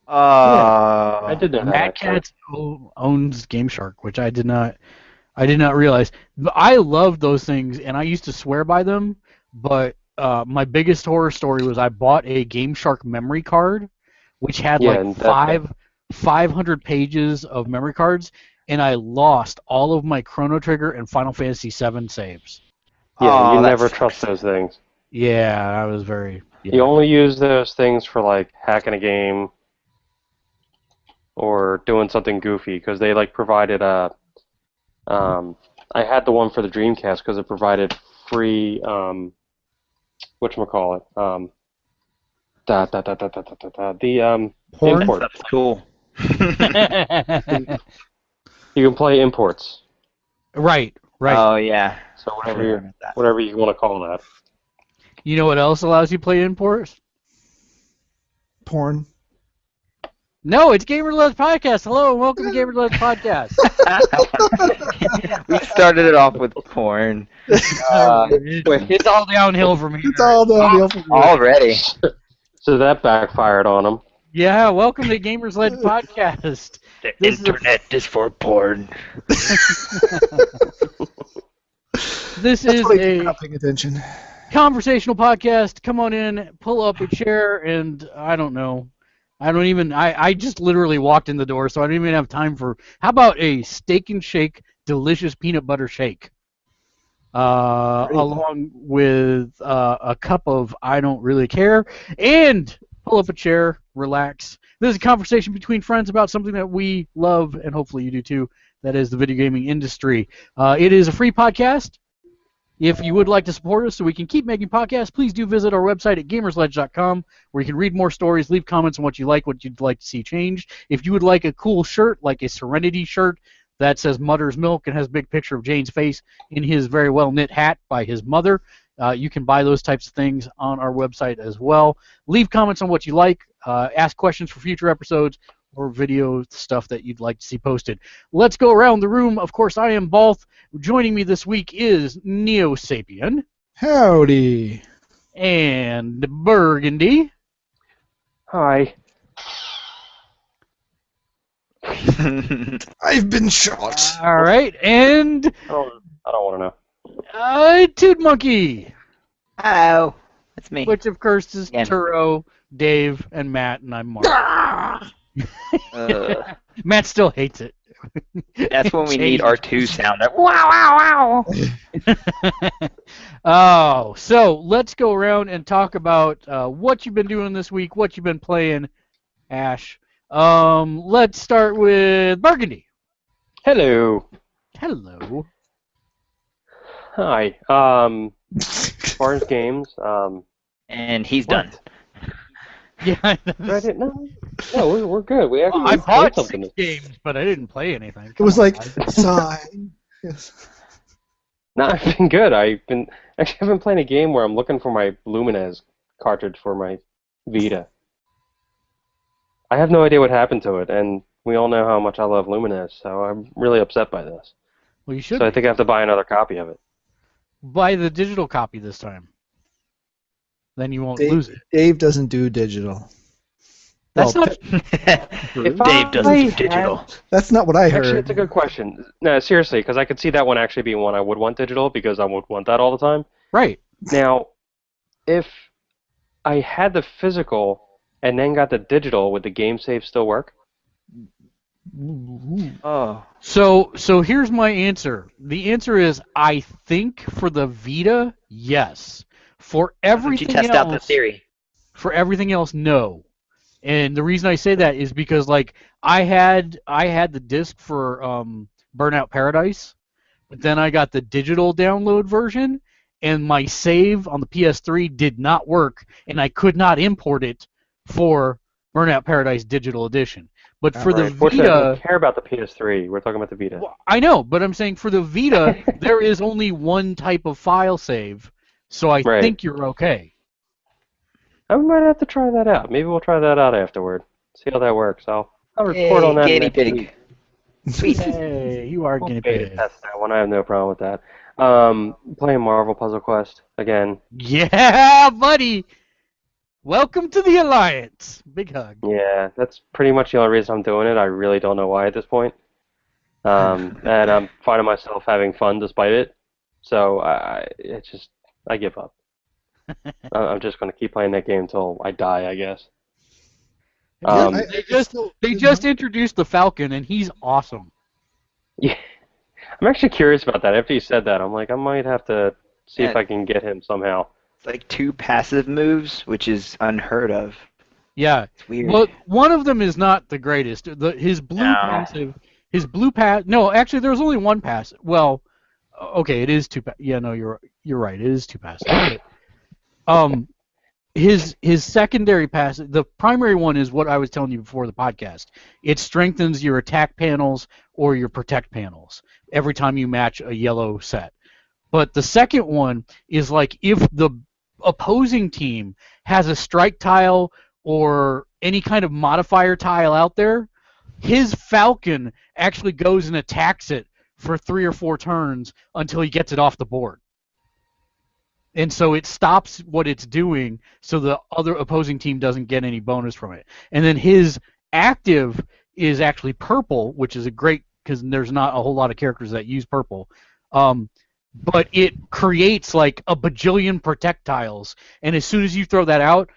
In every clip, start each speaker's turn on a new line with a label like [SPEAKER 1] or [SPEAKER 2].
[SPEAKER 1] I did know that.
[SPEAKER 2] Mad Catz owns GameShark, which I did not realize. But I love those things, and I used to swear by them. But my biggest horror story was I bought a GameShark memory card, which had like 500 pages of memory cards, and I lost all of my Chrono Trigger and Final Fantasy VII saves.
[SPEAKER 1] Yeah, you never trust those things.
[SPEAKER 2] Yeah, I was very... Yeah.
[SPEAKER 1] You only use those things for, like, hacking a game or doing something goofy, because they, like, provided a... I had the one for the Dreamcast because it provided free, whatchamacallit, the
[SPEAKER 3] porn?
[SPEAKER 1] import.
[SPEAKER 3] That's cool.
[SPEAKER 1] You can play imports.
[SPEAKER 2] Right.
[SPEAKER 3] Oh, yeah.
[SPEAKER 1] So whatever you want to call that.
[SPEAKER 2] You know what else allows you to play imports?
[SPEAKER 4] Porn.
[SPEAKER 2] No, it's Gamersledge Podcast. Hello, and welcome to Gamersledge Podcast.
[SPEAKER 3] We started it off with porn.
[SPEAKER 2] It's all downhill from here.
[SPEAKER 4] It's all downhill from here.
[SPEAKER 3] Already.
[SPEAKER 1] So that backfired on them.
[SPEAKER 2] Yeah, welcome to Gamersledge Podcast.
[SPEAKER 3] The internet is for porn.
[SPEAKER 2] This is
[SPEAKER 4] not paying attention.
[SPEAKER 2] Conversational podcast. Come on in, pull up a chair, and I don't know. I just literally walked in the door, so I don't even have time for... How about a steak and shake, delicious peanut butter shake? Along with a cup of I don't really care, and pull up a chair, relax. This is a conversation between friends about something that we love, and hopefully you do too. That is the video gaming industry. It is a free podcast. If you would like to support us so we can keep making podcasts, please do visit our website at gamersledge.com, where you can read more stories, leave comments on what you like, what you'd like to see changed. If you would like a cool shirt, like a Serenity shirt that says Mother's Milk and has a big picture of Jane's face in his very well-knit hat by his mother, you can buy those types of things on our website as well. Leave comments on what you like, ask questions for future episodes, or video stuff that you'd like to see posted. Let's go around the room. Of course, I am Balth. Joining me this week is Neo Sapien.
[SPEAKER 4] Howdy.
[SPEAKER 2] And Burgundy.
[SPEAKER 1] Hi.
[SPEAKER 4] I've been shot.
[SPEAKER 2] All right, and...
[SPEAKER 1] I don't want to know.
[SPEAKER 2] Toot Monkey.
[SPEAKER 3] Hello. That's me.
[SPEAKER 2] Which, of course, is Turo, Dave, and Matt, and I'm Mark. Matt still hates it.
[SPEAKER 3] That's when we need our 2 sound. That wow, wow,
[SPEAKER 2] wow. Oh, so let's go around and talk about what you've been doing this week, what you've been playing, Ash. Let's start with Burgundy.
[SPEAKER 1] Hello.
[SPEAKER 2] Hello.
[SPEAKER 1] Hi. Barnes Games.
[SPEAKER 3] And he's done.
[SPEAKER 2] Yeah.
[SPEAKER 1] I didn't know. No, we're good. We actually
[SPEAKER 2] I bought
[SPEAKER 1] something
[SPEAKER 2] 6 games, but I didn't play anything.
[SPEAKER 4] It was like sign. Yes.
[SPEAKER 1] No, I've been good. I've been playing a game where I'm looking for my Lumines cartridge for my Vita. I have no idea what happened to it, and we all know how much I love Lumines, so I'm really upset by this.
[SPEAKER 2] Well, you should.
[SPEAKER 1] So I think I have to buy another copy of it.
[SPEAKER 2] Buy the digital copy this time. Then you won't lose it.
[SPEAKER 4] Dave doesn't do digital.
[SPEAKER 2] That's not.
[SPEAKER 3] Dave doesn't do digital.
[SPEAKER 4] That's not what I heard.
[SPEAKER 1] Actually, it's a good question. No, seriously, because I could see that one actually being one I would want digital because I would want that all the time.
[SPEAKER 2] Right.
[SPEAKER 1] Now, if I had the physical and then got the digital, would the game save still work?
[SPEAKER 3] Oh.
[SPEAKER 2] So here's my answer. The answer is I think for the Vita, yes. For everything else,
[SPEAKER 3] you test out the theory.
[SPEAKER 2] For everything else, no. And the reason I say that is because like I had the disc for Burnout Paradise, but then I got the digital download version, and my save on the PS3 did not work, and I could not import it for Burnout Paradise Digital Edition. But for the Vita,
[SPEAKER 1] I don't care about the PS3. We're talking about the Vita.
[SPEAKER 2] Well, I know, but I'm saying for the Vita, there is only one type of file save, so I think you're okay.
[SPEAKER 1] I might have to try that out. Maybe we'll try that out afterward. See how that works. I'll report on that.
[SPEAKER 3] Guinea pig.
[SPEAKER 2] Sweet. Hey, you are guinea pig.
[SPEAKER 1] Test that one. I have no problem with that. Playing Marvel Puzzle Quest again.
[SPEAKER 2] Yeah, buddy. Welcome to the Alliance. Big hug.
[SPEAKER 1] Yeah, that's pretty much the only reason I'm doing it. I really don't know why at this point. And I'm finding myself having fun despite it. So I give up. I'm just going to keep playing that game until I die, I guess.
[SPEAKER 2] They just introduced the Falcon, and he's awesome.
[SPEAKER 1] Yeah, I'm actually curious about that. After you said that, I'm like, I might have to see if I can get him somehow.
[SPEAKER 3] It's like 2 passive moves, which is unheard of.
[SPEAKER 2] Yeah.
[SPEAKER 3] It's weird.
[SPEAKER 2] Well, one of them is not the greatest. His blue passive. No, actually, there was only one pass. Well, okay, it is 2 pass. Yeah, no, you're right. It is 2 passes. His secondary pass, the primary one is what I was telling you before the podcast. It strengthens your attack panels or your protect panels every time you match a yellow set. But the second one is like if the opposing team has a strike tile or any kind of modifier tile out there, his Falcon actually goes and attacks it for 3 or 4 turns until he gets it off the board. And so it stops what it's doing so the other opposing team doesn't get any bonus from it. And then his active is actually purple, which is a great, because there's not a whole lot of characters that use purple. But it creates like a bajillion projectiles. And as soon as you throw that out,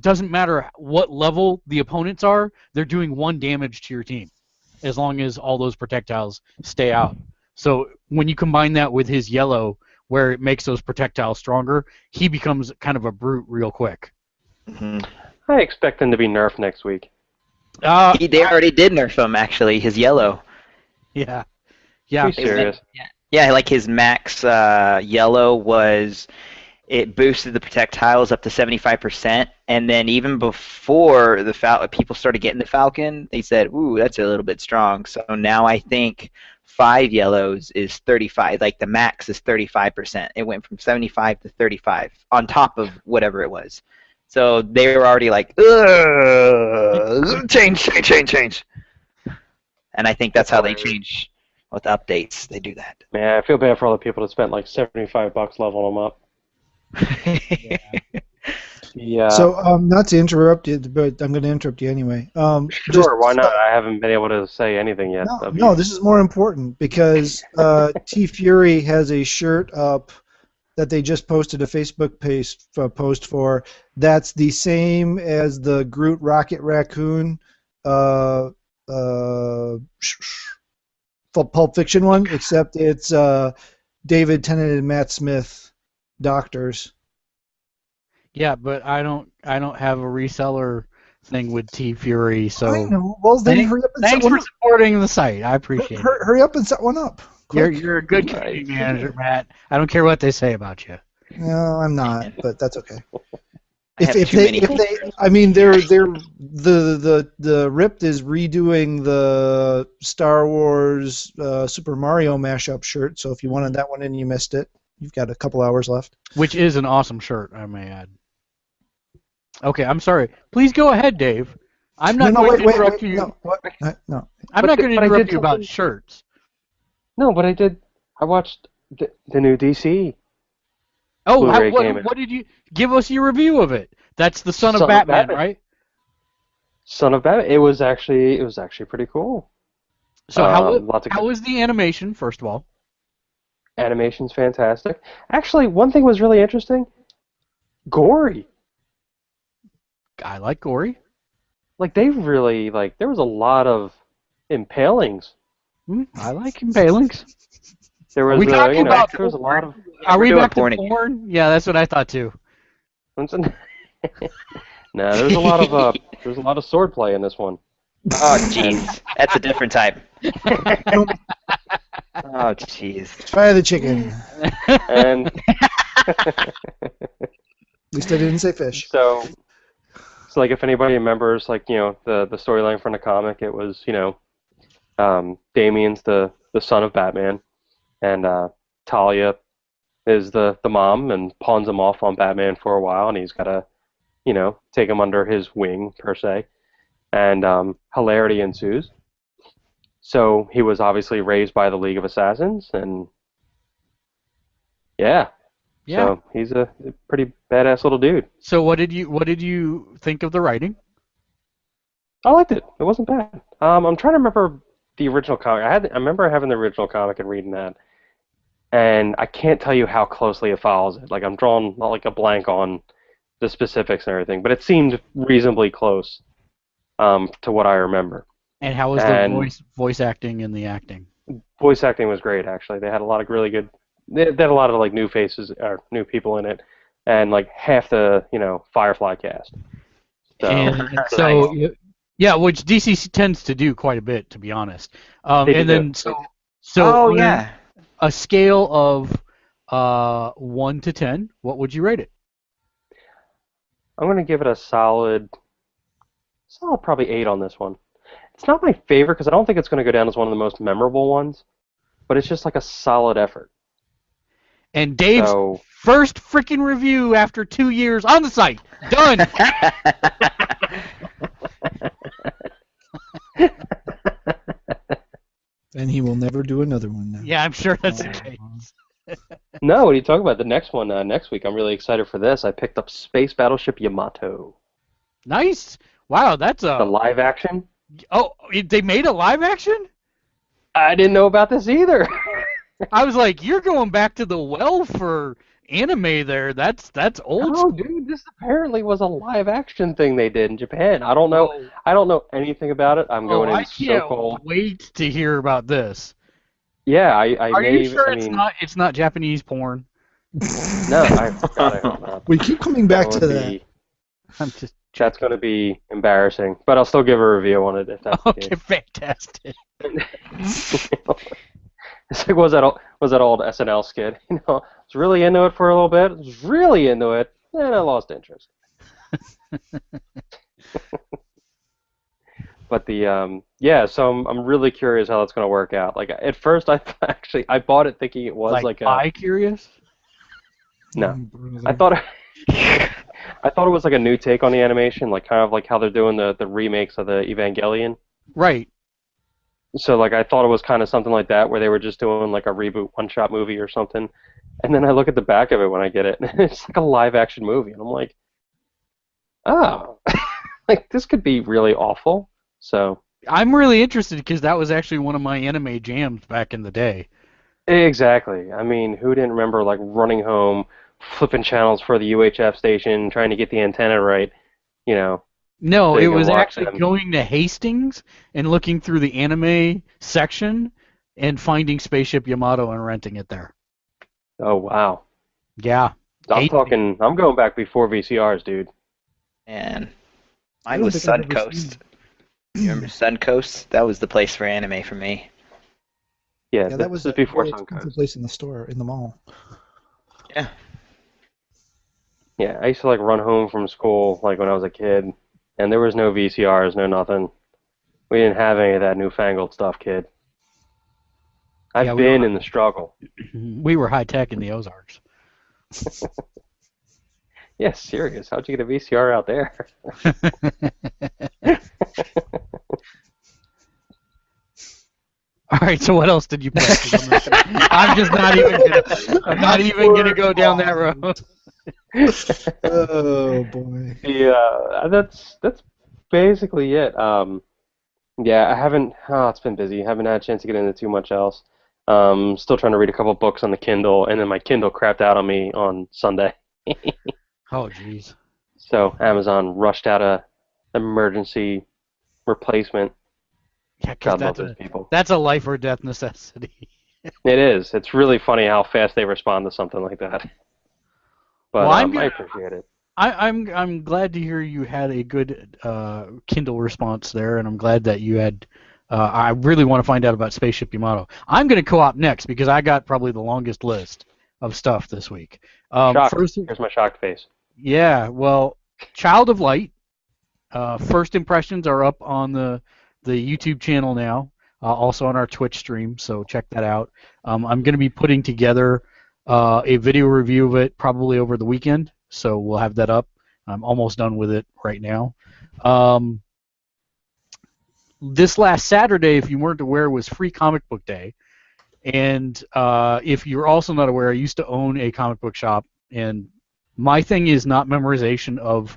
[SPEAKER 2] doesn't matter what level the opponents are, they're doing 1 damage to your team, as long as all those projectiles stay out. So when you combine that with his yellow, where it makes those projectiles stronger, he becomes kind of a brute real quick.
[SPEAKER 3] Mm-hmm.
[SPEAKER 1] I expect him to be nerfed next week.
[SPEAKER 3] They already did nerf him, actually, his yellow.
[SPEAKER 2] Yeah.
[SPEAKER 1] Be serious.
[SPEAKER 3] Yeah, like his max yellow was, it boosted the projectiles up to 75%, and then even before the people started getting the Falcon, they said, ooh, that's a little bit strong. So now I think 5 yellows is 35, like the max is 35%. It went from 75 to 35 on top of whatever it was. So they were already like, change. And I think that's how they change with updates. They do that.
[SPEAKER 1] Man, I feel bad for all the people that spent like $75 leveling them up. Yeah.
[SPEAKER 4] So, not to interrupt you, but I'm going to interrupt you anyway.
[SPEAKER 1] Sure, why not? I haven't been able to say anything yet.
[SPEAKER 4] No, this is more important because T Fury has a shirt up that they just posted a Facebook post for. That's the same as the Groot Rocket Raccoon Pulp Fiction one, except it's David Tennant and Matt Smith, doctors.
[SPEAKER 2] Yeah, but I don't have a reseller thing with T Fury, so
[SPEAKER 4] I know. Well, then hurry up and
[SPEAKER 2] thanks
[SPEAKER 4] set one
[SPEAKER 2] for supporting the site. I appreciate it.
[SPEAKER 4] Hurry up and set one up.
[SPEAKER 2] You're a good community manager, Matt. I don't care what they say about you.
[SPEAKER 4] No, I'm not, but that's okay.
[SPEAKER 3] The
[SPEAKER 4] Ripped is redoing the Star Wars Super Mario mashup shirt. So if you wanted that one and you missed it, you've got a couple hours left.
[SPEAKER 2] Which is an awesome shirt, I may add. Okay, I'm sorry. Please go ahead, Dave. I'm not going to interrupt you.
[SPEAKER 4] No, what? No.
[SPEAKER 2] I'm not going to interrupt you about shirts.
[SPEAKER 1] No, but I did. I watched the new DC.
[SPEAKER 2] Oh, what did you give us your review of it? That's the Son of Batman, right?
[SPEAKER 1] Son of Batman. It was actually pretty cool.
[SPEAKER 2] So how was the animation, first of all?
[SPEAKER 1] Animation's fantastic. Actually, one thing was really interesting. Gory.
[SPEAKER 2] I like gory.
[SPEAKER 1] Like they really there was a lot of impalings.
[SPEAKER 2] I like impalings.
[SPEAKER 1] There was,
[SPEAKER 2] there
[SPEAKER 1] was a lot of.
[SPEAKER 2] Are we back to porn? Yeah, that's what I thought too.
[SPEAKER 1] No, there was a lot of swordplay in this one.
[SPEAKER 3] Oh, jeez, that's a different type. Oh, jeez.
[SPEAKER 4] Try the chicken.
[SPEAKER 1] And
[SPEAKER 4] at least I didn't say fish.
[SPEAKER 1] So like if anybody remembers, the storyline from the comic, it was Damian's the son of Batman, and Talia is the mom and pawns him off on Batman for a while, and he's got to take him under his wing per se, and hilarity ensues. So he was obviously raised by the League of Assassins, and yeah.
[SPEAKER 2] Yeah.
[SPEAKER 1] So he's a pretty badass little dude.
[SPEAKER 2] So what did you think of the writing?
[SPEAKER 1] I liked it. It wasn't bad. I'm trying to remember the original comic. I remember having the original comic and reading that, and I can't tell you how closely it follows it. Like I'm drawing like a blank on the specifics and everything, but it seemed reasonably close to what I remember.
[SPEAKER 2] And how was the voice acting and the acting?
[SPEAKER 1] Voice acting was great, actually. They had a lot of really good. They had a lot of like new faces or new people in it, and like half the Firefly cast. So,
[SPEAKER 2] And so yeah, which DC tends to do quite a bit, to be honest. And then so
[SPEAKER 3] oh
[SPEAKER 2] on
[SPEAKER 3] yeah,
[SPEAKER 2] a scale of 1 to 10, what would you rate it?
[SPEAKER 1] I'm gonna give it a solid probably 8 on this one. It's not my favorite because I don't think it's gonna go down as one of the most memorable ones, but it's just like a solid effort.
[SPEAKER 2] And Dave's first freaking review after 2 years on the site. Done.
[SPEAKER 4] And he will never do another one now.
[SPEAKER 2] Yeah, I'm sure that's the case.
[SPEAKER 1] No, what are you talking about? The next one next week. I'm really excited for this. I picked up Space Battleship Yamato.
[SPEAKER 2] Nice. Wow, that's
[SPEAKER 1] The live action.
[SPEAKER 2] Oh, they made a live action?
[SPEAKER 1] I didn't know about this either.
[SPEAKER 2] I was like, you're going back to the well for anime there. That's old school.
[SPEAKER 1] Dude, this apparently was a live action thing they did in Japan. I don't know. I don't know anything about it. I'm going in so cold.
[SPEAKER 2] I can't wait to hear about this.
[SPEAKER 1] Yeah,
[SPEAKER 2] Are you sure it's not Japanese porn?
[SPEAKER 1] No, I hope not.
[SPEAKER 4] We keep coming back to that.
[SPEAKER 1] That's going to be embarrassing, but I'll still give a review on it if that's the case.
[SPEAKER 2] Okay, fantastic.
[SPEAKER 1] It's like was that old SNL skit? I was really into it for a little bit. I was really into it, and I lost interest. But so I'm really curious how that's going to work out. Like at first, I bought it thinking it was like a.
[SPEAKER 2] Curious?
[SPEAKER 1] No, I thought it was like a new take on the animation, like kind of like how they're doing the remakes of the Evangelion.
[SPEAKER 2] Right.
[SPEAKER 1] So like I thought it was kind of something like that, where they were just doing like a reboot one-shot movie or something. And then I look at the back of it when I get it, and it's like a live-action movie, and I'm like, oh, like this could be really awful. So
[SPEAKER 2] I'm really interested because that was actually one of my anime jams back in the day.
[SPEAKER 1] Exactly. I mean, who didn't remember like running home, flipping channels for the UHF station, trying to get the antenna right,
[SPEAKER 2] No,
[SPEAKER 1] so
[SPEAKER 2] it
[SPEAKER 1] you can
[SPEAKER 2] was
[SPEAKER 1] watch
[SPEAKER 2] actually
[SPEAKER 1] them.
[SPEAKER 2] going to Hastings and looking through the anime section and finding Spaceship Yamato and renting it there.
[SPEAKER 1] Oh wow.
[SPEAKER 2] Yeah.
[SPEAKER 1] I'm going back before VCRs, dude.
[SPEAKER 3] And
[SPEAKER 4] I
[SPEAKER 3] mine
[SPEAKER 4] don't
[SPEAKER 3] was
[SPEAKER 4] think I've ever
[SPEAKER 3] Suncoast.
[SPEAKER 4] seen
[SPEAKER 3] You remember Suncoast? That was the place for anime for me.
[SPEAKER 1] Yeah,
[SPEAKER 4] that was
[SPEAKER 1] before
[SPEAKER 4] the
[SPEAKER 1] Suncoast.
[SPEAKER 4] place in the store, in the mall.
[SPEAKER 3] Yeah.
[SPEAKER 1] Yeah, I used to like run home from school like when I was a kid, and there was no VCRs, no nothing. We didn't have any of that newfangled stuff, kid. I've been in the struggle.
[SPEAKER 2] We were high tech in the Ozarks.
[SPEAKER 1] Yeah, serious. How'd you get a VCR out there?
[SPEAKER 2] All right, so what else did you play? I'm just not even gonna go down that road.
[SPEAKER 4] Oh boy.
[SPEAKER 1] Yeah, that's basically it. Yeah, I haven't. Oh, it's been busy. Haven't had a chance to get into too much else. Still trying to read a couple books on the Kindle, and then my Kindle crapped out on me on Sunday.
[SPEAKER 2] Oh, jeez.
[SPEAKER 1] So Amazon rushed out a emergency replacement.
[SPEAKER 2] Yeah, because
[SPEAKER 1] God love those people.
[SPEAKER 2] that's a life or death necessity.
[SPEAKER 1] It is. It's really funny how fast they respond to something like that. But
[SPEAKER 2] Well,
[SPEAKER 1] I appreciate it.
[SPEAKER 2] I'm glad to hear you had a good Kindle response there, and I'm glad that you had. I really want to find out about Spaceship Yamato. I'm going to co-op next because I got probably the longest list of stuff this week.
[SPEAKER 1] Shocked.
[SPEAKER 2] First,
[SPEAKER 1] Here's my shocked face.
[SPEAKER 2] yeah, well, Child of Light. First impressions are up on the YouTube channel now, also on our Twitch stream, so check that out. I'm going to be putting together a video review of it probably over the weekend, so we'll have that up. I'm almost done with it right now. This last Saturday, if you weren't aware, was Free Comic Book Day, and if you're also not aware, I used to own a comic book shop And my thing is not memorization of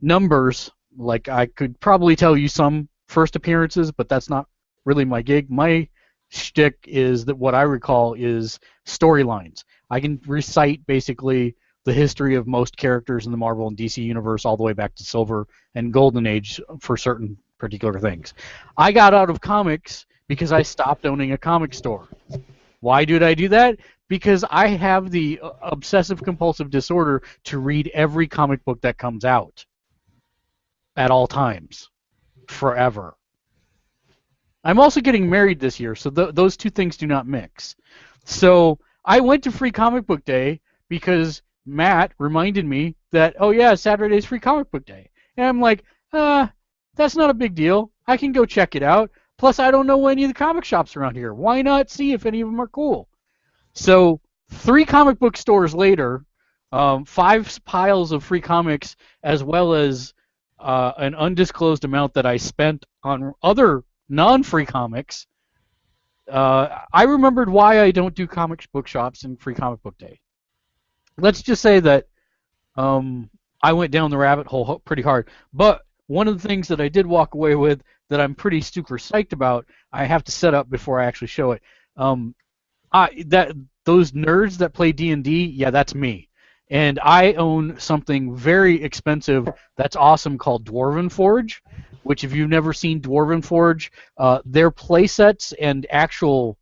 [SPEAKER 2] numbers. Like, I could probably tell you some first appearances, but that's not really my gig. My shtick is that what I recall is storylines. I can recite basically the history of most characters in the Marvel and DC universe all the way back to Silver and Golden Age for certain particular things. I got out of comics because I stopped owning a comic store. Why did I do that? Because I have the obsessive compulsive disorder to read every comic book that comes out at all times, forever. I'm also getting married this year, so those two things do not mix. So I went to Free Comic Book Day because Matt reminded me that, oh yeah, Saturday's Free Comic Book Day. And I'm like, that's not a big deal. I can go check it out. Plus, I don't know any of the comic shops around here. Why not see if any of them are cool? So 3 comic book stores later, 5 piles of free comics, as well as an undisclosed amount that I spent on other non-free comics. I remembered why I don't do comic book shops in Free Comic Book Day. Let's just say that I went down the rabbit hole pretty hard. But one of the things that I did walk away with that I'm pretty super psyched about, I have to set up before I actually show it. Those nerds that play D&D, yeah, that's me. And I own something very expensive that's awesome called Dwarven Forge, which if you've never seen Dwarven Forge, their play sets and actual...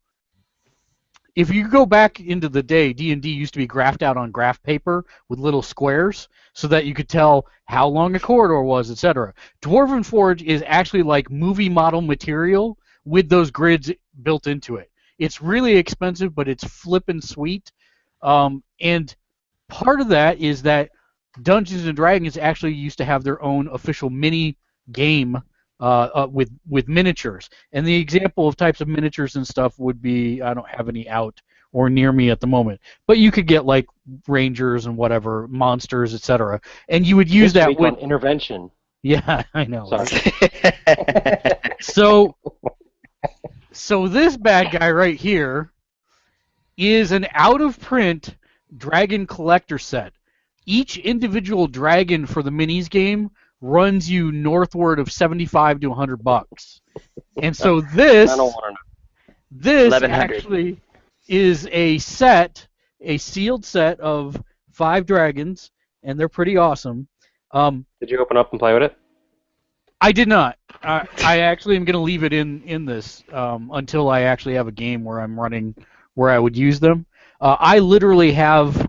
[SPEAKER 2] If you go back into the day, D&D used to be graphed out on graph paper with little squares so that you could tell how long a corridor was, etc. Dwarven Forge is actually like movie model material with those grids built into it. It's really expensive, but it's flippin' sweet. And part of that is that Dungeons & Dragons actually used to have their own official mini game with miniatures. And the example of types of miniatures and stuff would be, I don't have any out or near me at the moment, but you could get like rangers and whatever, monsters, etc. And you would use that with
[SPEAKER 1] intervention.
[SPEAKER 2] Yeah, I know.
[SPEAKER 1] Sorry.
[SPEAKER 2] So this bad guy right here is an out-of-print dragon collector set. Each individual dragon for the minis game runs you northward of $75 to $100. And so this actually is a set, a sealed set of 5 dragons, and they're pretty awesome.
[SPEAKER 1] Did you open up and play with it?
[SPEAKER 2] I did not. I actually am going to leave it in this until I actually have a game where I'm running where I would use them. I literally have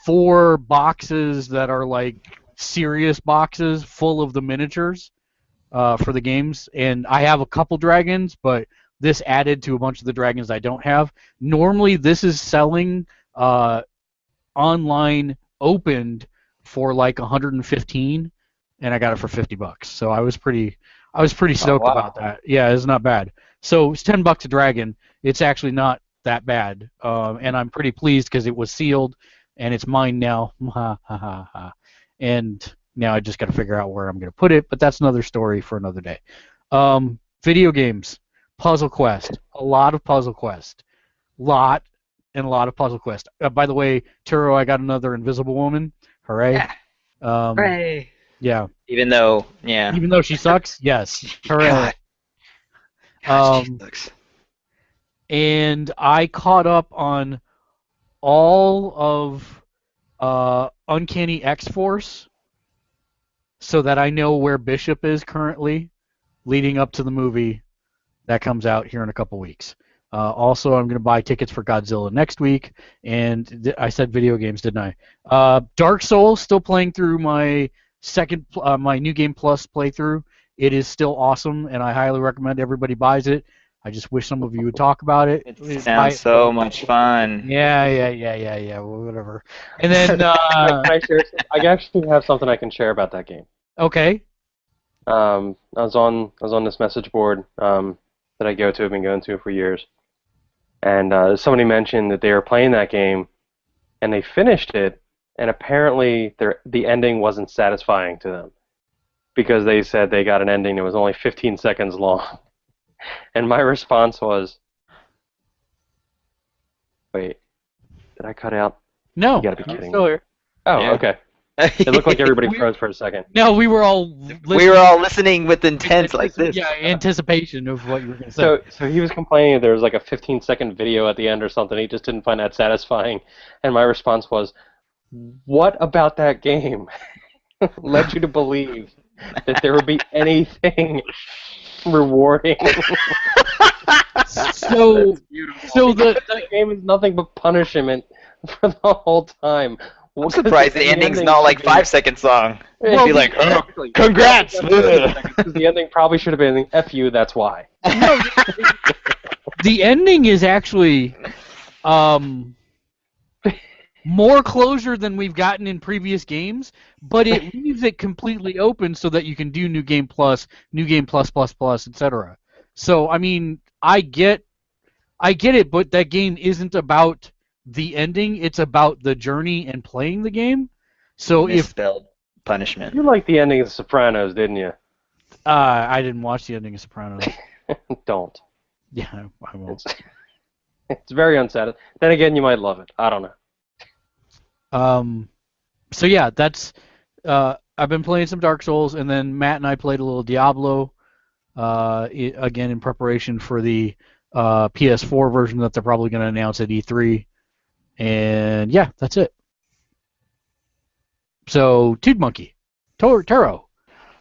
[SPEAKER 2] 4 boxes that are like serious boxes full of the miniatures for the games, and I have a couple dragons, but this added to a bunch of the dragons I don't have. Normally, this is selling online opened for like 115, and I got it for $50. So I was pretty stoked about that. Yeah, it's not bad. So it's $10 a dragon. It's actually not that bad, and I'm pretty pleased because it was sealed, and it's mine now. And now I just got to figure out where I'm going to put it, but that's another story for another day. Video games, Puzzle Quest, a lot of Puzzle Quest, a lot of Puzzle Quest. By the way, Turo, I got another Invisible Woman. Hooray!
[SPEAKER 3] Yeah. Hooray!
[SPEAKER 2] Yeah.
[SPEAKER 3] Even though
[SPEAKER 2] she sucks, yes. Hooray!
[SPEAKER 3] God, she sucks.
[SPEAKER 2] And I caught up on all of Uncanny X-Force so that I know where Bishop is currently leading up to the movie that comes out here in a couple weeks. Also, I'm going to buy tickets for Godzilla next week, and I said video games, didn't I? Dark Souls, still playing through my my New Game Plus playthrough. It is still awesome, and I highly recommend everybody buys it. I just wish some of you would talk about it.
[SPEAKER 3] It sounds so much fun.
[SPEAKER 2] Yeah. Well, whatever. And then
[SPEAKER 1] Can I share? I actually have something I can share about that game.
[SPEAKER 2] Okay.
[SPEAKER 1] I was on this message board that I go to. I've been going to for years, and somebody mentioned that they were playing that game, and they finished it, and apparently the ending wasn't satisfying to them because they said they got an ending that was only 15 seconds long. And my response was, wait, did I cut out?
[SPEAKER 2] No,
[SPEAKER 1] You gotta be
[SPEAKER 2] I'm
[SPEAKER 1] kidding
[SPEAKER 2] still
[SPEAKER 1] me.
[SPEAKER 2] here.
[SPEAKER 1] Oh,
[SPEAKER 3] Yeah.
[SPEAKER 1] okay. It looked like everybody froze for a second.
[SPEAKER 2] No, we were all
[SPEAKER 3] We were all listening with intent
[SPEAKER 2] with
[SPEAKER 3] like this.
[SPEAKER 2] Yeah, anticipation of what you were going to say.
[SPEAKER 1] So he was complaining there was like a 15-second video at the end or something. He just didn't find that satisfying. And my response was, what about that game led you to believe that there would be anything rewarding?
[SPEAKER 2] So
[SPEAKER 1] The game is nothing but punishment for the whole time.
[SPEAKER 3] I'm surprised the ending's not like 5-second song. It'd
[SPEAKER 1] Well,
[SPEAKER 3] be like, oh,
[SPEAKER 1] exactly.
[SPEAKER 3] congrats!
[SPEAKER 1] Because the ending probably should have been F you, that's why.
[SPEAKER 2] the ending is actually more closure than we've gotten in previous games, but it leaves it completely open so that you can do New Game Plus, etc. So I mean, I get it, but that game isn't about the ending; it's about the journey and playing the game. So
[SPEAKER 3] Misspelled punishment.
[SPEAKER 1] You liked the ending of The Sopranos, didn't you?
[SPEAKER 2] I didn't watch the ending of Sopranos.
[SPEAKER 1] Don't.
[SPEAKER 2] Yeah, I won't.
[SPEAKER 1] It's very unsatisfying. Then again, you might love it. I don't know.
[SPEAKER 2] So yeah, that's I've been playing some Dark Souls, and then Matt and I played a little Diablo, again in preparation for the PS4 version that they're probably going to announce at E3, and yeah, that's it. So Toad Monkey, Taro.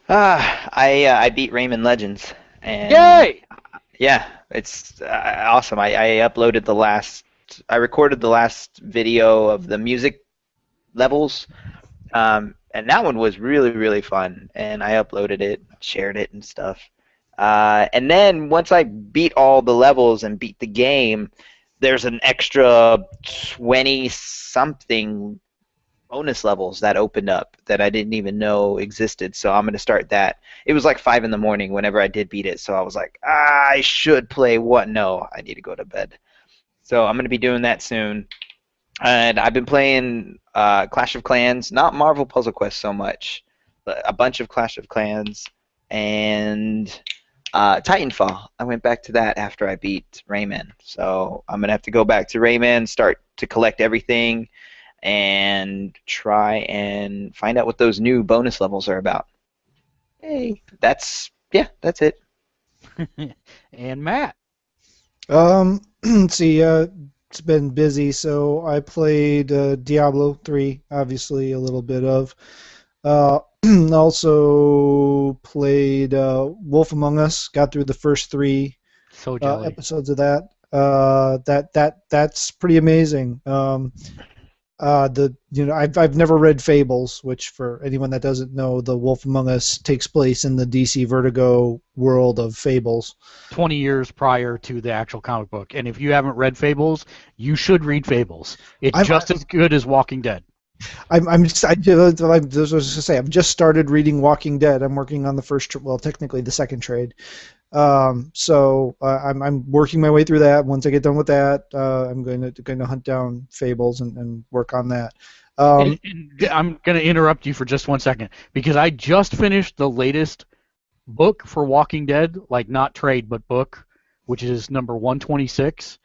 [SPEAKER 3] I beat Rayman Legends, and
[SPEAKER 2] Yay!
[SPEAKER 3] yeah, it's awesome. I uploaded I recorded the last video of the music levels, and that one was really, really fun, and I uploaded it, shared it and stuff. And then once I beat all the levels and beat the game, there's an extra 20-something bonus levels that opened up that I didn't even know existed, so I'm going to start that. It was like 5 in the morning whenever I did beat it, so I was like, I should play what? No, I need to go to bed. So I'm going to be doing that soon. And I've been playing Clash of Clans, not Marvel Puzzle Quest so much, but a bunch of Clash of Clans and Titanfall. I went back to that after I beat Rayman. So I'm going to have to go back to Rayman, start to collect everything, and try and find out what those new bonus levels are about. Hey, that's it.
[SPEAKER 2] And Matt.
[SPEAKER 4] Let's see, it's been busy, so I played Diablo 3, obviously a little bit of. Also played Wolf Among Us, got through the first 3
[SPEAKER 2] So jelly.
[SPEAKER 4] episodes of that. That's pretty amazing. I've never read Fables, which for anyone that doesn't know, the Wolf Among Us takes place in the DC Vertigo world of Fables.
[SPEAKER 2] 20 years prior to the actual comic book, and if you haven't read Fables, you should read Fables. It's just as good as Walking Dead.
[SPEAKER 4] I've just started reading Walking Dead. I'm working on the first, technically the second trade. So I'm working my way through that. Once I get done with that, I'm going to hunt down Fables and work on that.
[SPEAKER 2] And I'm going to interrupt you for just 1 second because I just finished the latest book for Walking Dead, like not trade but book, which is number 126.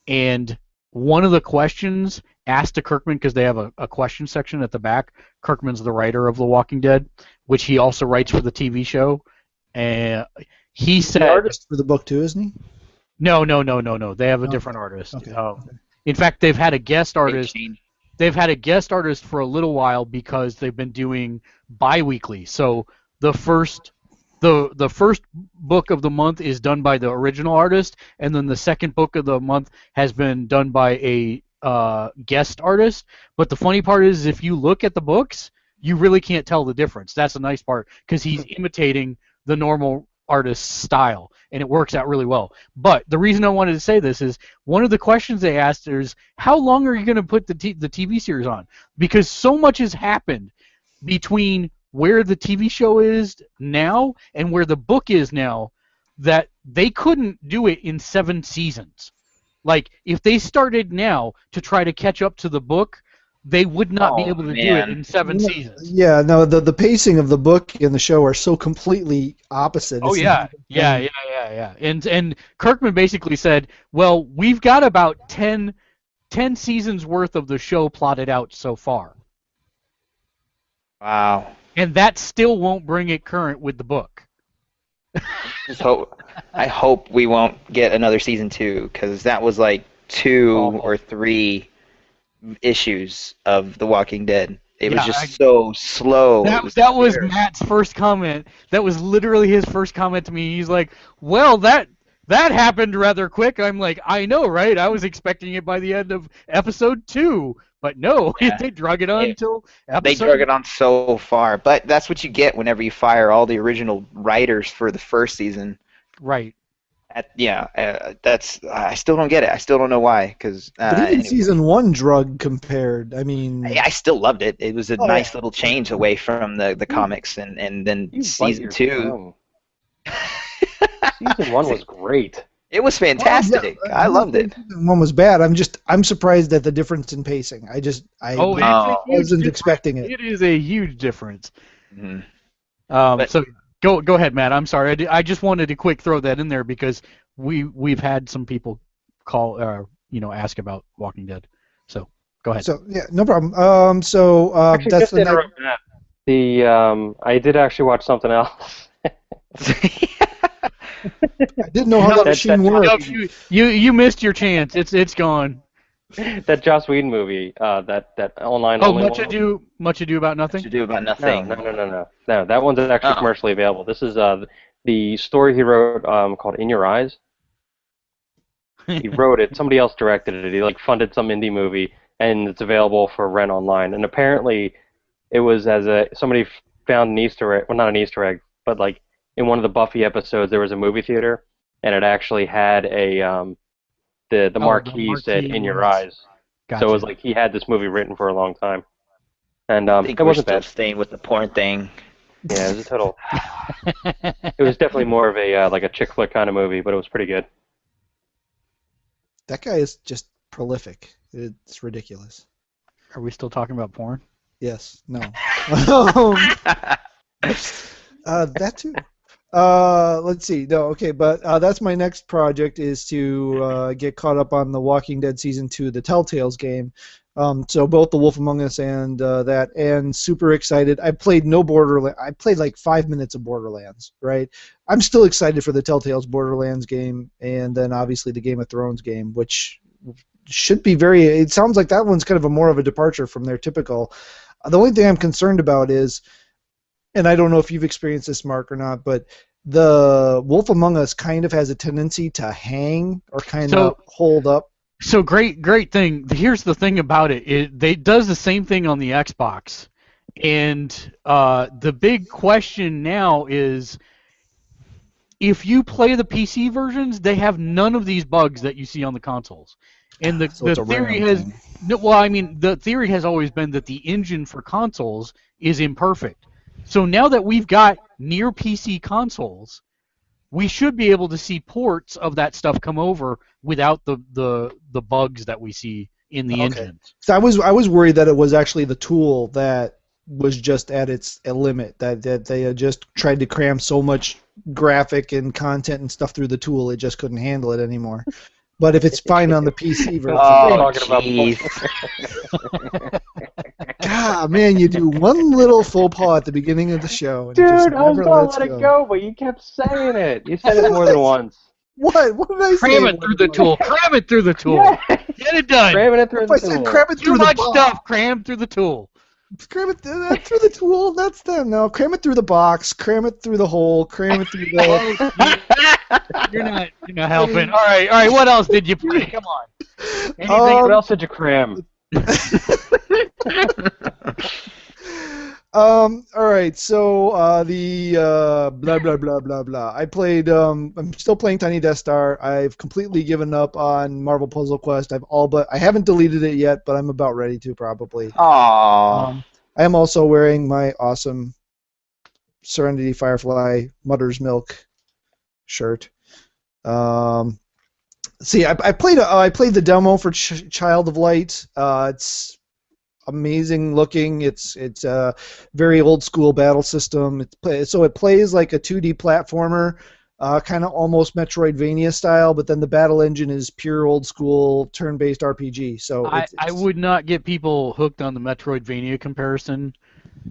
[SPEAKER 2] And one of the questions asked to Kirkman, because they have a question section at the back. Kirkman's the writer of The Walking Dead, which he also writes for the TV show. And he said,
[SPEAKER 4] the artist for the book too, isn't he?
[SPEAKER 2] No. They have a different artist.
[SPEAKER 4] Okay.
[SPEAKER 2] In fact, they've had a guest artist. They've had a guest artist for a little while because they've been doing bi-weekly. So the first book of the month is done by the original artist, and then the second book of the month has been done by a guest artist. But the funny part is, if you look at the books, you really can't tell the difference. That's the nice part, because he's imitating the normal artist's style, and it works out really well. But the reason I wanted to say this is one of the questions they asked is, how long are you going to put the TV series on? Because so much has happened between where the TV show is now and where the book is now that they couldn't do it in 7 seasons. Like, if they started now to try to catch up to the book, they would not be able to do it in 7 seasons.
[SPEAKER 4] Yeah, no, the pacing of the book and the show are so completely opposite.
[SPEAKER 2] Oh, yeah. And Kirkman basically said, well, we've got about 10 10 seasons worth of the show plotted out so far.
[SPEAKER 3] Wow.
[SPEAKER 2] And that still won't bring it current with the book.
[SPEAKER 3] I hope we won't get another season 2, because that was like 2 or 3 issues of The Walking Dead. It was just so slow.
[SPEAKER 2] That was Matt's first comment. That was literally his first comment to me. He's like, well, that happened rather quick. I'm like, I know, right? I was expecting it by the end of episode 2. But no, they drug it on until episode...
[SPEAKER 3] They drug it on so far. But that's what you get whenever you fire all the original writers for the first season.
[SPEAKER 2] Right.
[SPEAKER 3] That's I still don't get it. I still don't know why. But
[SPEAKER 4] even season 1 drug compared. I mean,
[SPEAKER 3] I still loved it. It was a nice little change away from the comics, and then season 2.
[SPEAKER 1] Season 1 was great.
[SPEAKER 3] It was fantastic. I loved it.
[SPEAKER 4] Season 1 was bad. I'm surprised at the difference in pacing. I wasn't expecting it.
[SPEAKER 2] It is a huge difference.
[SPEAKER 3] Mm-hmm.
[SPEAKER 2] So go ahead, Matt. I'm sorry. I just wanted to quick throw that in there because we've had some people call ask about Walking Dead. So go ahead.
[SPEAKER 4] So yeah, no problem.
[SPEAKER 1] Actually,
[SPEAKER 4] that's
[SPEAKER 1] just to interrupt Matt. I did actually watch something else.
[SPEAKER 4] I didn't know how that machine worked.
[SPEAKER 2] You missed your chance. It's gone.
[SPEAKER 1] That Joss Whedon movie, that online.
[SPEAKER 2] Oh, Much Ado About Nothing.
[SPEAKER 3] Much Ado About Nothing.
[SPEAKER 1] No. That one's actually commercially available. This is the story he wrote called In Your Eyes. He wrote it. Somebody else directed it. He funded some indie movie, and it's available for rent online. And apparently, it was somebody found an Easter egg. Well, not an Easter egg, but in one of the Buffy episodes, there was a movie theater, and it actually had the marquee said "In Your Eyes." Gotcha. So it was he had this movie written for a long time, and
[SPEAKER 3] I think
[SPEAKER 1] it wasn't
[SPEAKER 3] still
[SPEAKER 1] bad.
[SPEAKER 3] Staying with the porn thing.
[SPEAKER 1] Yeah, it was a total. It was definitely more of a chick flick kind of movie, but it was pretty good.
[SPEAKER 4] That guy is just prolific. It's ridiculous.
[SPEAKER 2] Are we still talking about porn?
[SPEAKER 4] Yes. No. That too. Let's see. No, okay, but that's my next project is to get caught up on the Walking Dead Season 2, the Telltales game. So both The Wolf Among Us and that, and super excited. I played no Borderlands. I played 5 minutes of Borderlands, right? I'm still excited for the Telltales Borderlands game, and then obviously the Game of Thrones game, which should be it sounds like that one's kind of more of a departure from their typical. The only thing I'm concerned about is, and I don't know if you've experienced this, Mark, or not, but the Wolf Among Us kind of has a tendency to hang or kind of hold up.
[SPEAKER 2] So great thing. Here's the thing about it. It does the same thing on the Xbox, and the big question now is, if you play the PC versions, they have none of these bugs that you see on the consoles. And the theory has, the theory has always been that the engine for consoles is imperfect. So now that we've got near PC consoles, we should be able to see ports of that stuff come over without the bugs that we see in the engines.
[SPEAKER 4] So I was worried that it was actually the tool that was just at its limit, that they had just tried to cram so much graphic and content and stuff through the tool it just couldn't handle it anymore. But if it's fine on the PC version, God, man, you do one little faux pas at the beginning of the show, and
[SPEAKER 1] dude,
[SPEAKER 4] it just
[SPEAKER 1] I was
[SPEAKER 4] never
[SPEAKER 1] gonna
[SPEAKER 4] lets
[SPEAKER 1] let it go, but you kept saying it. You said it more than once.
[SPEAKER 4] What? What did I say?
[SPEAKER 2] Cram it through the tool. Cram it through the tool.
[SPEAKER 1] Yeah.
[SPEAKER 2] Get it done.
[SPEAKER 1] Cramming it through
[SPEAKER 4] If
[SPEAKER 1] the
[SPEAKER 4] I said
[SPEAKER 1] tool.
[SPEAKER 4] cram it
[SPEAKER 2] Too
[SPEAKER 4] through
[SPEAKER 2] much
[SPEAKER 4] the box.
[SPEAKER 2] stuff crammed through the tool.
[SPEAKER 4] Cram it through the tool. That's them. No, cram it through the box. Cram it through the hole. Cram it through the.
[SPEAKER 2] You're not helping. All right. What else did you play? Come on.
[SPEAKER 1] Anything? What else did you cram?
[SPEAKER 4] All right. So the blah blah blah blah blah. I played. I'm still playing Tiny Death Star. I've completely given up on Marvel Puzzle Quest. I haven't deleted it yet, but I'm about ready to probably.
[SPEAKER 3] Aww.
[SPEAKER 4] I am also wearing my awesome Serenity Firefly Mother's Milk shirt. See, I played the demo for Child of Light. It's amazing looking. It's a very old school battle system. It plays like a 2D platformer. kind of almost Metroidvania style, but then the battle engine is pure old school turn-based RPG. So
[SPEAKER 2] I would not get people hooked on the Metroidvania comparison.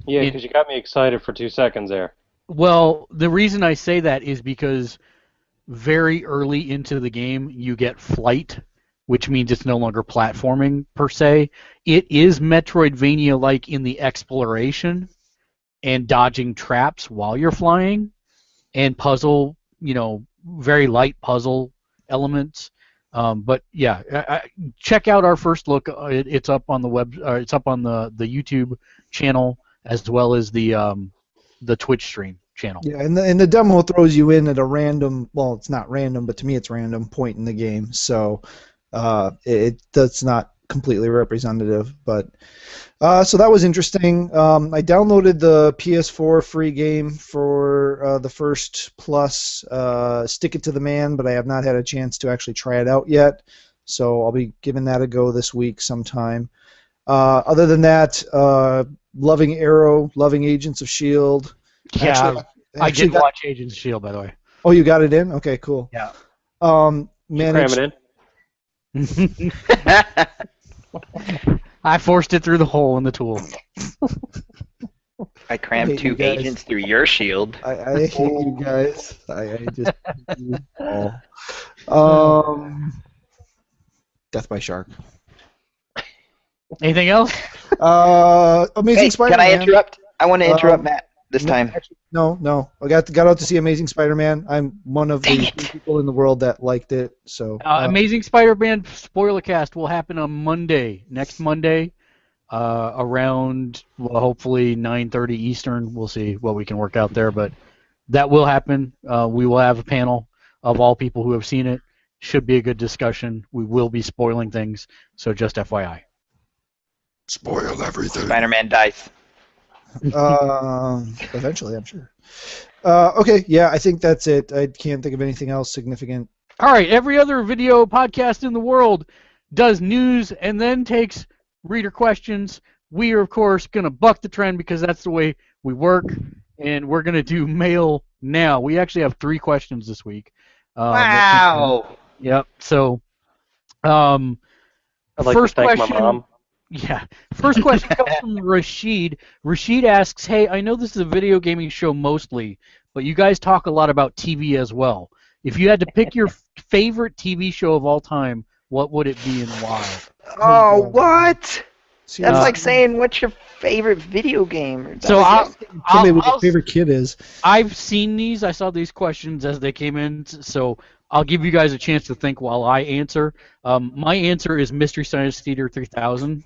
[SPEAKER 1] Yeah, because you got me excited for 2 seconds there.
[SPEAKER 2] Well, the reason I say that is because very early into the game you get flight, which means it's no longer platforming per se. It is Metroidvania-like in the exploration and dodging traps while you're flying, and puzzle, very light puzzle elements. But yeah, check out our first look. It's up on the it's up on the YouTube channel as well as the Twitch stream channel.
[SPEAKER 4] Yeah, and the demo throws you in at a random, well, it's not random, but to me it's random point in the game. So that's not completely representative, but so that was interesting. I downloaded the PS4 free game for the first plus Stick It to the Man, but I have not had a chance to actually try it out yet. So I'll be giving that a go this week sometime. Other than that, loving Arrow, loving Agents of S.H.I.E.L.D.
[SPEAKER 2] Yeah, I did watch Agents of S.H.I.E.L.D., by the way.
[SPEAKER 4] Oh, you got it in? Okay, cool.
[SPEAKER 2] Yeah.
[SPEAKER 1] Cram it in?
[SPEAKER 2] I forced it through the hole in the tool.
[SPEAKER 3] I crammed 2 agents through your shield.
[SPEAKER 4] I hate you guys. I just... Death by Shark.
[SPEAKER 2] Anything else?
[SPEAKER 4] Amazing Spider-Man.
[SPEAKER 3] Can I interrupt? I want to interrupt Matt this time.
[SPEAKER 4] No. I got out to see Amazing Spider-Man. I'm one of the people in the world that liked it. So
[SPEAKER 2] Amazing Spider-Man spoiler cast will happen on Monday, next Monday, around hopefully 9:30 Eastern. We'll see what we can work out there, but that will happen. We will have a panel of all people who have seen it. Should be a good discussion. We will be spoiling things, so just FYI.
[SPEAKER 5] Spoil everything.
[SPEAKER 3] Spider-Man dies.
[SPEAKER 4] Eventually, I'm sure. Okay, yeah, I think that's it. I can't think of anything else significant.
[SPEAKER 2] All right, every other video podcast in the world does news and then takes reader questions. We are, of course, going to buck the trend because that's the way we work, and we're going to do mail now. We actually have 3 questions this week.
[SPEAKER 3] Wow!
[SPEAKER 2] Yep, so
[SPEAKER 1] I'd like
[SPEAKER 2] first
[SPEAKER 1] to thank
[SPEAKER 2] question.
[SPEAKER 1] my mom.
[SPEAKER 2] Yeah. First question comes from Rashid. Rashid asks, hey, I know this is a video gaming show mostly, but you guys talk a lot about TV as well. If you had to pick your favorite TV show of all time, what would it be and why?
[SPEAKER 3] Oh, what?
[SPEAKER 4] See,
[SPEAKER 3] That's like saying what's your favorite video game.
[SPEAKER 2] So
[SPEAKER 4] tell me what your favorite kid is.
[SPEAKER 2] I've seen these. I saw these questions as they came in, so I'll give you guys a chance to think while I answer. My answer is Mystery Science Theater 3000.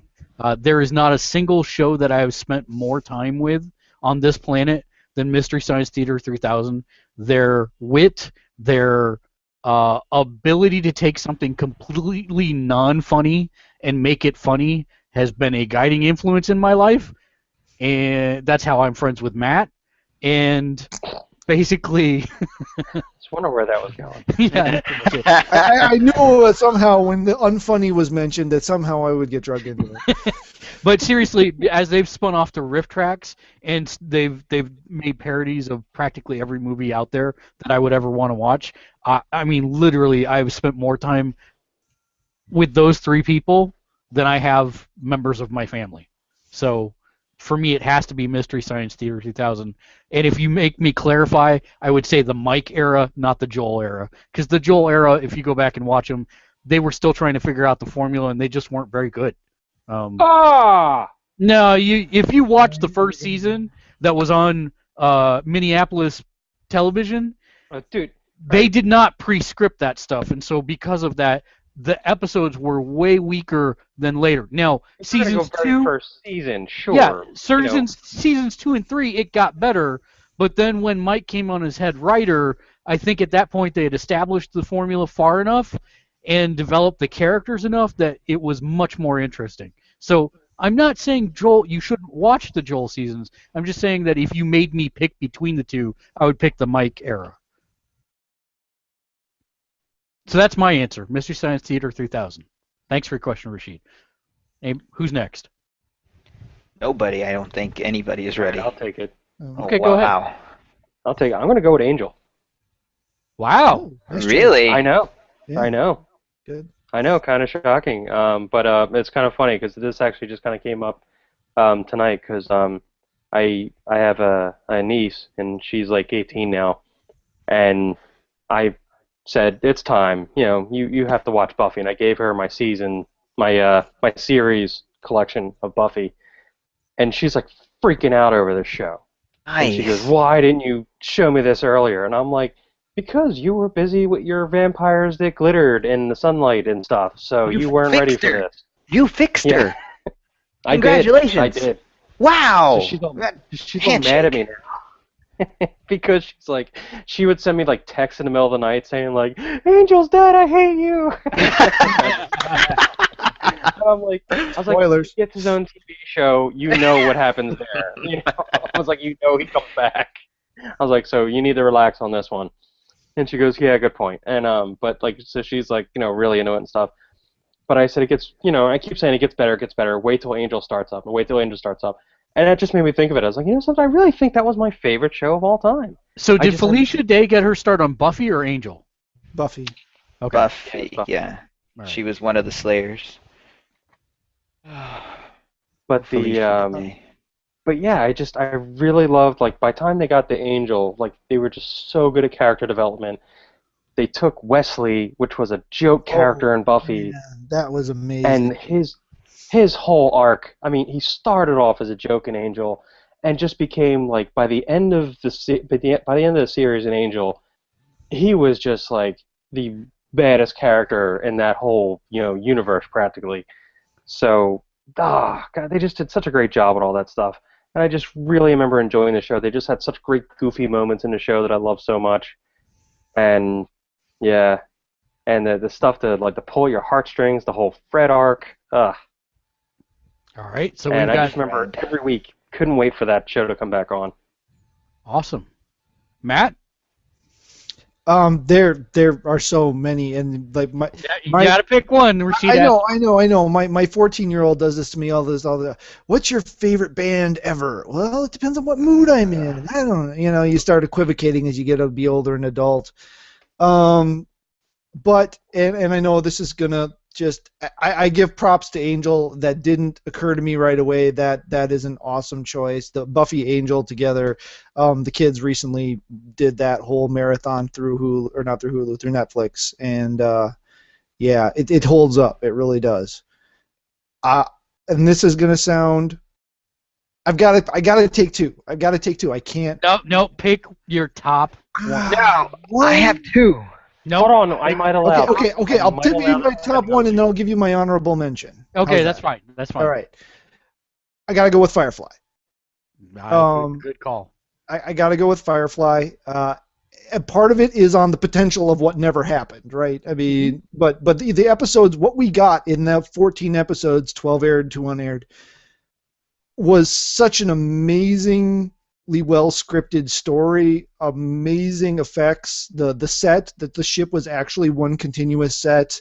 [SPEAKER 2] There is not a single show that I have spent more time with on this planet than Mystery Science Theater 3000. Their wit, their ability to take something completely non-funny and make it funny has been a guiding influence in my life, and that's how I'm friends with Matt. And basically,
[SPEAKER 1] Just wonder where that was going.
[SPEAKER 2] yeah.
[SPEAKER 4] I knew somehow when the unfunny was mentioned that somehow I would get drugged into it.
[SPEAKER 2] But seriously, as they've spun off to riff tracks and they've made parodies of practically every movie out there that I would ever want to watch, I mean, literally, I've spent more time with those 3 people than I have members of my family. So for me, it has to be Mystery Science Theater 2000. And if you make me clarify, I would say the Mike era, not the Joel era. Because the Joel era, if you go back and watch them, they were still trying to figure out the formula, and they just weren't very good. No, if you watch the first season that was on Minneapolis television,
[SPEAKER 1] Dude,
[SPEAKER 2] they did not pre-script that stuff, and so because of that, the episodes were way weaker than later. Now, seasons 2,
[SPEAKER 1] first season, sure.
[SPEAKER 2] yeah, seasons 2 and 3, it got better. But then when Mike came on as head writer, I think at that point they had established the formula far enough and developed the characters enough that it was much more interesting. So I'm not saying Joel, you shouldn't watch the Joel seasons. I'm just saying that if you made me pick between the 2, I would pick the Mike era. So that's my answer, Mystery Science Theater 3000. Thanks for your question, Rashid. Hey, who's next?
[SPEAKER 3] Nobody. I don't think anybody is ready.
[SPEAKER 1] I'll take it.
[SPEAKER 2] Okay, go ahead.
[SPEAKER 3] Wow.
[SPEAKER 1] I'll take it. I'm going to go with Angel.
[SPEAKER 2] Wow.
[SPEAKER 4] Oh, nice
[SPEAKER 3] Really?
[SPEAKER 1] I know.
[SPEAKER 4] Yeah.
[SPEAKER 1] I know.
[SPEAKER 4] Good.
[SPEAKER 1] I know, kind of shocking. But it's kind of funny because this actually just kind of came up tonight because I have a niece and she's like 18 now, and I said it's time. You know, you have to watch Buffy, and I gave her my series collection of Buffy, and she's like freaking out over this show. And she goes,
[SPEAKER 3] Nice.
[SPEAKER 1] "Why didn't you show me this earlier?" And I'm like, "Because you were busy with your vampires that glittered in the sunlight and stuff, so
[SPEAKER 3] You
[SPEAKER 1] you weren't ready
[SPEAKER 3] fixed
[SPEAKER 1] for
[SPEAKER 3] her.
[SPEAKER 1] this."
[SPEAKER 3] You fixed
[SPEAKER 1] Yeah.
[SPEAKER 3] her.
[SPEAKER 1] I did.
[SPEAKER 3] Congratulations.
[SPEAKER 1] I did.
[SPEAKER 3] Wow.
[SPEAKER 1] So she's all mad
[SPEAKER 3] Handshake.
[SPEAKER 1] at me now. Because she's like, she would send me like texts in the middle of the night saying like, "Angel's dead, I hate you." And I'm like, I was like,
[SPEAKER 4] Spoilers.
[SPEAKER 1] he gets his own TV show, you know what happens there. You know? I was like, you know he comes back. I was like, so you need to relax on this one. And she goes, yeah, good point. And but like, so she's like, really into it and stuff. But I said it gets, I keep saying it gets better, it gets better. Wait till Angel starts up, and wait till Angel starts up. And that just made me think of it. I was like, something, I really think that was my favorite show of all time.
[SPEAKER 2] So
[SPEAKER 1] I
[SPEAKER 2] did
[SPEAKER 1] just
[SPEAKER 2] Felicia Day get her start on Buffy or Angel?
[SPEAKER 4] Buffy.
[SPEAKER 2] Okay.
[SPEAKER 3] Buffy.
[SPEAKER 1] Buffy.
[SPEAKER 3] Yeah.
[SPEAKER 2] All right.
[SPEAKER 3] She was one of the Slayers.
[SPEAKER 1] But But yeah, I really loved, like, by the time they got to Angel, like, they were just so good at character development. They took Wesley, which was a joke character in Buffy,
[SPEAKER 4] Man, that was amazing.
[SPEAKER 1] and his whole arc. I mean, he started off as a joke in Angel, and just became like by the end of the series in Angel, he was just like the baddest character in that whole universe practically. So, God, they just did such a great job with all that stuff. And I just really remember enjoying the show. They just had such great goofy moments in the show that I love so much. And yeah, and the stuff to pull your heartstrings, the whole Fred arc. Ugh.
[SPEAKER 2] All right. So we've
[SPEAKER 1] And I
[SPEAKER 2] got
[SPEAKER 1] just remember every week, couldn't wait for that show to come back on.
[SPEAKER 2] awesome. Matt,
[SPEAKER 4] There are so many, and like
[SPEAKER 2] you gotta pick one.
[SPEAKER 4] I know. My 14-year-old does this to me all the. What's your favorite band ever? Well, it depends on what mood I'm in. I don't know. You start equivocating as you get to be older and adult. But I know this is gonna I give props to Angel. That didn't occur to me right away. That is an awesome choice. The Buffy Angel together. The kids recently did that whole marathon through Hulu, or not through Hulu, through Netflix, and yeah, it holds up. It really does. And this is gonna sound. I gotta take two. I can't.
[SPEAKER 2] No. Pick your top one.
[SPEAKER 3] No, I have two.
[SPEAKER 2] No.
[SPEAKER 1] Hold on, I might allow.
[SPEAKER 4] Okay. I'll give you my top one, and then I'll give you my honorable mention.
[SPEAKER 2] Okay,
[SPEAKER 4] How's
[SPEAKER 2] that's
[SPEAKER 4] that?
[SPEAKER 2] fine. That's fine.
[SPEAKER 4] All right. I gotta go with Firefly.
[SPEAKER 2] Good call.
[SPEAKER 4] I gotta go with Firefly. And part of it is on the potential of what never happened, right? I mean, but the episodes, what we got in the 14 episodes, 12 aired, 2 unaired, was such an amazingly well scripted story, amazing effects. The set, that the ship was actually one continuous set.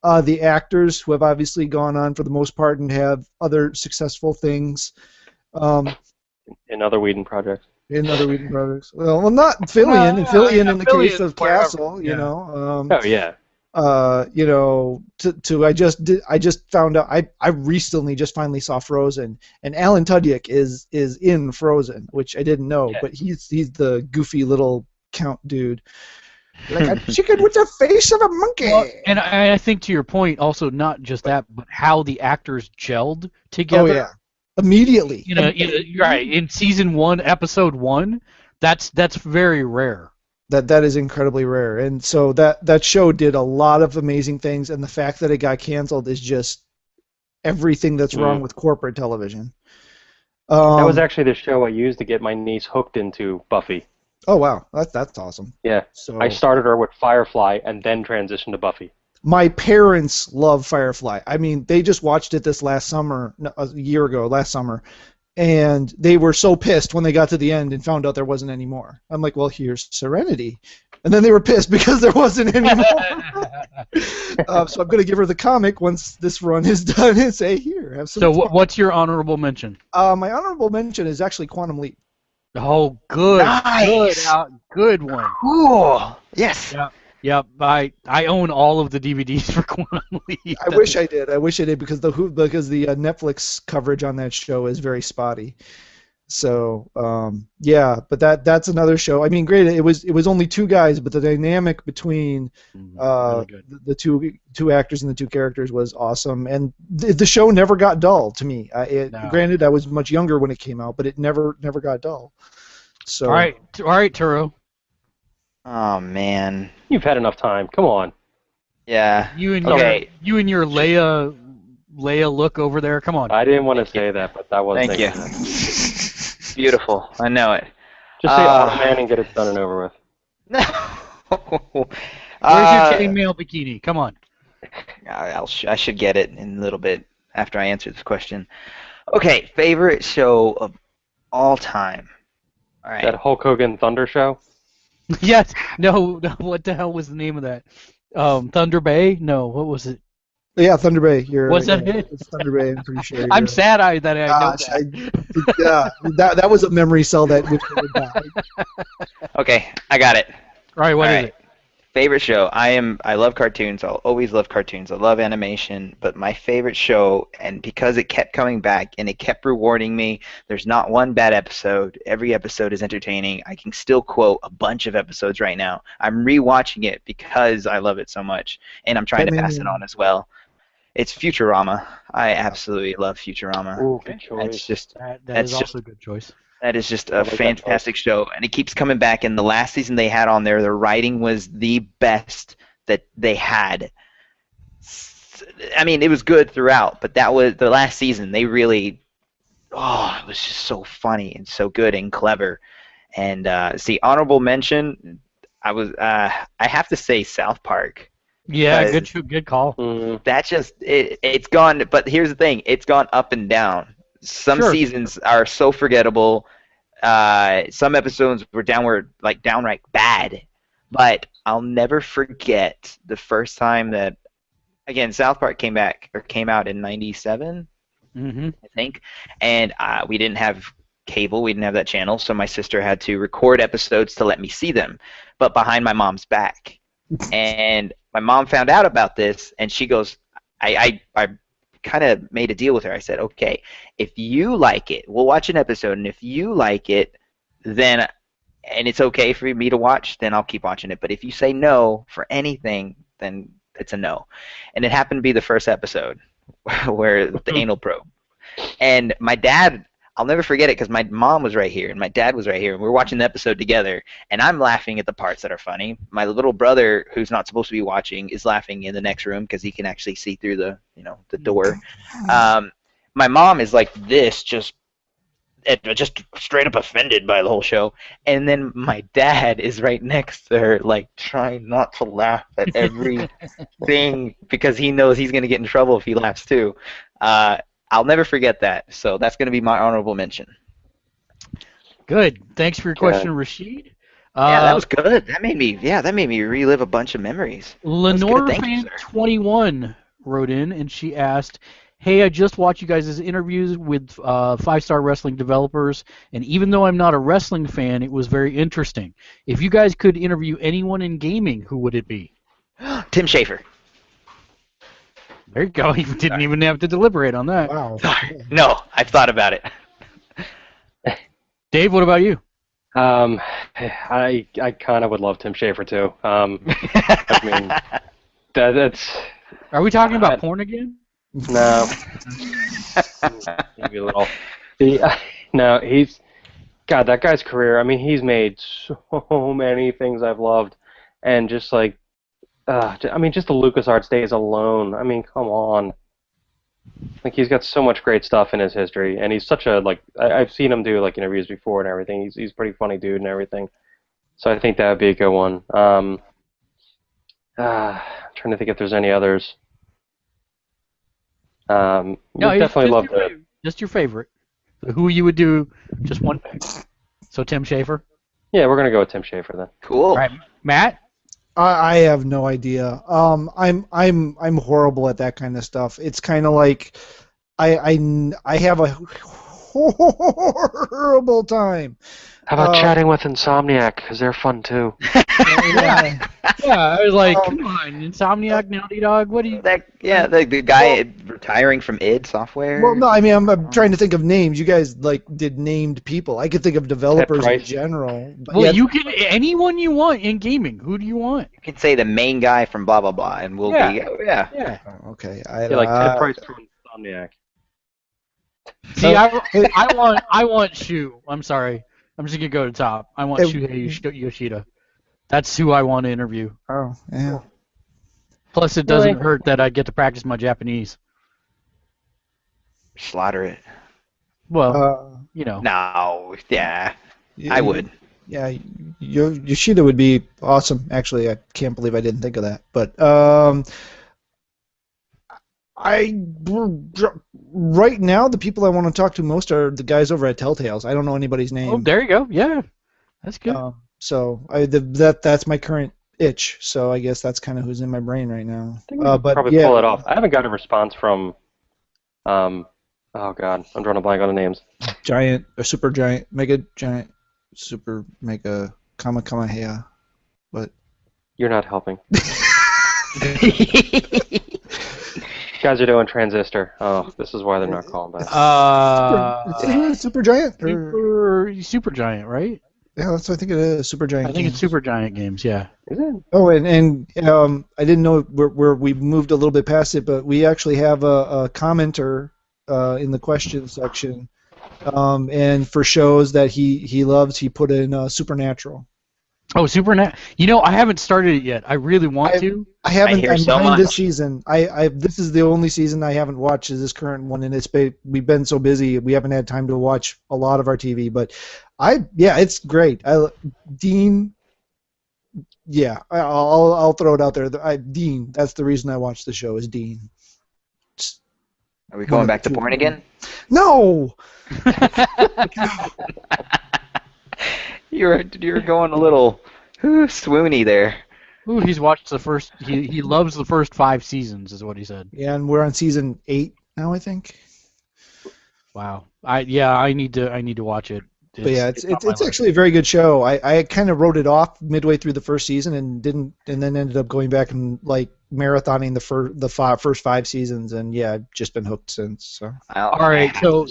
[SPEAKER 4] The actors, who have obviously gone on for the most part and have other successful things.
[SPEAKER 1] In other Whedon projects.
[SPEAKER 4] In other Whedon projects. Well, not Fillion. And Fillion in the
[SPEAKER 2] Fillion,
[SPEAKER 4] case of
[SPEAKER 2] wherever.
[SPEAKER 4] Castle, you
[SPEAKER 2] Yeah.
[SPEAKER 4] know.
[SPEAKER 1] Oh yeah.
[SPEAKER 4] I just found out. I recently just finally saw Frozen, and Alan Tudyk is in Frozen, which I didn't know,
[SPEAKER 1] Yeah.
[SPEAKER 4] but he's the goofy little count dude, like a chicken with the face of a monkey.
[SPEAKER 2] Well, and I think to your point, also not just that, but how the actors gelled together.
[SPEAKER 4] Oh yeah, immediately.
[SPEAKER 2] You're right. In season 1, episode 1, that's very rare.
[SPEAKER 4] That is incredibly rare, and so that show did a lot of amazing things, and the fact that it got canceled is just everything that's wrong with corporate television.
[SPEAKER 1] That was actually the show I used to get my niece hooked into Buffy.
[SPEAKER 4] Oh wow, that's awesome.
[SPEAKER 1] Yeah.
[SPEAKER 4] So
[SPEAKER 1] I started her with Firefly and then transitioned to Buffy.
[SPEAKER 4] my parents love Firefly. I mean, they just watched it this last summer, a year ago, last summer, and they were so pissed when they got to the end and found out there wasn't any more. I'm like, well, here's Serenity. And then they were pissed because there wasn't any more. So I'm going to give her the comic once this run is done and say, here, have some
[SPEAKER 2] So
[SPEAKER 4] fun.
[SPEAKER 2] what's your honorable mention?
[SPEAKER 4] My honorable mention is actually Quantum Leap.
[SPEAKER 2] Oh, good,
[SPEAKER 3] Nice.
[SPEAKER 2] good one.
[SPEAKER 3] Cool. Yes.
[SPEAKER 2] Yep, yep. I own all of the DVDs for Quantum Leap.
[SPEAKER 4] I wish I did. I wish I did because the Netflix coverage on that show is very spotty. So yeah, but that's another show. I mean, great. It was only two guys, but the dynamic between
[SPEAKER 2] Really good.
[SPEAKER 4] the two actors and the two characters was awesome, and the show never got dull to me.
[SPEAKER 2] No.
[SPEAKER 4] Granted, I was much younger when it came out, but it never got dull. So
[SPEAKER 2] All right, Turo.
[SPEAKER 3] Oh man.
[SPEAKER 1] You've had enough time. Come on.
[SPEAKER 3] Yeah.
[SPEAKER 2] You and
[SPEAKER 3] Okay.
[SPEAKER 2] your Leia look over there. Come on.
[SPEAKER 1] I didn't want to say that, but that was.
[SPEAKER 3] Thank you. Beautiful. I know it.
[SPEAKER 1] Just say Automan and get it done and over with.
[SPEAKER 3] No.
[SPEAKER 2] Where's your chainmail bikini? Come on.
[SPEAKER 3] I should get it in a little bit after I answer this question. Okay, favorite show of all time. All right.
[SPEAKER 1] That Hulk Hogan Thunder show?
[SPEAKER 2] Yes. No. What the hell was the name of that? Thunder Bay? No. What was it?
[SPEAKER 4] yeah, Thunder Bay.
[SPEAKER 2] Was that it?
[SPEAKER 4] It's Thunder Bay. I'm pretty sure.
[SPEAKER 2] I'm sad that I know
[SPEAKER 4] Gosh,
[SPEAKER 2] that.
[SPEAKER 4] that was a memory cell that would die.
[SPEAKER 3] Okay, I got it.
[SPEAKER 2] All right. What is it?
[SPEAKER 3] Favorite show. I love cartoons. I'll always love cartoons. I love animation, but my favorite show, and because it kept coming back and it kept rewarding me, there's not one bad episode. Every episode is entertaining. I can still quote a bunch of episodes right now. I'm rewatching it because I love it so much, and I'm trying to pass it on as well. It's Futurama. I absolutely love Futurama.
[SPEAKER 1] Ooh, good choice.
[SPEAKER 3] It's just
[SPEAKER 2] That is also a good choice.
[SPEAKER 3] that is just
[SPEAKER 1] I
[SPEAKER 3] a
[SPEAKER 1] like that
[SPEAKER 3] fantastic show, and it keeps coming back. And the last season they had on there, the writing was the best that they had. I mean, it was good throughout, but that was the last season. They really, it was just so funny and so good and clever. And see, honorable mention, I have to say South Park.
[SPEAKER 2] Yeah.
[SPEAKER 3] Because
[SPEAKER 2] Good call.
[SPEAKER 3] That just it's gone. But here's the thing: it's gone up and down. Some
[SPEAKER 2] Sure.
[SPEAKER 3] seasons are so forgettable. Some episodes were downright bad. But I'll never forget the first time that, again, South Park came out in '97,
[SPEAKER 2] Mm-hmm.
[SPEAKER 3] I think, and we didn't have cable. We didn't have that channel, so my sister had to record episodes to let me see them, but behind my mom's back. And my mom found out about this, and she goes, I kind of made a deal with her. I said, okay, if you like it, we'll watch an episode, and if you like it, then, and it's okay for me to watch, then I'll keep watching it. But if you say no for anything, then it's a no. And it happened to be the first episode where the anal probe. And my dad, I'll never forget it because my mom was right here and my dad was right here, and we were watching the episode together, and I'm laughing at the parts that are funny. My little brother, who's not supposed to be watching, is laughing in the next room because he can actually see through the door. My mom is like this, just straight up offended by the whole show, and then my dad is right next to her, like trying not to laugh at everything because he knows he's gonna get in trouble if he laughs too. I'll never forget that. So that's going to be my honorable mention.
[SPEAKER 2] Good. Thanks for your question, Rashid.
[SPEAKER 3] Yeah, that was good. That made me relive a bunch of memories.
[SPEAKER 2] Lenore
[SPEAKER 3] Thank you,
[SPEAKER 2] Fan
[SPEAKER 3] sir.
[SPEAKER 2] 21 wrote in and she asked, "Hey, I just watched you guys' interviews with 5-Star Wrestling developers, and even though I'm not a wrestling fan, it was very interesting. If you guys could interview anyone in gaming, who would it be?"
[SPEAKER 3] Tim Schafer.
[SPEAKER 2] There you go. You didn't even have to deliberate on that.
[SPEAKER 4] Wow.
[SPEAKER 3] No, I've thought about it.
[SPEAKER 2] Dave, what about you?
[SPEAKER 1] I kind of would love Tim Schafer too. I mean, that's
[SPEAKER 2] Are we talking about porn again?
[SPEAKER 1] no. Maybe a little. No, God, that guy's career. I mean, he's made so many things I've loved, and just like. I mean, just the LucasArts days alone. I mean, come on. Like, he's got so much great stuff in his history, and he's such a, like, I've seen him do, like, interviews before and everything. He's a pretty funny dude and everything. So I think that would be a good one. I'm trying to think if there's any others.
[SPEAKER 2] No,
[SPEAKER 1] definitely love that.
[SPEAKER 2] Just your favorite. Who you would do, just one pick. So Tim Schafer?
[SPEAKER 1] Yeah, we're going to go with Tim Schafer then.
[SPEAKER 3] Cool.
[SPEAKER 2] All right, Matt?
[SPEAKER 4] I have no idea. I'm horrible at that kind of stuff. It's kind of like I have a horrible time.
[SPEAKER 1] How about chatting with Insomniac? Because they're fun too.
[SPEAKER 4] Yeah.
[SPEAKER 2] Yeah, I was like, come on, Insomniac, Naughty Dog, what do you...
[SPEAKER 3] The guy retiring from id Software.
[SPEAKER 4] Well, no, I mean, I'm trying to think of names. You guys did named people. I could think of developers in
[SPEAKER 1] Price.
[SPEAKER 4] general. But
[SPEAKER 2] Well,
[SPEAKER 4] yeah,
[SPEAKER 2] you can anyone you want in gaming. Who do you want?
[SPEAKER 3] You can say the main guy from blah blah blah, and we'll be
[SPEAKER 2] Yeah.
[SPEAKER 4] oh, okay.
[SPEAKER 1] Yeah, like Ted Price from Insomniac.
[SPEAKER 2] See, I want Shu. I'm sorry. I'm just gonna go to the top. I want Shuhei Yoshida. That's who I want to interview.
[SPEAKER 4] Oh, yeah.
[SPEAKER 2] Plus, it doesn't hurt that I get to practice my Japanese.
[SPEAKER 3] slaughter it.
[SPEAKER 2] Well, you know.
[SPEAKER 3] No, I would.
[SPEAKER 4] Yeah, Yoshida would be awesome. Actually, I can't believe I didn't think of that. But right now the people I want to talk to most are the guys over at Telltales. I don't know anybody's name.
[SPEAKER 2] Oh, there you go. Yeah, that's good.
[SPEAKER 4] So that's my current itch. So I guess that's kind of who's in my brain right now.
[SPEAKER 1] I think we could probably pull it off. I haven't got a response from. Oh God, I'm drawing a blank on the names.
[SPEAKER 4] Giant, or super giant, mega giant, super mega, Kamehameha. But
[SPEAKER 1] you're not helping. Guys are doing Transistor. Oh, this is why they're not calling back.
[SPEAKER 4] Super giant?
[SPEAKER 2] Super giant, right?
[SPEAKER 4] Yeah, that's what I think it is. Super giant.
[SPEAKER 2] I think it's Super Giant Games. Yeah.
[SPEAKER 1] Is it?
[SPEAKER 4] Oh, and I didn't know we moved a little bit past it, but we actually have a commenter in the question section, and for shows that he loves, he put in Supernatural.
[SPEAKER 2] Oh, Supernatural! You know, I haven't started it yet. I really want to.
[SPEAKER 4] I haven't.
[SPEAKER 3] I'm
[SPEAKER 4] behind
[SPEAKER 3] much.
[SPEAKER 4] This season. This is the only season I haven't watched. Is this current one, and we've been so busy, we haven't had time to watch a lot of our TV. But it's great. Dean. Yeah, I'll throw it out there. Dean. That's the reason I watch the show. Is Dean.
[SPEAKER 3] Are we going back to porn again?
[SPEAKER 4] No.
[SPEAKER 3] You're going a little swoony there.
[SPEAKER 2] Ooh, he's watched the first. He loves the first 5 seasons, is what he said.
[SPEAKER 4] Yeah, and we're on season 8 now, I think.
[SPEAKER 2] Wow. I need to watch it.
[SPEAKER 4] But yeah, it's actually a very good show. I kind of wrote it off midway through the first season and then ended up going back and marathoning the first 5 seasons, and yeah, I've just been hooked since. So.
[SPEAKER 2] All right, so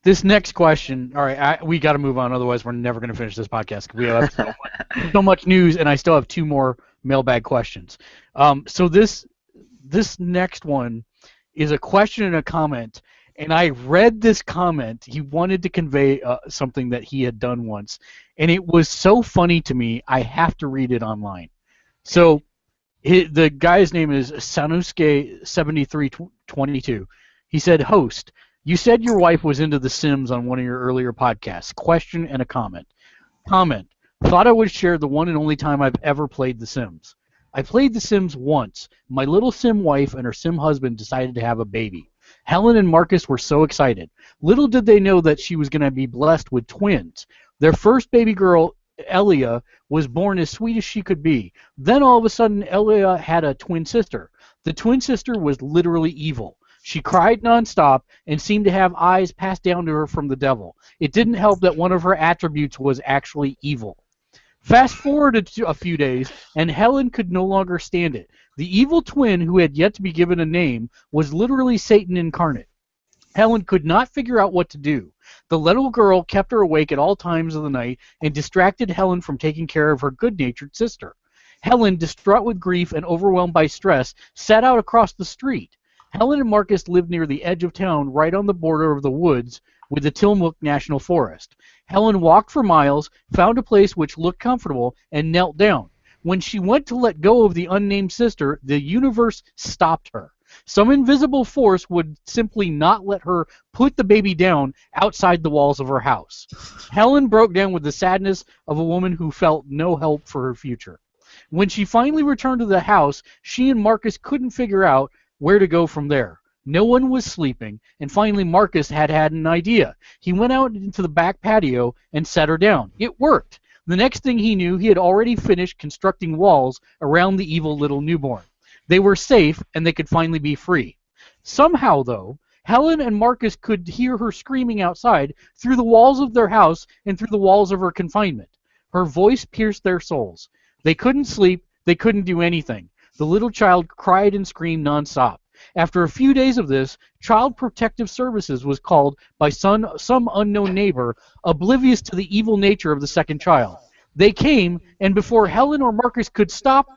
[SPEAKER 2] this next question. All right, we got to move on, otherwise we're never going to finish this podcast. We have so much news, and I still have 2 more mailbag questions. So this next one is a question and a comment. And I read this comment. He wanted to convey something that he had done once, and it was so funny to me. I have to read it online. So, the guy's name is Sanusuke7322. He said, "Host, you said your wife was into The Sims on one of your earlier podcasts. Question and a comment. Comment: thought I would share the one and only time I've ever played The Sims. I played The Sims once. My little Sim wife and her Sim husband decided to have a baby. Helen and Marcus were so excited. Little did they know that she was going to be blessed with twins. Their first baby girl, Elia, was born as sweet as she could be. Then all of a sudden, Elia had a twin sister. The twin sister was literally evil. She cried nonstop and seemed to have eyes passed down to her from the devil. It didn't help that one of her attributes was actually evil. Fast forward a few days, and Helen could no longer stand it. The evil twin, who had yet to be given a name, was literally Satan incarnate. Helen could not figure out what to do. The little girl kept her awake at all times of the night and distracted Helen from taking care of her good-natured sister. Helen, distraught with grief and overwhelmed by stress, set out across the street. Helen and Marcus lived near the edge of town, right on the border of the woods with the Tillamook National Forest. Helen walked for miles, found a place which looked comfortable, and knelt down. When she went to let go of the unnamed sister, the universe stopped her. Some invisible force would simply not let her put the baby down outside the walls of her house. Helen broke down with the sadness of a woman who felt no hope for her future. When she finally returned to the house, she and Marcus couldn't figure out where to go from there. No one was sleeping, and finally Marcus had an idea. He went out into the back patio and set her down. It worked. The next thing he knew, he had already finished constructing walls around the evil little newborn. They were safe, and they could finally be free. Somehow, though, Helen and Marcus could hear her screaming outside through the walls of their house and through the walls of her confinement. Her voice pierced their souls. They couldn't sleep. They couldn't do anything. The little child cried and screamed nonstop. After a few days of this, Child Protective Services was called by some unknown neighbor, oblivious to the evil nature of the second child. They came, and before Helen or Marcus could stop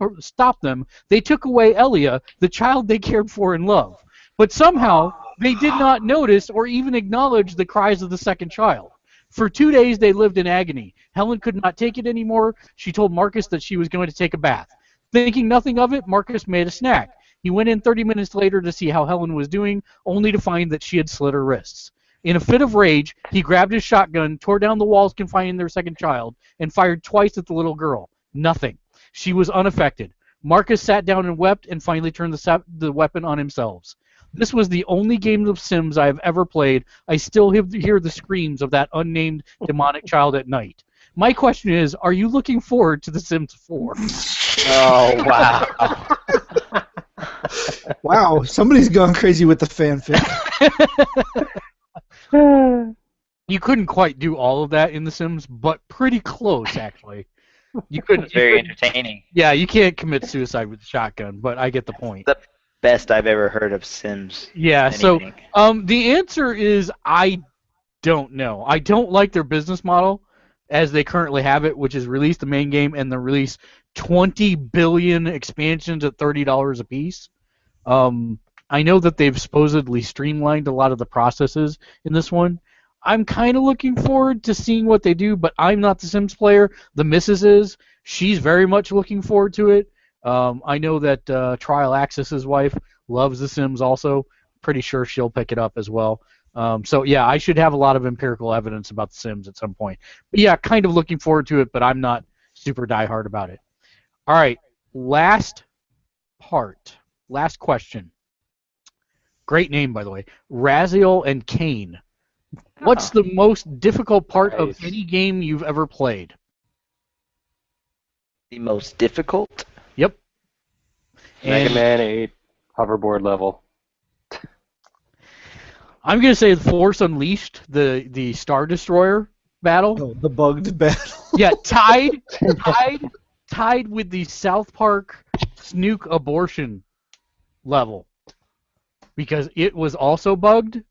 [SPEAKER 2] them, they took away Elia, the child they cared for and loved. But somehow, they did not notice or even acknowledge the cries of the second child. For 2 days, they lived in agony. Helen could not take it anymore. She told Marcus that she was going to take a bath. Thinking nothing of it, Marcus made a snack. He went in 30 minutes later to see how Helen was doing, only to find that she had slit her wrists. In a fit of rage, he grabbed his shotgun, tore down the walls confining their second child, and fired twice at the little girl. Nothing. She was unaffected. Marcus sat down and wept and finally turned the weapon on himself. This was the only game of Sims I have ever played. I still hear the screams of that unnamed demonic child at night. My question is, are you looking forward to The Sims 4?
[SPEAKER 3] Oh, wow.
[SPEAKER 4] Wow, somebody's gone crazy with the fanfic.
[SPEAKER 2] You couldn't quite do all of that in The Sims, but pretty close, actually. You couldn't.
[SPEAKER 3] Very entertaining.
[SPEAKER 2] Yeah, you can't commit suicide with a shotgun, but I get the point.
[SPEAKER 3] The best I've ever heard of Sims.
[SPEAKER 2] Yeah,
[SPEAKER 3] anything.
[SPEAKER 2] so the answer is I don't know. I don't like their business model as they currently have it, which is release the main game and then release 20 billion expansions at $30 a piece. I know that they've supposedly streamlined a lot of the processes in this one. I'm kind of looking forward to seeing what they do, but I'm not the Sims player. The missus is. She's very much looking forward to it. I know that Trial Access's wife loves The Sims also. Pretty sure she'll pick it up as well. So, yeah, I should have a lot of empirical evidence about The Sims at some point. But, yeah, kind of looking forward to it, but I'm not super diehard about it. All right, last question. Great name, by the way. Raziel and Kane. What's the most difficult part of any game you've ever played?
[SPEAKER 3] The most difficult?
[SPEAKER 2] Yep.
[SPEAKER 1] Mega Man 8 hoverboard level.
[SPEAKER 2] I'm going to say Force Unleashed, the Star Destroyer battle.
[SPEAKER 4] Oh, the bugged battle.
[SPEAKER 2] Yeah, tied with the South Park Snook abortion level. Because it was also bugged,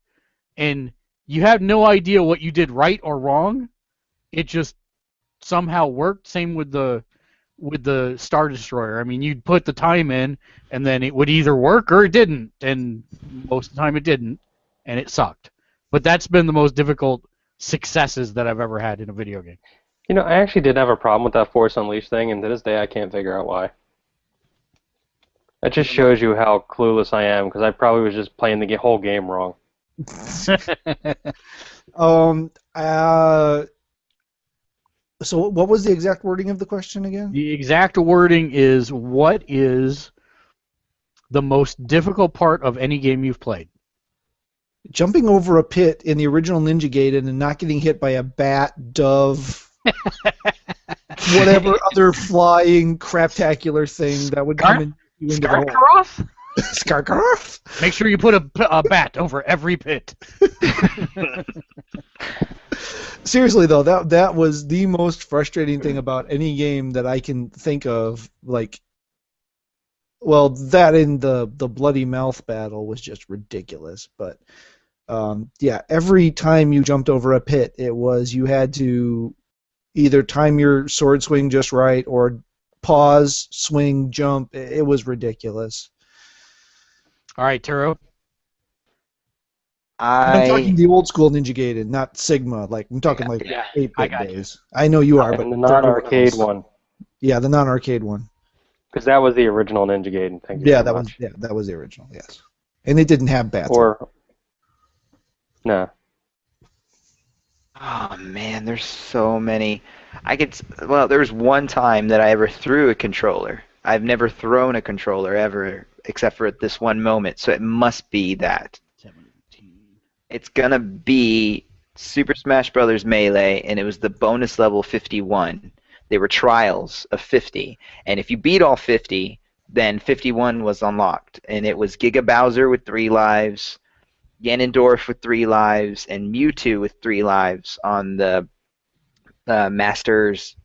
[SPEAKER 2] and you have no idea what you did right or wrong. It just somehow worked. Same with the Star Destroyer. I mean, you'd put the time in, and then it would either work or it didn't. And most of the time it didn't, and it sucked. But that's been the most difficult successes that I've ever had in a video game.
[SPEAKER 1] You know, I actually did have a problem with that Force Unleashed thing, and to this day I can't figure out why. That just shows you how clueless I am, because I probably was just playing the whole game wrong.
[SPEAKER 4] So what was the exact wording of the question again?
[SPEAKER 2] The exact wording is, what is the most difficult part of any game you've played?
[SPEAKER 4] Jumping over a pit in the original Ninja Gaiden and not getting hit by a bat, dove, whatever other flying craptacular thing that would come into the hole.
[SPEAKER 2] Skarkaroth?
[SPEAKER 4] Skarkaroth?
[SPEAKER 2] Make sure you put a bat over every pit.
[SPEAKER 4] Seriously though, that was the most frustrating thing about any game that I can think of. Like, well, that in the bloody mouth battle was just ridiculous. But yeah, every time you jumped over a pit, it was you had to either time your sword swing just right or pause, swing, jump. It was ridiculous.
[SPEAKER 2] All right, Turo.
[SPEAKER 4] I'm talking the old school Ninja Gaiden, not Sigma. Like I'm talking like 8-bit days. I know you are, but
[SPEAKER 1] And the non-arcade one.
[SPEAKER 4] Yeah, the non-arcade one.
[SPEAKER 1] Because that was the original Ninja Gaiden. Thank you.
[SPEAKER 4] Yeah,
[SPEAKER 1] very
[SPEAKER 4] that
[SPEAKER 1] much.
[SPEAKER 4] was the original. Yes, and it didn't have bats.
[SPEAKER 1] No.
[SPEAKER 3] Oh man, there's so many. Well, there was one time that I ever threw a controller. I've never thrown a controller ever, except for at this one moment. So it must be that.
[SPEAKER 2] 17.
[SPEAKER 3] It's gonna be Super Smash Bros. Melee, and it was the bonus level 51. They were trials of 50, and if you beat all 50, then 51 was unlocked, and it was Giga Bowser with 3 lives, Ganondorf with 3 lives and Mewtwo with 3 lives on the Masters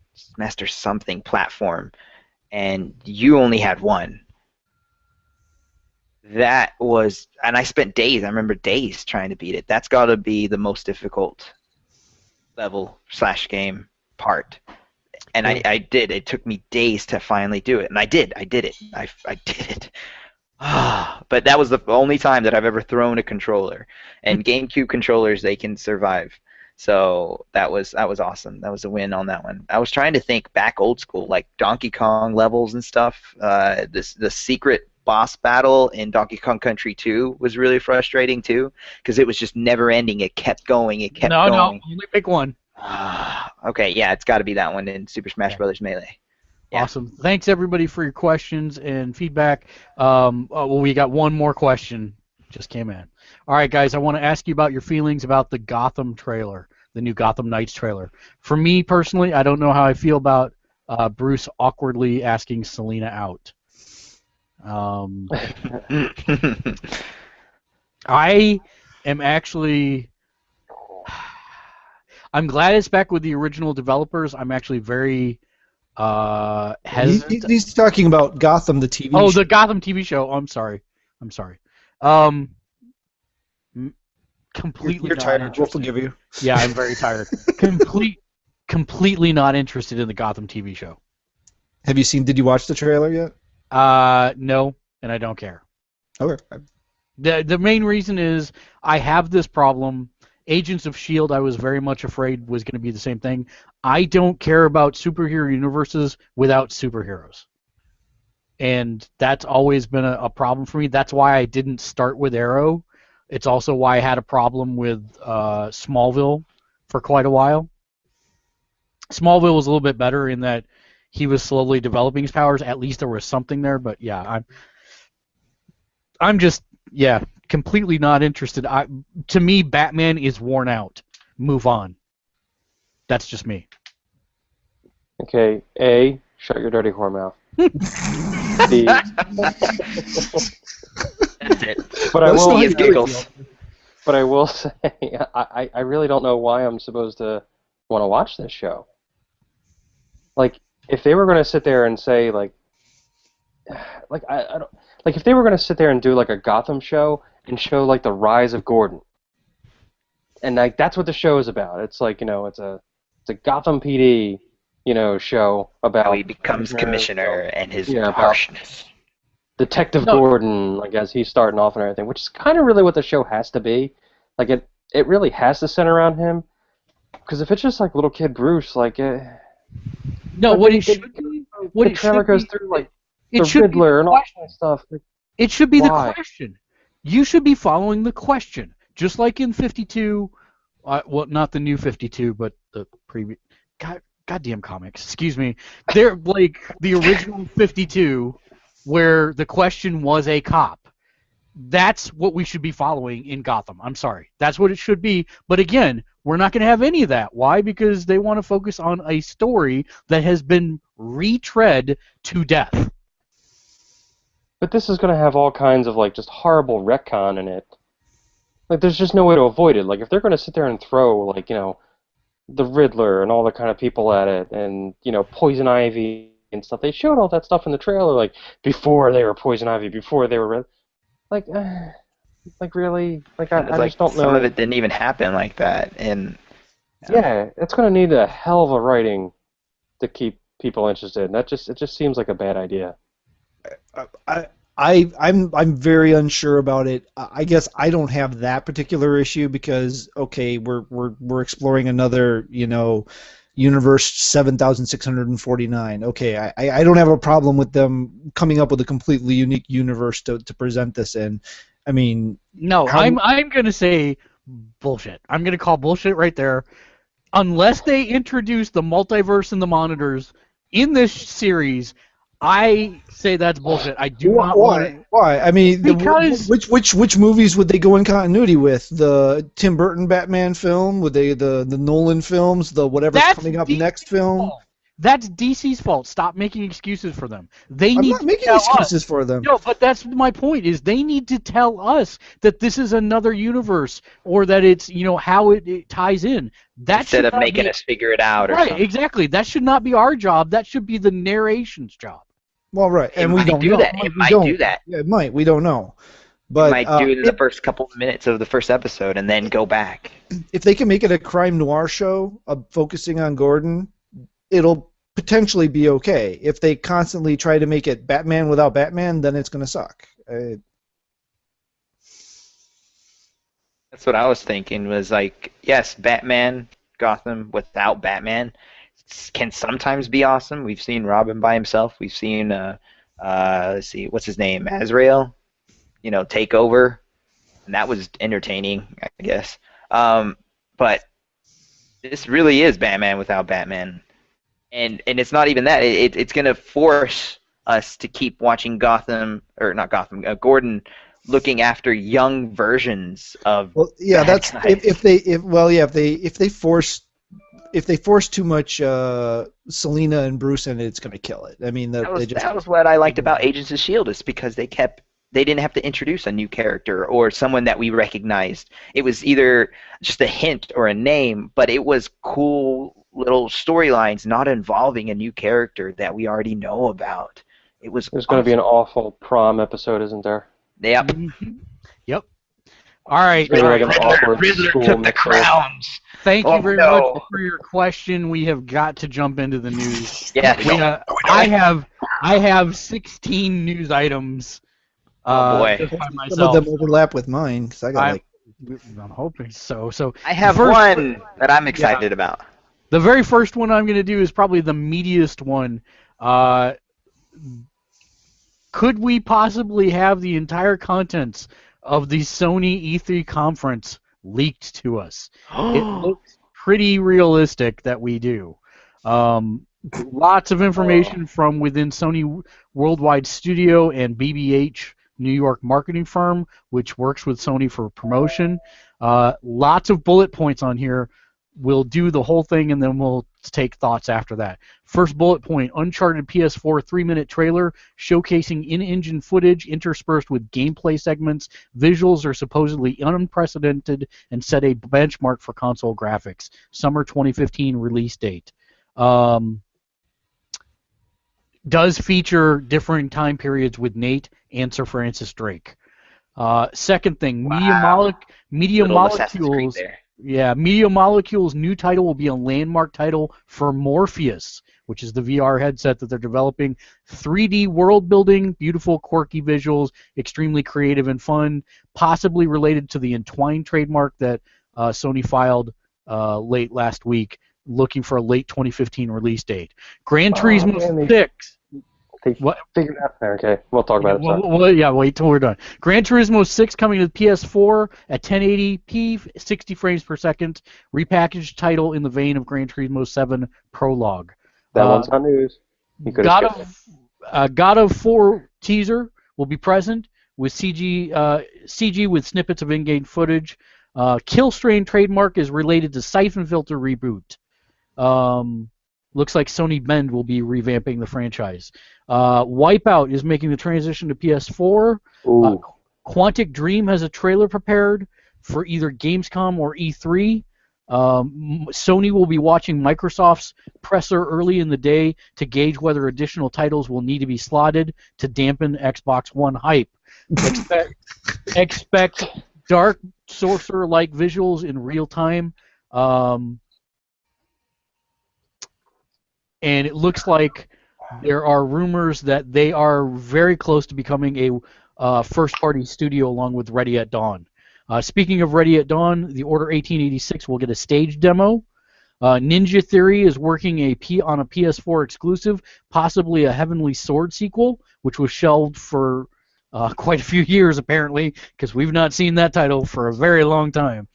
[SPEAKER 3] something platform, and you only had 1. That was, and I spent days. I remember days trying to beat it. That's got to be the most difficult level/game part. And I did. It took me days to finally do it, and I did. I did it. I did it. But that was the only time that I've ever thrown a controller. And GameCube controllers, they can survive. So that was awesome. That was a win on that one. I was trying to think back old school, like Donkey Kong levels and stuff. The secret boss battle in Donkey Kong Country 2 was really frustrating too, because it was just never ending. It kept going. It kept going.
[SPEAKER 2] No, only pick one.
[SPEAKER 3] Okay, yeah, it's got to be that one in Super Smash Bros. Melee. Yeah.
[SPEAKER 2] Awesome. Thanks everybody for your questions and feedback. Well, we got one more question just came in. All right, guys, I want to ask you about your feelings about the Gotham trailer, the new Gotham Knights trailer. For me personally, I don't know how I feel about Bruce awkwardly asking Selena out. I am actually. I'm glad it's back with the original developers. I'm actually very hesitant.
[SPEAKER 4] He's talking about Gotham, the TV show.
[SPEAKER 2] Oh, the Gotham TV show. I'm sorry. Completely.
[SPEAKER 4] You're
[SPEAKER 2] not
[SPEAKER 4] tired.
[SPEAKER 2] interested.
[SPEAKER 4] We'll forgive you.
[SPEAKER 2] Yeah, I'm very tired. Completely not interested in the Gotham TV show.
[SPEAKER 4] Did you watch the trailer yet?
[SPEAKER 2] No, and I don't care.
[SPEAKER 4] Okay.
[SPEAKER 2] The main reason is I have this problem. Agents of S.H.I.E.L.D. I was very much afraid was going to be the same thing. I don't care about superhero universes without superheroes. And that's always been a problem for me. That's why I didn't start with Arrow. It's also why I had a problem with Smallville for quite a while. Smallville was a little bit better in that he was slowly developing his powers. At least there was something there. But yeah, I'm just completely not interested. To me, Batman is worn out. Move on. That's just me.
[SPEAKER 1] Okay, A, shut your dirty whore mouth. B,
[SPEAKER 3] That's it.
[SPEAKER 1] but I will.
[SPEAKER 3] He is giggles.
[SPEAKER 1] But I will say, I really don't know why I'm supposed to want to watch this show. Like, if they were going to sit there and say I don't like if they were going to sit there and do like a Gotham show and show like the rise of Gordon, and like that's what the show is about. It's like it's a Gotham PD show about
[SPEAKER 3] How he becomes commissioner and his
[SPEAKER 1] about
[SPEAKER 3] harshness.
[SPEAKER 1] Detective Gordon, like as he's starting off and everything, which is kind of really what the show has to be. Like it really has to center around him, because if it's just like little kid Bruce, like
[SPEAKER 2] no, what it should be, what
[SPEAKER 1] the
[SPEAKER 2] it
[SPEAKER 1] trailer
[SPEAKER 2] should
[SPEAKER 1] goes
[SPEAKER 2] be,
[SPEAKER 1] through like
[SPEAKER 2] it
[SPEAKER 1] the
[SPEAKER 2] should be
[SPEAKER 1] Riddler
[SPEAKER 2] the
[SPEAKER 1] and all
[SPEAKER 2] question.
[SPEAKER 1] that stuff. Like,
[SPEAKER 2] It should be
[SPEAKER 1] why?
[SPEAKER 2] the question. You should be following the question, just like in 52. Well, not the new 52, but the previous. Goddamn comics. Excuse me. They're like the original 52, where the question was a cop. That's what we should be following in Gotham. I'm sorry. That's what it should be. But again, we're not going to have any of that. Why? Because they want to focus on a story that has been retread to death.
[SPEAKER 1] But this is going to have all kinds of like just horrible retcon in it. Like there's just no way to avoid it. Like if they're going to sit there and throw like the Riddler and all the kind of people at it, and Poison Ivy and stuff. They showed all that stuff in the trailer, like before they were Poison Ivy, before they were like really, like I just don't know.
[SPEAKER 3] Some of it didn't even happen like that, and
[SPEAKER 1] yeah, it's gonna need a hell of a writing to keep people interested. And it just seems like a bad idea.
[SPEAKER 4] I'm very unsure about it. I guess I don't have that particular issue because we're exploring another universe 7649. Okay, I don't have a problem with them coming up with a completely unique universe to present this in. I mean,
[SPEAKER 2] no, I'm gonna say bullshit. I'm gonna call bullshit right there. Unless they introduce the multiverse and the monitors in this series, I say that's bullshit. I do not want it.
[SPEAKER 4] Why? I mean,
[SPEAKER 2] Because
[SPEAKER 4] which movies would they go in continuity with? The Tim Burton Batman film? Would they the Nolan films? The whatever's coming up next film?
[SPEAKER 2] That's DC's fault. Stop making excuses for them. They
[SPEAKER 4] I'm
[SPEAKER 2] need
[SPEAKER 4] not
[SPEAKER 2] to
[SPEAKER 4] making
[SPEAKER 2] tell
[SPEAKER 4] excuses
[SPEAKER 2] us.
[SPEAKER 4] for them.
[SPEAKER 2] No, but that's my point. Is they need to tell us that this is another universe, or that it's how it ties in. That
[SPEAKER 3] Instead
[SPEAKER 2] should
[SPEAKER 3] of
[SPEAKER 2] not
[SPEAKER 3] making
[SPEAKER 2] be
[SPEAKER 3] us figure it out or
[SPEAKER 2] right.
[SPEAKER 3] something.
[SPEAKER 2] Exactly. That should not be our job. That should be the narration's job.
[SPEAKER 4] Well, right,
[SPEAKER 3] It
[SPEAKER 4] and we
[SPEAKER 3] might
[SPEAKER 4] don't
[SPEAKER 3] do
[SPEAKER 4] know.
[SPEAKER 3] that. It
[SPEAKER 4] We
[SPEAKER 3] might
[SPEAKER 4] don't.
[SPEAKER 3] do that.
[SPEAKER 4] Yeah, it might. We don't know.
[SPEAKER 3] It
[SPEAKER 4] But
[SPEAKER 3] might do it in the first couple of minutes of the first episode and then go back.
[SPEAKER 4] if they can make it a crime noir show focusing on Gordon, it'll potentially be okay. If they constantly try to make it Batman without Batman, then it's going to suck.
[SPEAKER 3] That's what I was thinking. Was like, yes, Batman Gotham without Batman can sometimes be awesome. We've seen Robin by himself. We've seen let's see, what's his name, Azrael, take over, and that was entertaining, I guess. But this really is Batman without Batman, and it's not even that. It's gonna force us to keep watching Gotham, or not Gotham, Gordon, looking after young versions of.
[SPEAKER 4] Well, yeah, that's
[SPEAKER 3] guys.
[SPEAKER 4] if they force too much Selena and Bruce in it, it's going to kill it. I mean,
[SPEAKER 3] That was what I liked about Agents of S.H.I.E.L.D. is because they didn't have to introduce a new character or someone that we recognized. It was either just a hint or a name, but it was cool little storylines not involving a new character that we already know about. There's
[SPEAKER 1] There's going to be an awful prom episode, isn't there?
[SPEAKER 3] Yep.
[SPEAKER 2] Mm-hmm. Yep. All right.
[SPEAKER 1] It's gonna be like an awkward
[SPEAKER 3] Riddler
[SPEAKER 1] school
[SPEAKER 3] took the
[SPEAKER 1] mixer.
[SPEAKER 3] crowns.
[SPEAKER 2] Thank you very
[SPEAKER 3] no.
[SPEAKER 2] much for your question. We have got to jump into the news.
[SPEAKER 3] Yeah.
[SPEAKER 2] I have 16 news items.
[SPEAKER 3] Oh, boy.
[SPEAKER 2] Just by
[SPEAKER 4] Some
[SPEAKER 2] myself.
[SPEAKER 4] of them overlap with mine because I got
[SPEAKER 2] I'm hoping so. So
[SPEAKER 3] I have one that I'm excited about.
[SPEAKER 2] the very first one I'm going to do is probably the meatiest one. Could we possibly have the entire contents of the Sony E3 conference leaked to us? It looks pretty realistic that we do. Lots of information from within Sony Worldwide Studio and BBH New York marketing firm, which works with Sony for promotion. Lots of bullet points on here. We'll do the whole thing and then we'll take thoughts after that. First bullet point, Uncharted PS4 3-minute trailer showcasing in-engine footage interspersed with gameplay segments. Visuals are supposedly unprecedented and set a benchmark for console graphics. Summer 2015 release date. Does feature differing time periods with Nate and Sir Francis Drake. Second thing, Media Molecules. Yeah, Media Molecule's new title will be a landmark title for Morpheus, which is the VR headset that they're developing. 3D world building, beautiful, quirky visuals, extremely creative and fun, possibly related to the Entwine trademark that Sony filed late last week, looking for a late 2015 release date. Gran Turismo 6.
[SPEAKER 1] What? Figured out. Okay, we'll talk about it.
[SPEAKER 2] Wait till we're done. Gran Turismo 6 coming to the PS4 at 1080p, 60 frames per second. Repackaged title in the vein of Gran Turismo 7 Prologue.
[SPEAKER 1] That one's not news.
[SPEAKER 2] God of 4 teaser will be present with CG with snippets of in-game footage. Killstrain trademark is related to Siphon Filter reboot. Looks like Sony Bend will be revamping the franchise. Wipeout is making the transition to PS4. Quantic Dream has a trailer prepared for either Gamescom or E3. Sony will be watching Microsoft's presser early in the day to gauge whether additional titles will need to be slotted to dampen Xbox One hype. Expect Dark Sorcerer-like visuals in real time. And it looks like there are rumors that they are very close to becoming a first-party studio along with Ready at Dawn. Speaking of Ready at Dawn, the Order 1886 will get a stage demo. Ninja Theory is working on a PS4 exclusive, possibly a Heavenly Sword sequel, which was shelved for quite a few years apparently, because we've not seen that title for a very long time.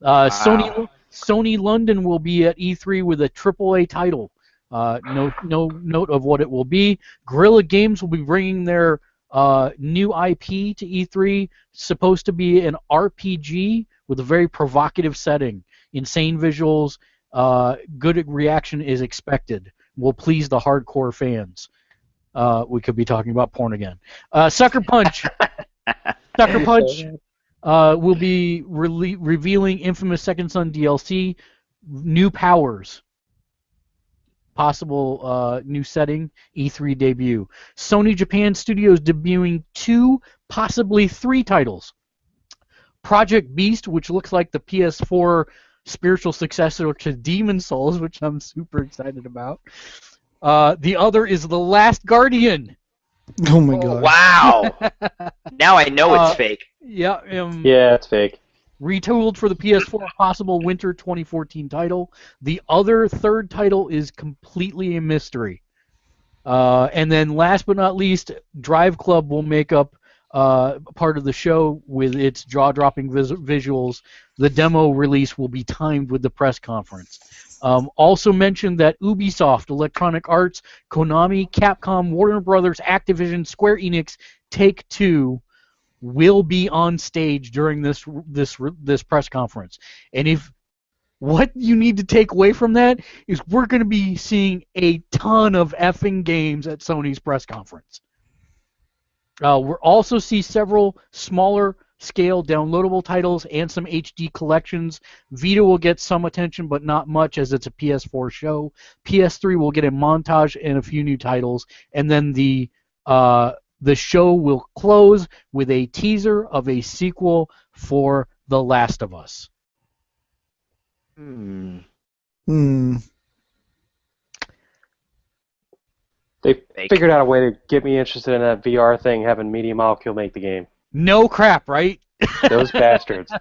[SPEAKER 2] Sony London will be at E3 with a AAA title. No note of what it will be. Guerrilla Games will be bringing their new IP to E3, supposed to be an RPG with a very provocative setting. Insane visuals, good reaction is expected will please the hardcore fans. We could be talking about porn again. Sucker Punch. Sucker Punch will be revealing Infamous Second Son DLC, new powers, possible new setting, E3 debut. Sony Japan Studios debuting 2, possibly 3 titles. Project Beast, which looks like the PS4 spiritual successor to Demon's Souls, which I'm super excited about. The other is The Last Guardian.
[SPEAKER 4] Oh my god.
[SPEAKER 3] Wow. Now I know it's fake.
[SPEAKER 2] Yeah.
[SPEAKER 1] Yeah, it's fake.
[SPEAKER 2] Retooled for the PS4, possible winter 2014 title. The other third title is completely a mystery. And then last but not least, Drive Club will make up part of the show with its jaw-dropping visuals. The demo release will be timed with the press conference. Also mentioned that Ubisoft, Electronic Arts, Konami, Capcom, Warner Brothers, Activision, Square Enix, Take-Two will be on stage during this press conference. And if what you need to take away from that is we're going to be seeing a ton of effing games at Sony's press conference. We'll also see several smaller scale downloadable titles and some HD collections. Vita will get some attention, but not much as it's a PS4 show. PS3 will get a montage and a few new titles, and then the show will close with a teaser of a sequel for The Last of Us.
[SPEAKER 1] They
[SPEAKER 3] Fake.
[SPEAKER 1] figured out a way to get me interested in that VR thing, having Media Molecule make the game.
[SPEAKER 2] No crap, right?
[SPEAKER 1] Those bastards.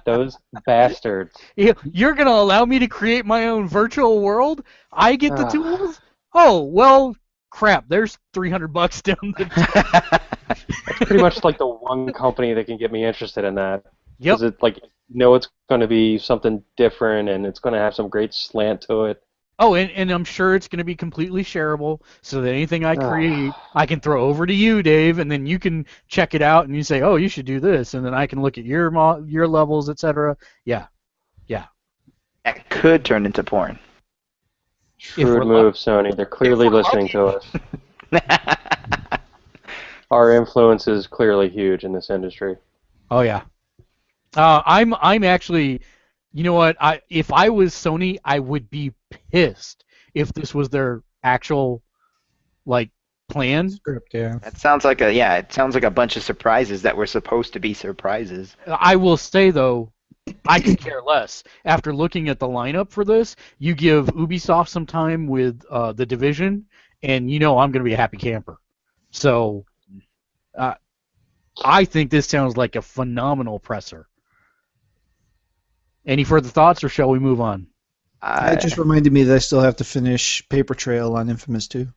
[SPEAKER 1] Those bastards.
[SPEAKER 2] You're going to allow me to create my own virtual world? I get the tools? Oh, well, crap. There's $300 down the
[SPEAKER 1] That's pretty much like the one company that can get me interested in that.
[SPEAKER 2] Yep.
[SPEAKER 1] Because it's going to be something different, and it's going to have some great slant to it.
[SPEAKER 2] Oh, and I'm sure it's going to be completely shareable, so that anything I create, I can throw over to you, Dave, and then you can check it out, and you say, oh, you should do this, and then I can look at your levels, etc. Yeah.
[SPEAKER 3] That could turn into porn.
[SPEAKER 1] Shrewd move, Sony. They're clearly listening to us. Our influence is clearly huge in this industry.
[SPEAKER 2] Oh, yeah. I'm actually... You know what? If I was Sony, I would be pissed if this was their actual plan.
[SPEAKER 4] Script, yeah.
[SPEAKER 3] It sounds like a bunch of surprises that were supposed to be surprises.
[SPEAKER 2] I will say though, I could care less. After looking at the lineup for this, you give Ubisoft some time with The Division, and I'm going to be a happy camper. So, I think this sounds like a phenomenal presser. Any further thoughts, or shall we move on?
[SPEAKER 4] It just reminded me that I still have to finish Paper Trail on Infamous 2.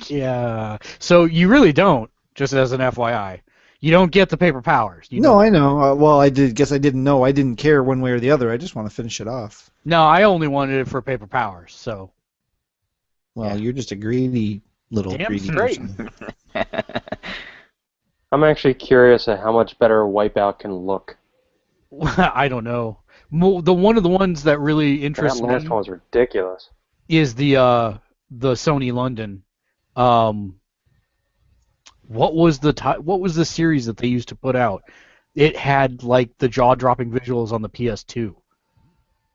[SPEAKER 2] Yeah. So you really don't, just as an FYI. You don't get the paper powers.
[SPEAKER 4] No, I know. Well, I didn't know. I didn't care one way or the other. I just want to finish it off.
[SPEAKER 2] No, I only wanted it for paper powers, so.
[SPEAKER 4] Well, you're just a greedy little
[SPEAKER 2] Damn
[SPEAKER 4] greedy
[SPEAKER 2] straight.
[SPEAKER 4] person.
[SPEAKER 1] I'm actually curious at how much better Wipeout can look.
[SPEAKER 2] I don't know. One of the ones that really interests
[SPEAKER 1] That
[SPEAKER 2] me
[SPEAKER 1] last one was ridiculous.
[SPEAKER 2] is the Sony London. What was the series that they used to put out? It had the jaw-dropping visuals on the PS2.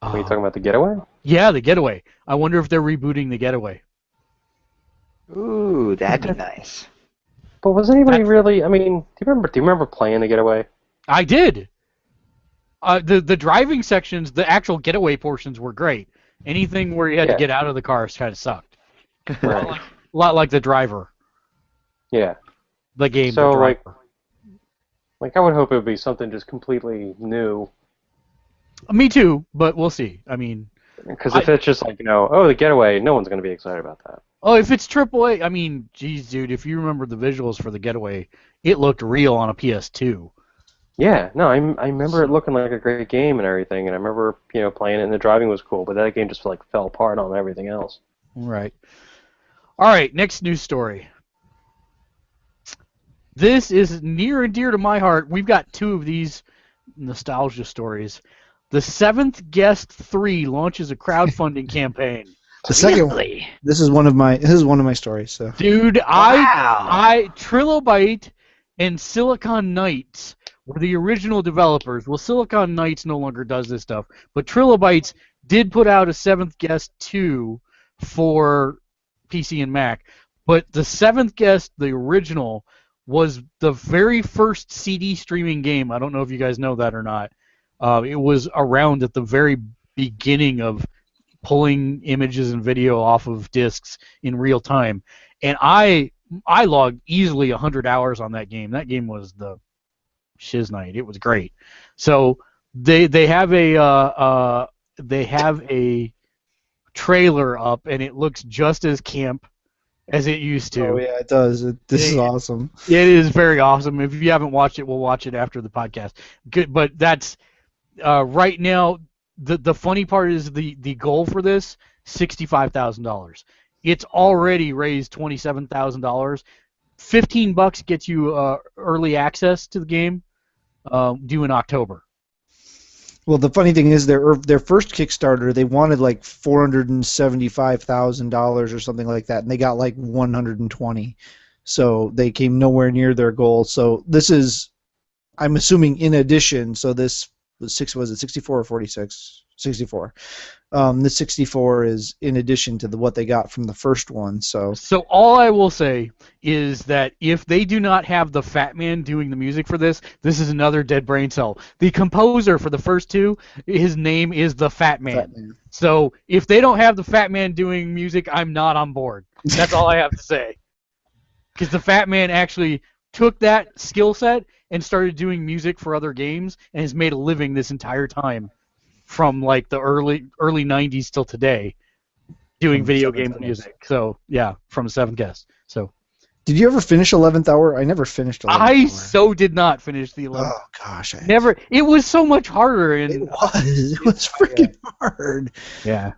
[SPEAKER 1] Are you talking about The Getaway?
[SPEAKER 2] Yeah, The Getaway. I wonder if they're rebooting The Getaway.
[SPEAKER 3] Ooh, that'd be nice.
[SPEAKER 1] But was anybody really? I mean, do you remember playing The Getaway?
[SPEAKER 2] I did. The driving sections, the actual getaway portions were great. Anything where you had to get out of the cars kind of sucked.
[SPEAKER 1] Right.
[SPEAKER 2] A lot like The Driver.
[SPEAKER 1] Yeah.
[SPEAKER 2] The game.
[SPEAKER 1] So
[SPEAKER 2] The Driver.
[SPEAKER 1] I would hope it would be something just completely new.
[SPEAKER 2] Me too, but we'll see. I mean,
[SPEAKER 1] because if it's just The Getaway, no one's going to be excited about that.
[SPEAKER 2] oh, if it's AAA, I mean, geez, dude, if you remember the visuals for The Getaway, it looked real on a PS2.
[SPEAKER 1] Yeah, no, I remember it looking like a great game and everything, and I remember playing it and the driving was cool, but that game just fell apart on everything else.
[SPEAKER 2] Right. All right, next news story. This is near and dear to my heart. We've got 2 of these nostalgia stories. The Seventh Guest 3 launches a crowdfunding campaign.
[SPEAKER 4] The second one.
[SPEAKER 3] Really?
[SPEAKER 4] This is one of my stories. So.
[SPEAKER 2] Dude,
[SPEAKER 3] Wow.
[SPEAKER 2] Trilobite and Silicon Knights were the original developers. Well, Silicon Knights no longer does this stuff, but Trilobites did put out a Seventh Guest 2 for PC and Mac. But the Seventh Guest, the original, was the very first CD streaming game. I don't know if you guys know that or not. It was around at the very beginning of pulling images and video off of discs in real time, and I logged easily 100 hours on that game. That game was the shiz night. It was great. So they have a trailer up, and it looks just as camp as it used to.
[SPEAKER 4] Oh yeah, it does. This is awesome.
[SPEAKER 2] It is very awesome. If you haven't watched it, we'll watch it after the podcast. Good, but that's right now. The funny part is the goal for this $65,000. It's already raised $27,000. $15 gets you early access to the game, due in October.
[SPEAKER 4] Well, the funny thing is, their first Kickstarter, they wanted like $475,000 or something like that, and they got like 120. So they came nowhere near their goal. So this is, I'm assuming, in addition. So this was 64 or 46? 64. The 64 is in addition to what they got from the first one. So
[SPEAKER 2] all I will say is that if they do not have the Fat Man doing the music for this, this is another dead brain cell. The composer for the first two, his name is the Fat Man. So if they don't have the Fat Man doing music, I'm not on board. That's all I have to say. Because the Fat Man actually took that skill set and started doing music for other games and has made a living this entire time, from like the early 90s till today, doing video game music. So yeah, from Seventh Guest. So
[SPEAKER 4] did you ever finish 11th Hour? I never finished 11th Hour.
[SPEAKER 2] I so did not finish the 11th.
[SPEAKER 4] Oh gosh,
[SPEAKER 2] Never. It was so much harder. And
[SPEAKER 4] it was freaking hard.
[SPEAKER 2] Yeah.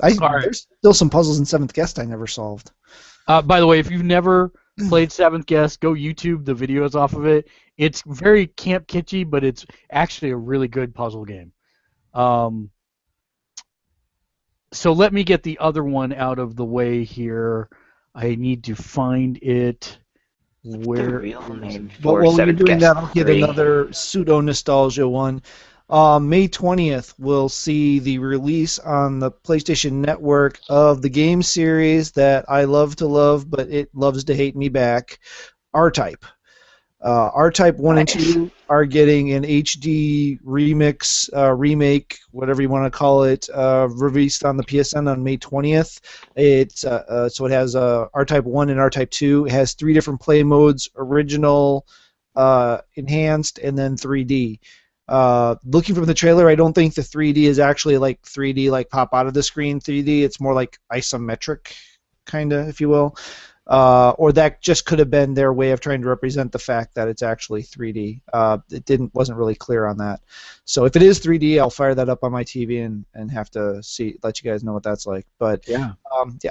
[SPEAKER 4] There's still some puzzles in Seventh Guest I never solved.
[SPEAKER 2] By the way, if you've never played Seventh Guest, go YouTube the videos off of it. It's very camp kitschy, but it's actually a really good puzzle game. So let me get the other one out of the way here. I need to find it. Where
[SPEAKER 3] The real name
[SPEAKER 4] But
[SPEAKER 3] for
[SPEAKER 4] while you're
[SPEAKER 3] Seventh
[SPEAKER 4] doing
[SPEAKER 3] Guest
[SPEAKER 4] that, I'll get
[SPEAKER 3] 3.
[SPEAKER 4] another pseudo-nostalgia one. May 20th, we'll see the release on the PlayStation Network of the game series that I love to love, but it loves to hate me back, R-Type. R-Type 1 and 2 are getting an HD remix, remake, whatever you want to call it, released on the PSN on May 20th. So it has R-Type 1 and R-Type 2. It has 3 different play modes: original, enhanced, and then 3D. Looking from the trailer, I don't think the 3D is actually like 3D, like pop out of the screen 3D. It's more like isometric, kind of, if you will. Or that just could have been their way of trying to represent the fact that it's actually 3D. It wasn't really clear on that. So if it is 3D, I'll fire that up on my TV and have to let you guys know what that's like. But
[SPEAKER 2] yeah,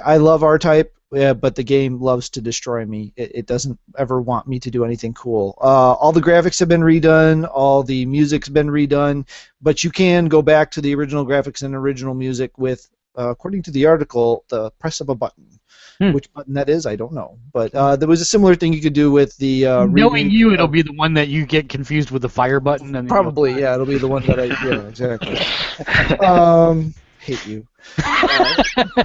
[SPEAKER 4] I love R-Type, but the game loves to destroy me. It doesn't ever want me to do anything cool. All the graphics have been redone, all the music's been redone, but you can go back to the original graphics and original music with, according to the article, the press of a button. Which button that is, I don't know. But there was a similar thing you could do with the
[SPEAKER 2] knowing you, it'll be the one that you get confused with the fire button. And
[SPEAKER 4] probably, yeah, it'll be the one that yeah, exactly. Hate you.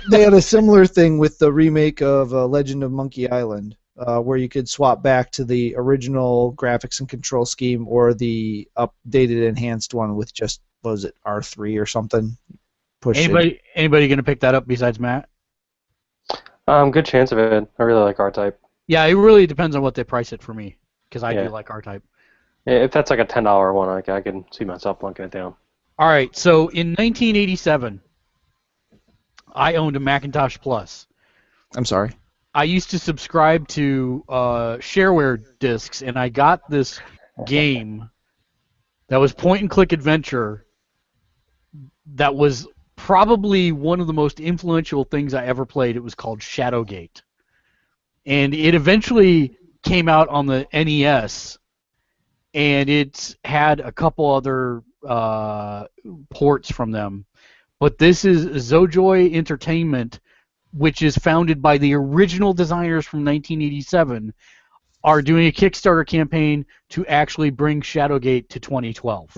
[SPEAKER 4] They had a similar thing with the remake of Legend of Monkey Island, where you could swap back to the original graphics and control scheme or the updated, enhanced one with just, what was it, R3 or something?
[SPEAKER 2] Anybody going to pick that up besides Matt?
[SPEAKER 1] Good chance of it. I really like R-Type.
[SPEAKER 2] Yeah, it really depends on what they price it for me, because I do like R-Type.
[SPEAKER 1] If that's like a $10 one, I can see myself plunking it down.
[SPEAKER 2] All right, so in 1987, I owned a Macintosh Plus.
[SPEAKER 4] I'm sorry.
[SPEAKER 2] I used to subscribe to shareware discs, and I got this game that was point-and-click adventure that was probably one of the most influential things I ever played. It was called Shadowgate. And it eventually came out on the NES, and it had a couple other ports from them. but this is Zojoy Entertainment, which is founded by the original designers from 1987, are doing a Kickstarter campaign to actually bring Shadowgate to 2012.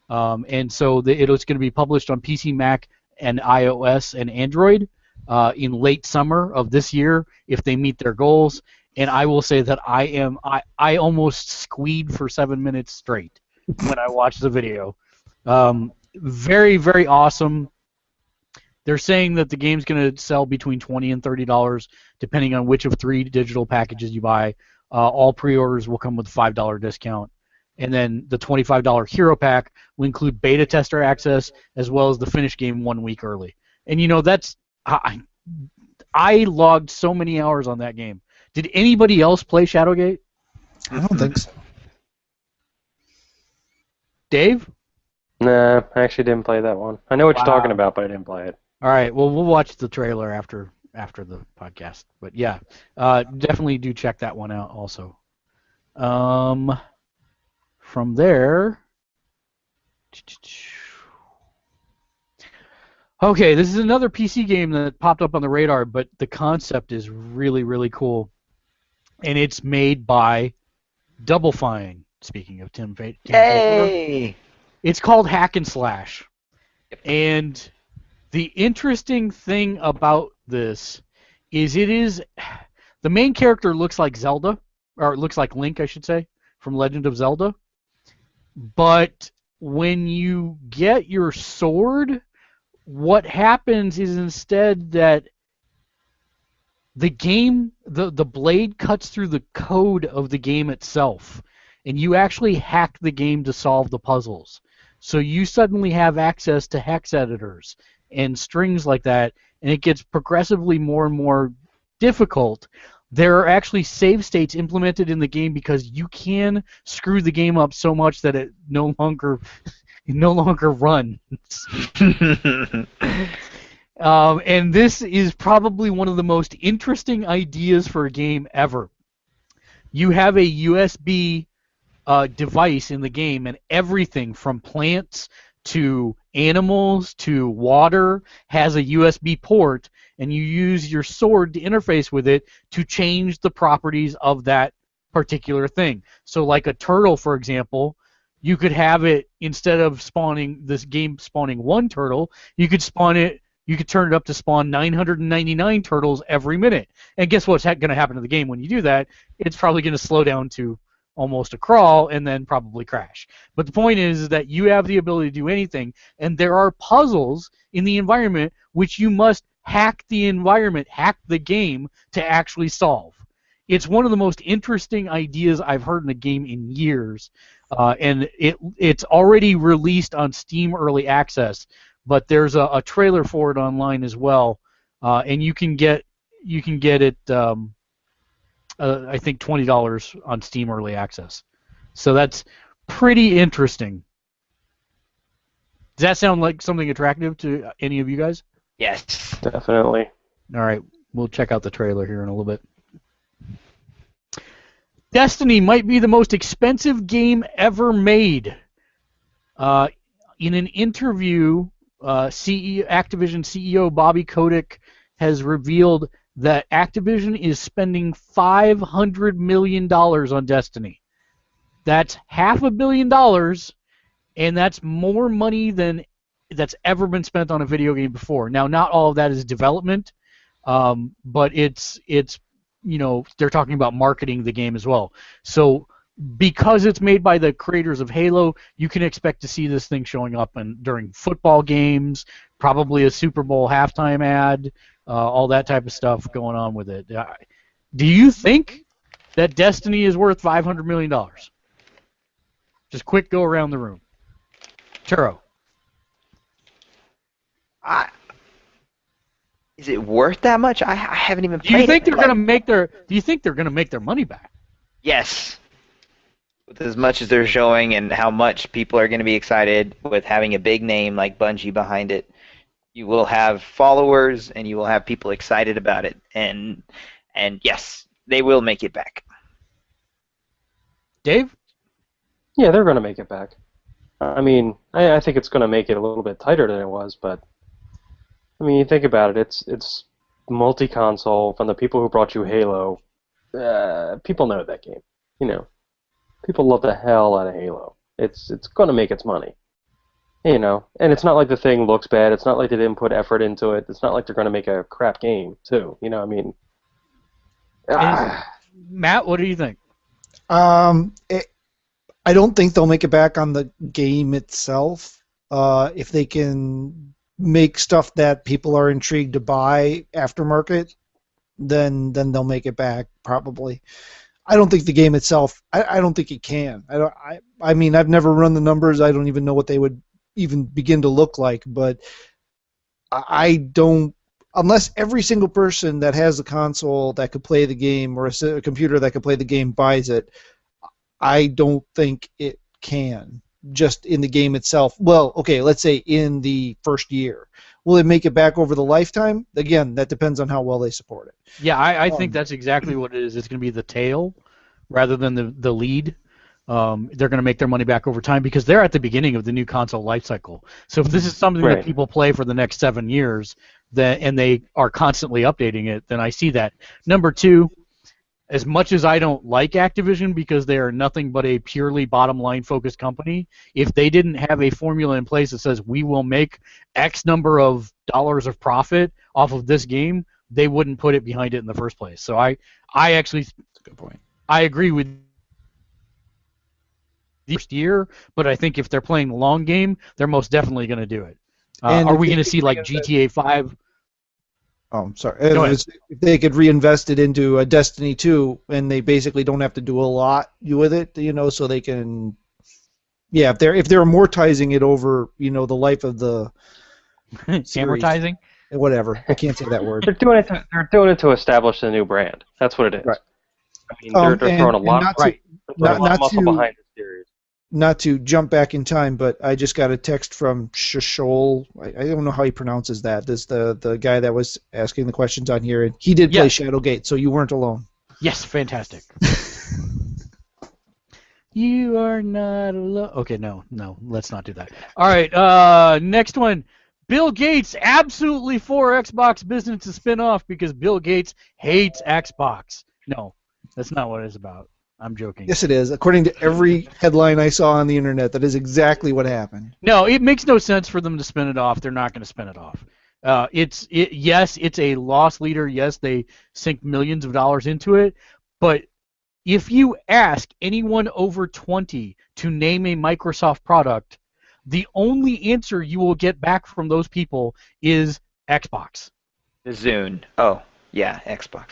[SPEAKER 2] And so it's going to be published on PC, Mac, and iOS and Android in late summer of this year if they meet their goals. And I will say that I almost squeed for 7 minutes straight when I watched the video. Very, very awesome. They're saying that the game's going to sell between $20 and $30, depending on which of 3 digital packages you buy. All pre-orders will come with a $5 discount. And then the $25 Hero Pack will include beta tester access as well as the finished game 1 week early. And, that's... I logged so many hours on that game. Did anybody else play Shadowgate?
[SPEAKER 4] I don't think so.
[SPEAKER 1] Dave? Nah, I actually didn't play that one. I know what you're talking about, but I didn't play it.
[SPEAKER 2] All right, well, we'll watch the trailer after the podcast. But yeah, definitely do check that one out also. From there... Okay, this is another PC game that popped up on the radar, but the concept is really, really cool. And it's made by Double Fine, speaking of Tim
[SPEAKER 3] Hey!
[SPEAKER 2] It's called Hack and Slash. Yep. And the interesting thing about this is the main character looks like Zelda, or it looks like Link, I should say, from Legend of Zelda. But when you get your sword, what happens is instead that the game, the blade cuts through the code of the game itself, and you actually hack the game to solve the puzzles. So you suddenly have access to hex editors and strings like that, and it gets progressively more and more difficult. There are actually save states implemented in the game because you can screw the game up so much that it no longer runs. And this is probably one of the most interesting ideas for a game ever. You have a USB device in the game, and everything from plants to animals to water has a USB port, and you use your sword to interface with it to change the properties of that particular thing. So like a turtle, for example, you could have it, instead of spawning this game spawning 1 turtle, you could turn it up to spawn 999 turtles every minute. And guess what's going to happen to the game when you do that? It's probably going to slow down to almost a crawl and then probably crash. But the point is that you have the ability to do anything, and there are puzzles in the environment which you must hack the environment, hack the game to actually solve. It's one of the most interesting ideas I've heard in a game in years, and it's already released on Steam Early Access, but there's a trailer for it online as well, and you can get it. I think $20 on Steam Early Access. So that's pretty interesting. Does that sound like something attractive to any of you guys?
[SPEAKER 3] Yes.
[SPEAKER 1] Definitely.
[SPEAKER 2] All right, we'll check out the trailer here in a little bit. Destiny might be the most expensive game ever made. In an interview, Activision CEO Bobby Kotick has revealed that Activision is spending $500 million on Destiny. That's $500 million, and that's more money than that's ever been spent on a video game before. Now, not all of that is development, but it's they're talking about marketing the game as well. So because it's made by the creators of Halo, you can expect to see this thing showing up during football games, probably a Super Bowl halftime ad, all that type of stuff going on with it. Do you think that Destiny is worth $500 million? Just quick go around the room. Turo.
[SPEAKER 3] Is it worth that much? I haven't even played
[SPEAKER 2] Do you think
[SPEAKER 3] it.
[SPEAKER 2] they're gonna make their money back?
[SPEAKER 3] Yes. With as much as they're showing and how much people are going to be excited with having a big name like Bungie behind it, you will have followers and you will have people excited about it. And yes, they will make it back.
[SPEAKER 2] Dave?
[SPEAKER 1] Yeah, they're going to make it back. I mean, I think it's going to make it a little bit tighter than it was, but I mean, you think about it. It's multi-console from the people who brought you Halo. People know that game. You know, people love the hell out of Halo. It's going to make its money. You know, and it's not like the thing looks bad. It's not like they didn't put effort into it. It's not like they're going to make a crap game too. You know, I mean,
[SPEAKER 2] Matt, what do you think?
[SPEAKER 4] I don't think they'll make it back on the game itself. If they can make stuff that people are intrigued to buy aftermarket, then they'll make it back probably. I don't think the game itself. I don't think it can. I mean, I've never run the numbers. I don't even know what they would even begin to look like. But I don't. Unless every single person that has a console that could play the game or a computer that could play the game buys it, I don't think it can. Just in the game itself. Well, okay, let's say in the first year. Will it make it back over the lifetime? Again, that depends on how well they support it.
[SPEAKER 2] Yeah, I think that's exactly what it is. It's going to be the tail rather than the lead. They're going to make their money back over time because they're at the beginning of the new console life cycle. So if this is something that people play for the next 7 years, and they are constantly updating it, then I see that. Number two, as much as I don't like Activision because they are nothing but a purely bottom-line focused company, if they didn't have a formula in place that says we will make X number of dollars of profit off of this game, they wouldn't put it behind it in the first place. So I actually,
[SPEAKER 6] That's a good point.
[SPEAKER 2] I agree with the first year, but I think if they're playing the long game, they're most definitely going to do it. Are we going to see like GTA 5?
[SPEAKER 4] Oh, I'm sorry. If they could reinvest it into a Destiny 2, and they basically don't have to do a lot with it, you know, so they can, yeah, if they're amortizing it over, you know, the life of the series,
[SPEAKER 2] amortizing,
[SPEAKER 4] whatever. I can't say that word.
[SPEAKER 1] They're doing it to establish a new brand. That's what it is.
[SPEAKER 4] Right.
[SPEAKER 1] I mean, they're throwing a lot of muscle behind the series.
[SPEAKER 4] Not to jump back in time, but I just got a text from Shoshol. I don't know how he pronounces that. This the guy that was asking the questions on here, and he did play Shadowgate, so you weren't alone.
[SPEAKER 2] Yes, fantastic. You are not alone. Okay, no, let's not do that. All right, next one. Bill Gates absolutely for Xbox business to spin off because Bill Gates hates Xbox. No, that's not what it's about. I'm joking.
[SPEAKER 4] Yes, it is. According to every headline I saw on the internet, that is exactly what happened.
[SPEAKER 2] No, it makes no sense for them to spin it off. They're not going to spin it off. Yes, it's a loss leader. Yes, they sink millions of dollars into it. But if you ask anyone over 20 to name a Microsoft product, the only answer you will get back from those people is Xbox.
[SPEAKER 3] The Zune. Oh, yeah, Xbox.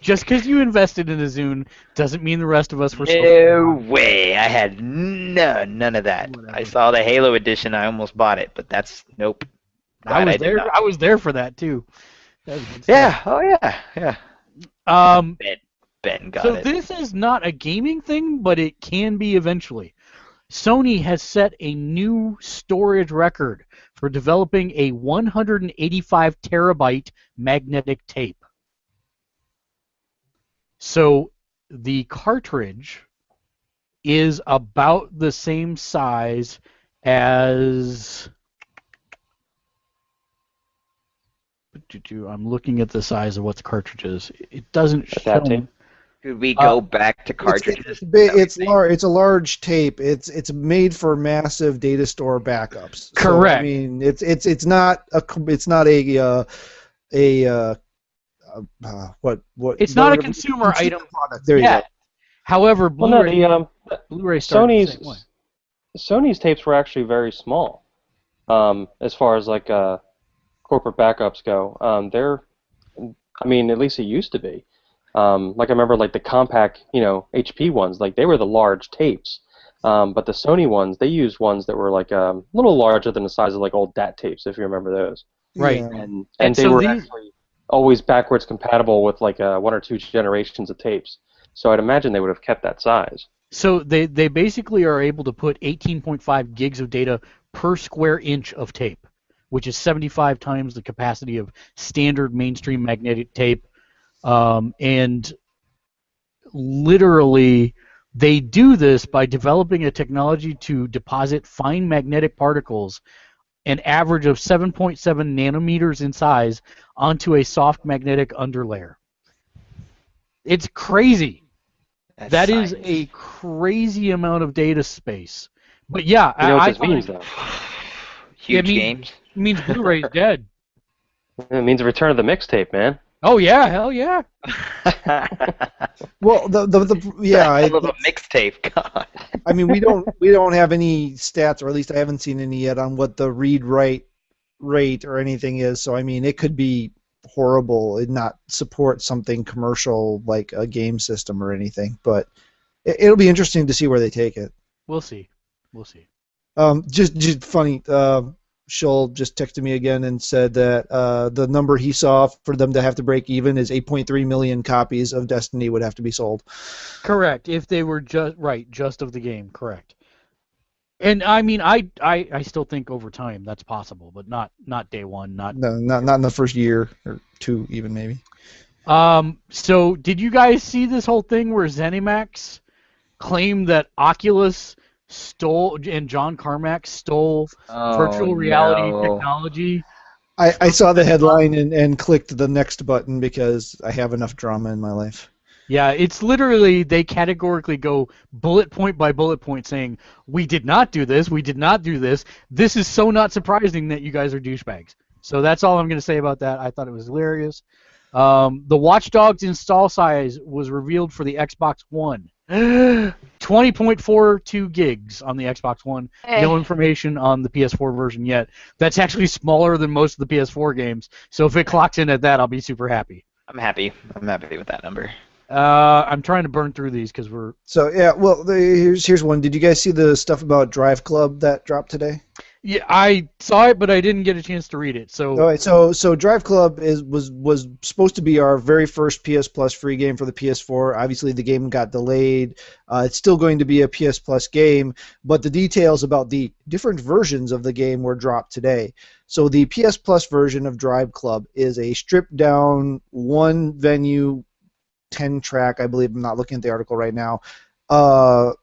[SPEAKER 2] Just because you invested in a Zune doesn't mean the rest of us were.
[SPEAKER 3] No way! I had none of that. Whatever. I saw the Halo edition. I almost bought it, but that's nope.
[SPEAKER 2] I was there for that too.
[SPEAKER 3] Yeah. Oh yeah. Ben got it.
[SPEAKER 2] So this is not a gaming thing, but it can be eventually. Sony has set a new storage record for developing a 185 terabyte magnetic tape. So the cartridge is about the same size as... I'm looking at the size of what the cartridge is. It doesn't show...
[SPEAKER 3] Could we go back to cartridges?
[SPEAKER 4] It's a large tape. It's made for massive data store backups.
[SPEAKER 2] Correct.
[SPEAKER 4] So, I mean, it's not a
[SPEAKER 2] It's not a consumer item
[SPEAKER 4] product. There you go.
[SPEAKER 2] However, Blu-ray
[SPEAKER 1] Sony's tapes were actually very small, as far as like corporate backups go. I mean, at least it used to be. Like I remember, like the compact, HP ones, like they were the large tapes. But the Sony ones, they used ones that were like a little larger than the size of like old DAT tapes, if you remember those.
[SPEAKER 2] Right.
[SPEAKER 4] Yeah.
[SPEAKER 1] And they were actually always backwards compatible with like 1 or 2 generations of tapes. So I'd imagine they would have kept that size.
[SPEAKER 2] So they basically are able to put 18.5 gigs of data per square inch of tape, which is 75 times the capacity of standard mainstream magnetic tape. And literally, they do this by developing a technology to deposit fine magnetic particles an average of 7.7 nanometers in size onto a soft magnetic underlayer. It's crazy.
[SPEAKER 3] That's
[SPEAKER 2] That is
[SPEAKER 3] science.
[SPEAKER 2] a crazy amount of data space. But yeah,
[SPEAKER 1] You know what
[SPEAKER 2] I
[SPEAKER 1] this means, though?
[SPEAKER 3] Huge
[SPEAKER 2] means-
[SPEAKER 3] games.
[SPEAKER 2] It means Blu-ray's dead.
[SPEAKER 1] It means a return of the mixtape, man.
[SPEAKER 2] Oh yeah, hell yeah.
[SPEAKER 4] Well, yeah,
[SPEAKER 3] I love a mixtape. God.
[SPEAKER 4] I mean, we don't have any stats, or at least I haven't seen any yet, on what the read-write rate or anything is. So I mean, it could be horrible and not support something commercial like a game system or anything. But it'll be interesting to see where they take it.
[SPEAKER 2] We'll see.
[SPEAKER 4] Just funny. Shull just texted me again and said that the number he saw for them to have to break even is 8.3 million copies of Destiny would have to be sold.
[SPEAKER 2] Correct. If they were just of the game, correct. And I mean, I still think over time that's possible, but not day one, not
[SPEAKER 4] in the first year or two, even maybe.
[SPEAKER 2] So did you guys see this whole thing where ZeniMax claimed that Oculus stole and John Carmack stole virtual reality technology?
[SPEAKER 4] I saw the headline and clicked the next button because I have enough drama in my life.
[SPEAKER 2] Yeah, it's literally, they categorically go bullet point by bullet point saying, we did not do this, this is so not surprising that you guys are douchebags. So that's all I'm going to say about that. I thought it was hilarious. The Watch Dogs install size was revealed for the Xbox One. 20.42 gigs on the Xbox One. No information on the PS4 version yet. That's actually smaller than most of the PS4 games. So if it clocks in at that, I'll be super happy.
[SPEAKER 3] I'm happy with that number.
[SPEAKER 2] I'm trying to burn through these because we're...
[SPEAKER 4] So, yeah, well, here's one. Did you guys see the stuff about Drive Club that dropped today?
[SPEAKER 2] Yeah, I saw it, but I didn't get a chance to read it. So,
[SPEAKER 4] all right, so Drive Club was supposed to be our very first PS Plus free game for the PS4. Obviously, the game got delayed. It's still going to be a PS Plus game, but the details about the different versions of the game were dropped today. So the PS Plus version of Drive Club is a stripped-down, one-venue, 10-track, I believe. I'm not looking at the article right now,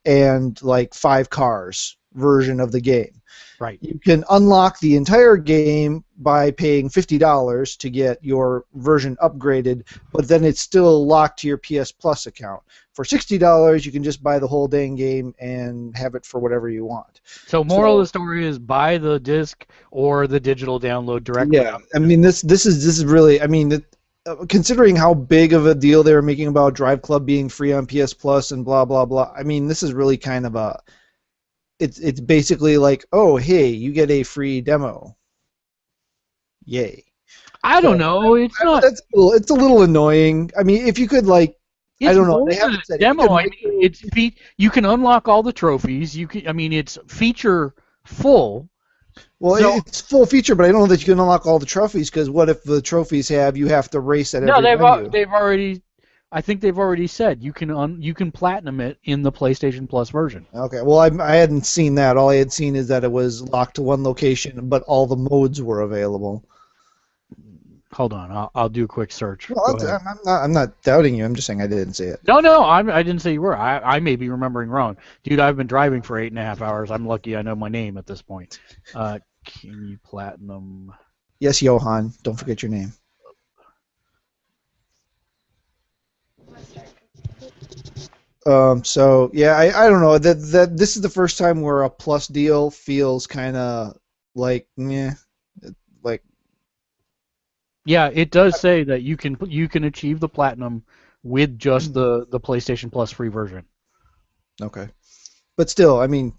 [SPEAKER 4] and like 5 cars version of the game.
[SPEAKER 2] right.
[SPEAKER 4] You can unlock the entire game by paying $50 to get your version upgraded, but then it's still locked to your PS Plus account. For $60, you can just buy the whole dang game and have it for whatever you want.
[SPEAKER 2] So moral of the story is buy the disc or the digital download directly.
[SPEAKER 4] Yeah, I mean this is really, I mean, considering how big of a deal they were making about Drive Club being free on PS Plus and blah blah blah. I mean, this is really kind of a, it's basically like, oh hey, you get a free demo. Yay.
[SPEAKER 2] I don't know. It's not.
[SPEAKER 4] It's a little annoying. I mean, if you could like, I don't know. They haven't said
[SPEAKER 2] demo. I mean, you can unlock all the trophies. You can. I mean, it's feature full.
[SPEAKER 4] Well,
[SPEAKER 2] So-
[SPEAKER 4] it's full feature, but I don't know that you can unlock all the trophies, because what if the trophies you have to race at
[SPEAKER 2] No,
[SPEAKER 4] every venue?
[SPEAKER 2] they've already. I think they've already said you can platinum it in the PlayStation Plus version.
[SPEAKER 4] Okay, well, I hadn't seen that. All I had seen is that it was locked to one location, but all the modes were available.
[SPEAKER 2] Hold on, I'll do a quick search.
[SPEAKER 4] Well,
[SPEAKER 2] Go ahead.
[SPEAKER 4] I'm not doubting you. I'm just saying I didn't see it.
[SPEAKER 2] No, I didn't say you were. I may be remembering wrong. Dude, I've been driving for 8.5 hours. I'm lucky I know my name at this point. Can you platinum?
[SPEAKER 4] Yes, Johan. Don't forget your name. So yeah, I don't know. That this is the first time where a plus deal feels kind of like meh, like.
[SPEAKER 2] Yeah, it does say that you can achieve the platinum with just the PlayStation Plus free version.
[SPEAKER 4] Okay, but still, I mean,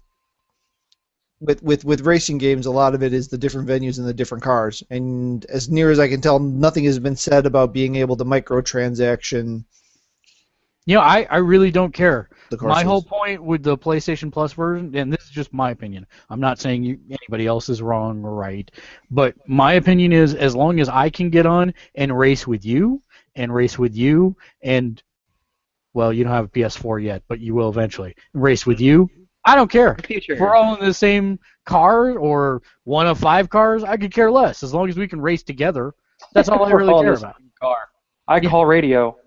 [SPEAKER 4] with racing games, a lot of it is the different venues and the different cars, and as near as I can tell, nothing has been said about being able to microtransaction.
[SPEAKER 2] You know, I really don't care.
[SPEAKER 4] The
[SPEAKER 2] My
[SPEAKER 4] courses.
[SPEAKER 2] whole point with the PlayStation Plus version, and this is just my opinion, I'm not saying anybody else is wrong or right, but my opinion is as long as I can get on and race with you, and, well, you don't have a PS4 yet, but you will eventually, race with you, I don't care.
[SPEAKER 3] Future.
[SPEAKER 2] If we're all in the same car or one of 5 cars, I could care less. As long as we can race together, that's all I
[SPEAKER 1] We're
[SPEAKER 2] really
[SPEAKER 1] all in
[SPEAKER 2] care
[SPEAKER 1] the
[SPEAKER 2] about.
[SPEAKER 1] same car. I call radio.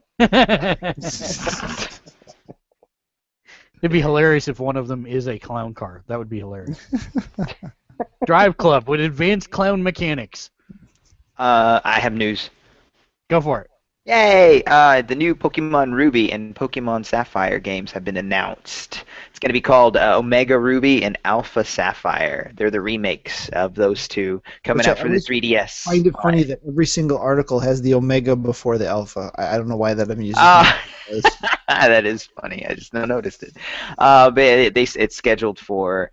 [SPEAKER 2] It'd be hilarious if one of them is a clown car. That would be hilarious. Drive Club with advanced clown mechanics.
[SPEAKER 3] I have news.
[SPEAKER 2] Go for it.
[SPEAKER 3] Yay! The new Pokemon Ruby and Pokemon Sapphire games have been announced. It's going to be called Omega Ruby and Alpha Sapphire. They're the remakes of those two coming
[SPEAKER 4] Which I
[SPEAKER 3] out for the
[SPEAKER 4] always
[SPEAKER 3] 3DS.
[SPEAKER 4] I find it funny that every single article has the Omega before the Alpha. I don't know why that amuses me.
[SPEAKER 3] That is funny. I just noticed it. But it's scheduled for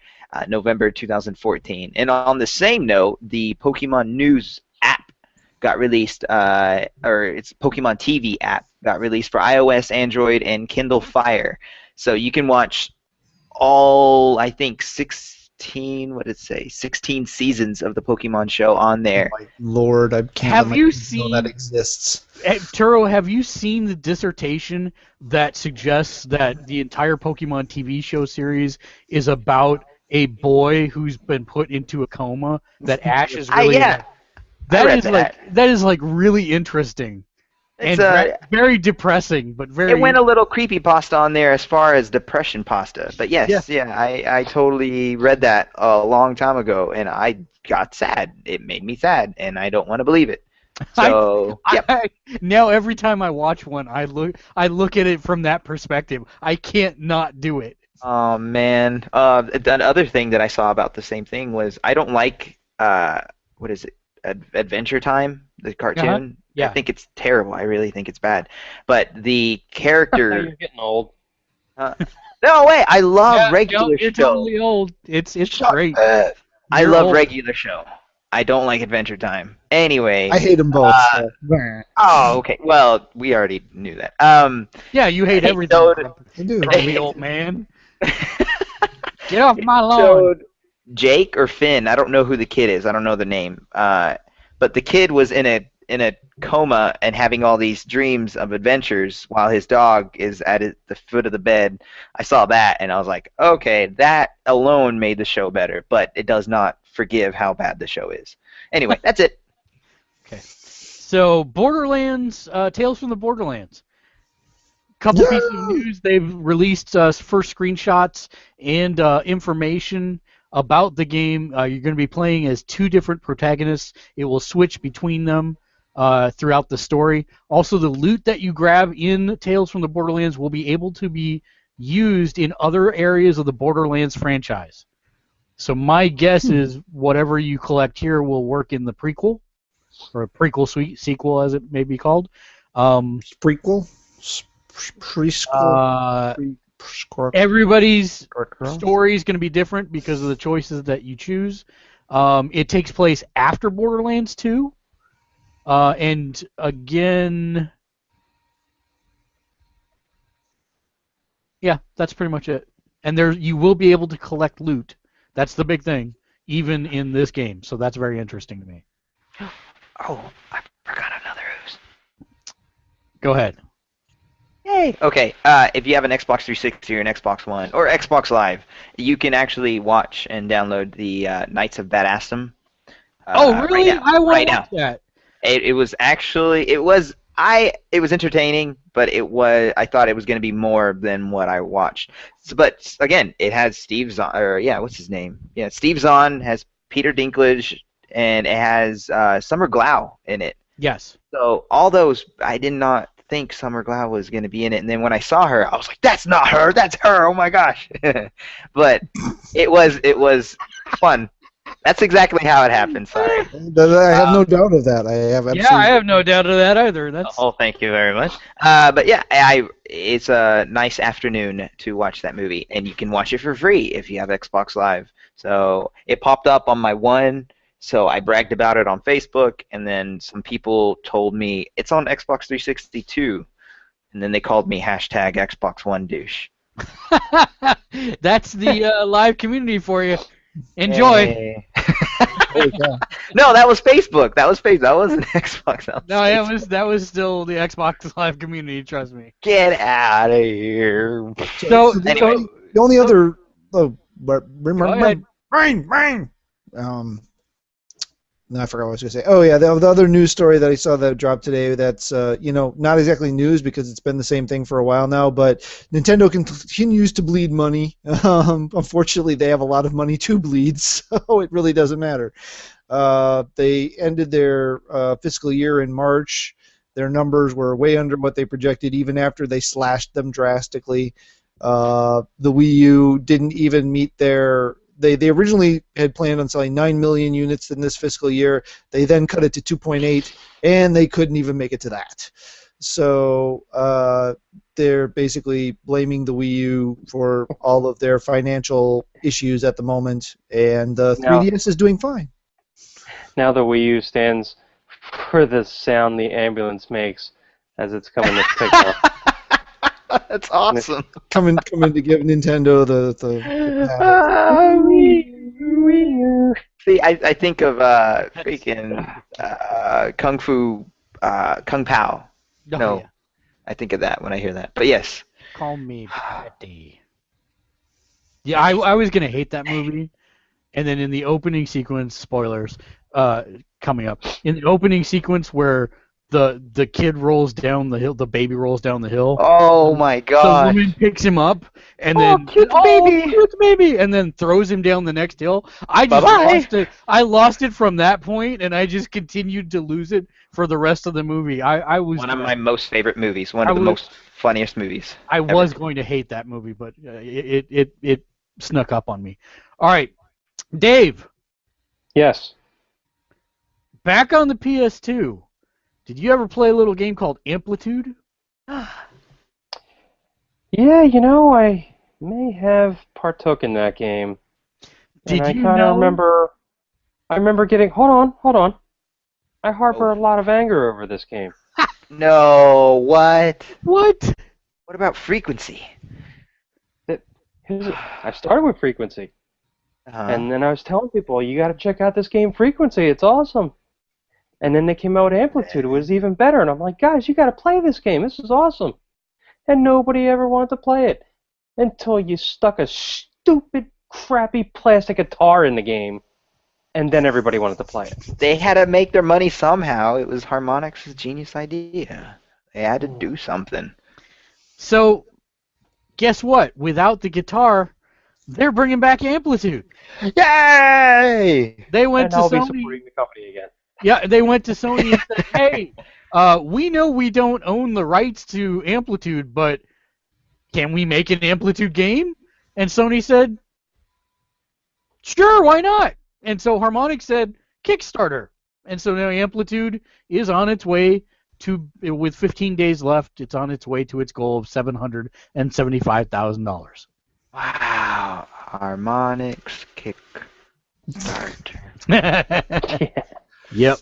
[SPEAKER 3] November 2014. And on the same note, the Pokemon News app got released, or its Pokemon TV app got released for iOS, Android, and Kindle Fire. So you can watch all, I think, 16 seasons of the Pokemon show on there.
[SPEAKER 4] My Lord, I can't
[SPEAKER 2] Have
[SPEAKER 4] let
[SPEAKER 2] you
[SPEAKER 4] my kids
[SPEAKER 2] seen-
[SPEAKER 4] know that exists.
[SPEAKER 2] Turo, have you seen the dissertation that suggests that the entire Pokemon TV show series is about a boy who's been put into a coma? That Ash is really
[SPEAKER 3] yeah. I read that.
[SPEAKER 2] That is like really interesting
[SPEAKER 3] It's
[SPEAKER 2] and very depressing, but very.
[SPEAKER 3] It went a little creepypasta on there as far as depression pasta. But yes, I totally read that a long time ago, and I got sad. It made me sad, and I don't want to believe it. So, yep.
[SPEAKER 2] Now every time I watch one, I look at it from that perspective. I can't not do it.
[SPEAKER 3] Oh man. The other thing that I saw about the same thing was I don't like what is it? Adventure Time, the cartoon.
[SPEAKER 2] Uh-huh. Yeah.
[SPEAKER 3] I think it's terrible. I really think it's bad. But the character.
[SPEAKER 1] You're getting old.
[SPEAKER 3] No way! I love regular
[SPEAKER 2] You're
[SPEAKER 3] show.
[SPEAKER 2] totally old. It's great.
[SPEAKER 3] I
[SPEAKER 2] You're
[SPEAKER 3] love
[SPEAKER 2] old.
[SPEAKER 3] regular show. I don't like Adventure Time. Anyway.
[SPEAKER 4] I hate them both. so.
[SPEAKER 3] Oh, okay. Well, we already knew that.
[SPEAKER 2] Yeah, you hate
[SPEAKER 3] Hey,
[SPEAKER 2] everything.
[SPEAKER 3] Toad.
[SPEAKER 4] I do.
[SPEAKER 2] Grumpy old man. Get off my lawn.
[SPEAKER 3] showed Jake or Finn. I don't know who the kid is. I don't know the name. But the kid was in a coma and having all these dreams of adventures while his dog is at the foot of the bed. I saw that and I was like, okay, that alone made the show better, but it does not forgive how bad the show is. Anyway, that's it.
[SPEAKER 2] Okay. So Borderlands, Tales from the Borderlands. Couple pieces of news. They've released first screenshots and information about the game. You're going to be playing as two different protagonists. It will switch between them throughout the story. Also, the loot that you grab in Tales from the Borderlands will be able to be used in other areas of the Borderlands franchise. So my guess is whatever you collect here will work in the prequel, or a prequel sequel as it may be called.
[SPEAKER 4] Prequel?
[SPEAKER 2] Everybody's story is going to be different because of the choices that you choose. It takes place after Borderlands 2. And again, yeah, that's pretty much it. And you will be able to collect loot. That's the big thing, even in this game. So that's very interesting to me.
[SPEAKER 3] Oh, I forgot another news.
[SPEAKER 2] Go ahead.
[SPEAKER 3] Yay! Okay, if you have an Xbox 360 or an Xbox One or Xbox Live, you can actually watch and download the Knights of Badassdom.
[SPEAKER 2] Oh, really?
[SPEAKER 3] Right now.
[SPEAKER 2] I want
[SPEAKER 3] Right
[SPEAKER 2] to
[SPEAKER 3] now.
[SPEAKER 2] watch that.
[SPEAKER 3] It was entertaining, but I thought it was going to be more than what I watched. But again, it has Steve Zahn, what's his name? Yeah, Steve Zahn, has Peter Dinklage, and it has Summer Glau in it.
[SPEAKER 2] Yes.
[SPEAKER 3] So all those, I did not think Summer Glau was going to be in it, and then when I saw her, I was like, that's not her, that's her, oh my gosh. But it was fun. That's exactly how it happened, sorry.
[SPEAKER 4] I have no doubt of that. I have absolutely.
[SPEAKER 2] Yeah, I have no doubt of that either.
[SPEAKER 3] Oh, thank you very much. But yeah, it's a nice afternoon to watch that movie, and you can watch it for free if you have Xbox Live. So it popped up on my One, so I bragged about it on Facebook, and then some people told me it's on Xbox 360 too, and then they called me hashtag Xbox One douche.
[SPEAKER 2] That's the live community for you. Enjoy.
[SPEAKER 3] Hey. No, that was Facebook. That wasn't Xbox.
[SPEAKER 2] That was still the Xbox Live community. Trust me.
[SPEAKER 3] Get out of here.
[SPEAKER 2] So
[SPEAKER 3] Anyway.
[SPEAKER 4] The only other.
[SPEAKER 2] Go ahead.
[SPEAKER 4] Brain. No, I forgot what I was going to say. Oh, yeah, the other news story that I saw that dropped today that's, not exactly news because it's been the same thing for a while now, but Nintendo continues to bleed money. Unfortunately, they have a lot of money to bleed, so it really doesn't matter. They ended their fiscal year in March. Their numbers were way under what they projected, even after they slashed them drastically. The Wii U didn't even meet their... They originally had planned on selling 9 million units in this fiscal year. They then cut it to 2.8, and they couldn't even make it to that. So they're basically blaming the Wii U for all of their financial issues at the moment, and the 3DS is doing fine.
[SPEAKER 1] Now the Wii U stands for the sound the ambulance makes as it's coming to pick up.
[SPEAKER 3] That's awesome.
[SPEAKER 4] Coming to give Nintendo the
[SPEAKER 1] Wii U.
[SPEAKER 3] See, I think of freaking Kung Pao.
[SPEAKER 2] Oh,
[SPEAKER 3] No,
[SPEAKER 2] yeah.
[SPEAKER 3] I think of that when I hear that. But yes.
[SPEAKER 2] Call me Patty. Yeah, I was gonna hate that movie, and then in the opening sequence, spoilers, coming up. In the opening sequence where the kid rolls down the hill, the baby rolls down the hill.
[SPEAKER 3] Oh my
[SPEAKER 2] The
[SPEAKER 3] god.
[SPEAKER 2] woman picks him up and then
[SPEAKER 3] cute baby,
[SPEAKER 2] and then throws him down the next hill. I just
[SPEAKER 3] Bye-bye.
[SPEAKER 2] lost it. I lost it from that point, and I just continued to lose it for the rest of the movie. I was
[SPEAKER 3] One of my most favorite movies. One of the most funniest movies.
[SPEAKER 2] I was going to hate that movie, but it snuck up on me. All right, Dave.
[SPEAKER 1] Yes.
[SPEAKER 2] Back on the PS2. Did you ever play a little game called Amplitude?
[SPEAKER 1] Yeah, I may have partook in that game.
[SPEAKER 2] Did
[SPEAKER 1] and
[SPEAKER 2] you
[SPEAKER 1] I kind
[SPEAKER 2] know?
[SPEAKER 1] of remember. I remember getting. Hold on. I harbor a lot of anger over this game.
[SPEAKER 3] No, what?
[SPEAKER 2] What?
[SPEAKER 3] What about Frequency?
[SPEAKER 1] I started with Frequency,
[SPEAKER 3] Uh-huh.
[SPEAKER 1] and then I was telling people, you got to check out this game, Frequency. It's awesome. And then they came out with Amplitude. It was even better. And I'm like, guys, you got to play this game. This is awesome. And nobody ever wanted to play it until you stuck a stupid, crappy plastic guitar in the game. And then everybody wanted to play it.
[SPEAKER 3] They had to make their money somehow. It was Harmonix's genius idea. They had to do something.
[SPEAKER 2] So, guess what? Without the guitar, they're bringing back Amplitude.
[SPEAKER 3] Yay!
[SPEAKER 2] They went
[SPEAKER 1] And
[SPEAKER 2] to
[SPEAKER 1] I'll be
[SPEAKER 2] Sony.
[SPEAKER 1] supporting the company again.
[SPEAKER 2] Yeah, they went to Sony and said, "Hey, we know we don't own the rights to Amplitude, but can we make an Amplitude game?" And Sony said, "Sure, why not?" And so Harmonix said, "Kickstarter." And so now Amplitude is on its way to, with 15 days left, it's on its way to its goal of $775,000.
[SPEAKER 3] Wow. Harmonix Kickstarter.
[SPEAKER 2] Yep.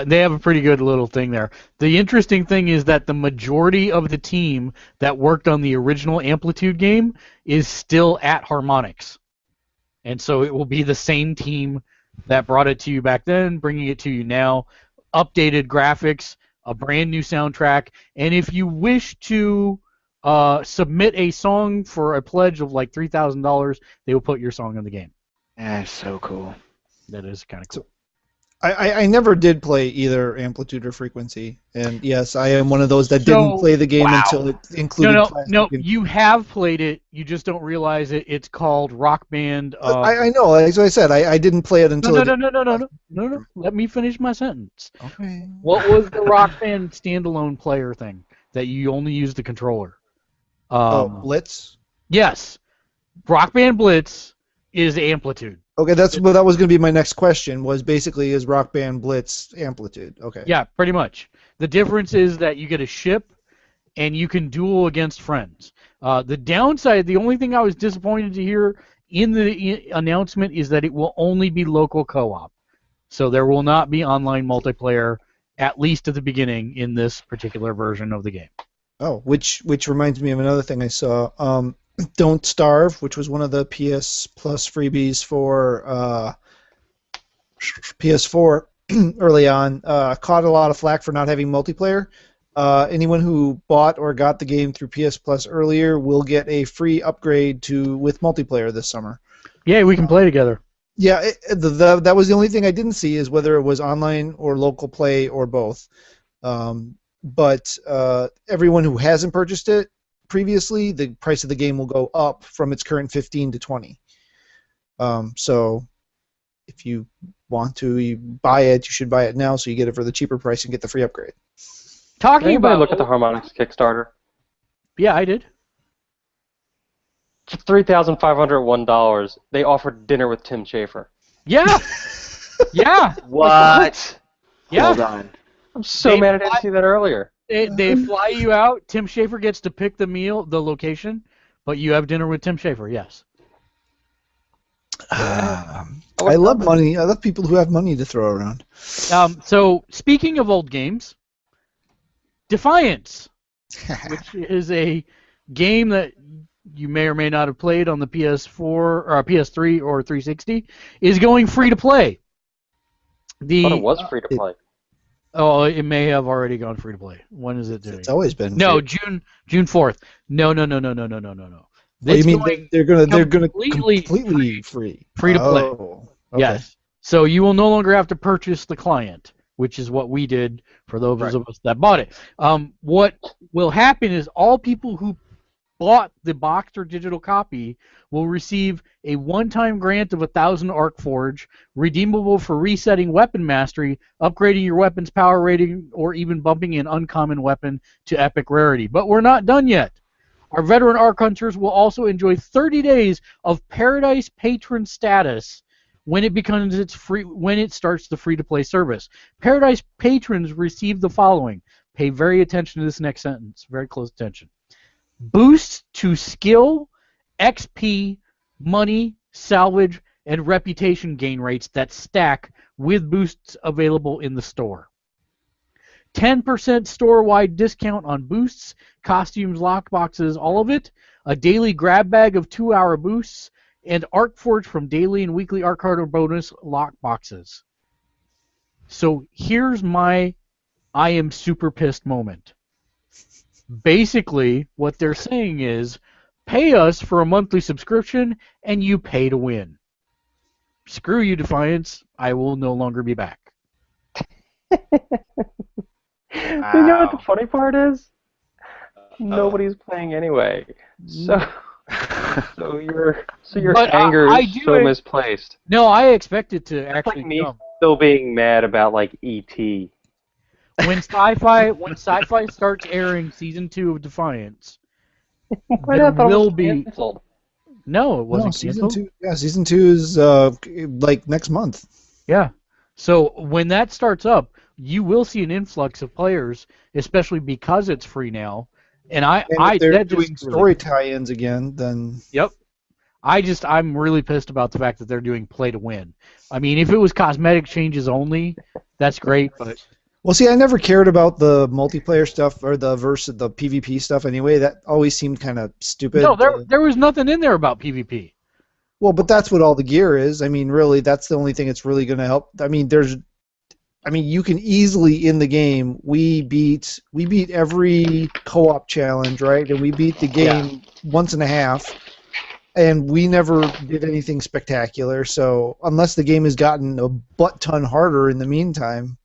[SPEAKER 2] They have a pretty good little thing there. The interesting thing is that the majority of the team that worked on the original Amplitude game is still at Harmonix. And so it will be the same team that brought it to you back then, bringing it to you now. Updated graphics, a brand new soundtrack, and if you wish to submit a song for a pledge of like $3,000, they will put your song in the game.
[SPEAKER 3] That's so cool.
[SPEAKER 2] That is kind of cool.
[SPEAKER 4] I never did play either Amplitude or Frequency, and yes, I am one of those that didn't play the game until it included.
[SPEAKER 2] No, you have played it. You just don't realize it. It's called Rock Band.
[SPEAKER 4] I know, as I said, I didn't play it until.
[SPEAKER 2] No. Let me finish my sentence.
[SPEAKER 4] Okay.
[SPEAKER 2] What was the Rock Band standalone player thing that you only use the controller?
[SPEAKER 4] Blitz.
[SPEAKER 2] Yes, Rock Band Blitz is Amplitude.
[SPEAKER 4] Okay, that was going to be my next question. Was basically is Rock Band Blitz Amplitude? Okay.
[SPEAKER 2] Yeah, pretty much. The difference is that you get a ship, and you can duel against friends. The downside, the only thing I was disappointed to hear in the announcement is that it will only be local co-op. So there will not be online multiplayer, at least at the beginning, in this particular version of the game.
[SPEAKER 4] Oh, which reminds me of another thing I saw. Don't Starve, which was one of the PS Plus freebies for PS4 early on, caught a lot of flack for not having multiplayer. Anyone who bought or got the game through PS Plus earlier will get a free upgrade with multiplayer this summer.
[SPEAKER 2] Yeah, we can play together.
[SPEAKER 4] Yeah, that was the only thing I didn't see is whether it was online or local play or both. But everyone who hasn't purchased it previously, the price of the game will go up from its current 15 to 20. So if you want to buy it, you should buy it now so you get it for the cheaper price and get the free upgrade.
[SPEAKER 1] Did
[SPEAKER 2] Talking
[SPEAKER 1] anybody
[SPEAKER 2] about
[SPEAKER 1] look at the Harmonix Kickstarter?
[SPEAKER 2] Yeah, I did.
[SPEAKER 1] For $3,501, they offered dinner with Tim Schafer.
[SPEAKER 2] Yeah. Yeah.
[SPEAKER 3] What?
[SPEAKER 2] Yeah.
[SPEAKER 3] Hold on.
[SPEAKER 1] I'm so
[SPEAKER 2] They
[SPEAKER 1] mad I didn't see that earlier.
[SPEAKER 2] They fly you out. Tim Schafer gets to pick the meal, the location, but you have dinner with Tim Schafer. Yes.
[SPEAKER 4] I love money. I love people who have money to throw around.
[SPEAKER 2] So speaking of old games, Defiance, which is a game that you may or may not have played on the PS4 or PS3 or 360, is going free to play.
[SPEAKER 1] I thought it was free to play.
[SPEAKER 2] Oh, it may have already gone free to play. When is it doing?
[SPEAKER 4] It's always been
[SPEAKER 2] No,
[SPEAKER 4] free.
[SPEAKER 2] June 4th. No.
[SPEAKER 4] You mean they're gonna
[SPEAKER 2] completely
[SPEAKER 4] completely free
[SPEAKER 2] to play.
[SPEAKER 4] Oh, okay.
[SPEAKER 2] Yes. So you will no longer have to purchase the client, which is what we did for those of us that bought it. What will happen is all people who bought the boxed or digital copy will receive a one-time grant of 1,000 Arcforge, redeemable for resetting weapon mastery, upgrading your weapon's power rating, or even bumping an uncommon weapon to epic rarity. But we're not done yet. Our veteran Arc Hunters will also enjoy 30 days of Paradise Patron status when it starts the free-to-play service. Paradise Patrons receive the following. Pay very attention to this next sentence. Very close attention. Boosts to skill, XP, money, salvage, and reputation gain rates that stack with boosts available in the store. 10% store-wide discount on boosts, costumes, lockboxes, all of it. A daily grab bag of 2-hour boosts, and Arcforge from daily and weekly Arc Harder bonus lockboxes. So here's my I am super pissed moment. Basically, what they're saying is, pay us for a monthly subscription, and you pay to win. Screw you, Defiance. I will no longer be back.
[SPEAKER 1] You know what the funny part is? Nobody's playing anyway. So your anger is so misplaced.
[SPEAKER 2] No, I expect it to
[SPEAKER 1] It's
[SPEAKER 2] actually
[SPEAKER 1] like me
[SPEAKER 2] come.
[SPEAKER 1] still being mad about like E.T.
[SPEAKER 2] When sci-fi starts airing season 2 of Defiance,
[SPEAKER 1] Why
[SPEAKER 2] there
[SPEAKER 1] not? I thought it
[SPEAKER 2] will
[SPEAKER 1] was
[SPEAKER 2] be
[SPEAKER 1] canceled.
[SPEAKER 2] no, it wasn't
[SPEAKER 4] season
[SPEAKER 2] canceled.
[SPEAKER 4] 2. Yeah, season 2 is like next month.
[SPEAKER 2] Yeah. So when that starts up, you will see an influx of players, especially because it's free now. And
[SPEAKER 4] if they're doing story tie-ins again, then
[SPEAKER 2] Yep. I'm really pissed about the fact that they're doing play to win. I mean, if it was cosmetic changes only, that's great, but
[SPEAKER 4] well, see, I never cared about the multiplayer stuff or the PvP stuff anyway. That always seemed kind of stupid.
[SPEAKER 2] no, there was nothing in there about PvP.
[SPEAKER 4] Well, but that's what all the gear is. I mean, really, that's the only thing that's really going to help. I mean, you can easily in the game. We beat every co-op challenge, right? And we beat the game once and a half, and we never did anything spectacular. So unless the game has gotten a butt ton harder in the meantime.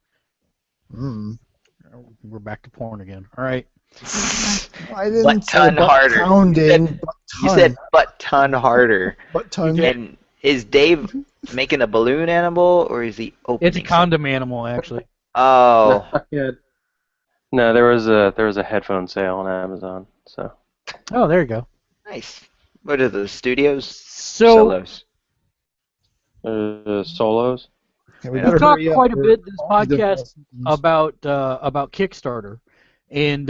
[SPEAKER 2] We're back to porn again. All right.
[SPEAKER 4] I didn't
[SPEAKER 3] Butt
[SPEAKER 4] say
[SPEAKER 3] ton
[SPEAKER 4] butt
[SPEAKER 3] harder.
[SPEAKER 4] pounding.
[SPEAKER 3] You said butt ton harder.
[SPEAKER 4] Butt ton.
[SPEAKER 3] And is Dave making a balloon animal, or is he opening?
[SPEAKER 2] It's a condom animal, actually.
[SPEAKER 3] Oh.
[SPEAKER 1] No, there was a headphone sale on Amazon. So.
[SPEAKER 2] Oh, there you go.
[SPEAKER 3] Nice. What are those studios?
[SPEAKER 2] So
[SPEAKER 3] Solos.
[SPEAKER 1] Solos.
[SPEAKER 4] Okay,
[SPEAKER 2] we've talked quite a bit this podcast about Kickstarter, and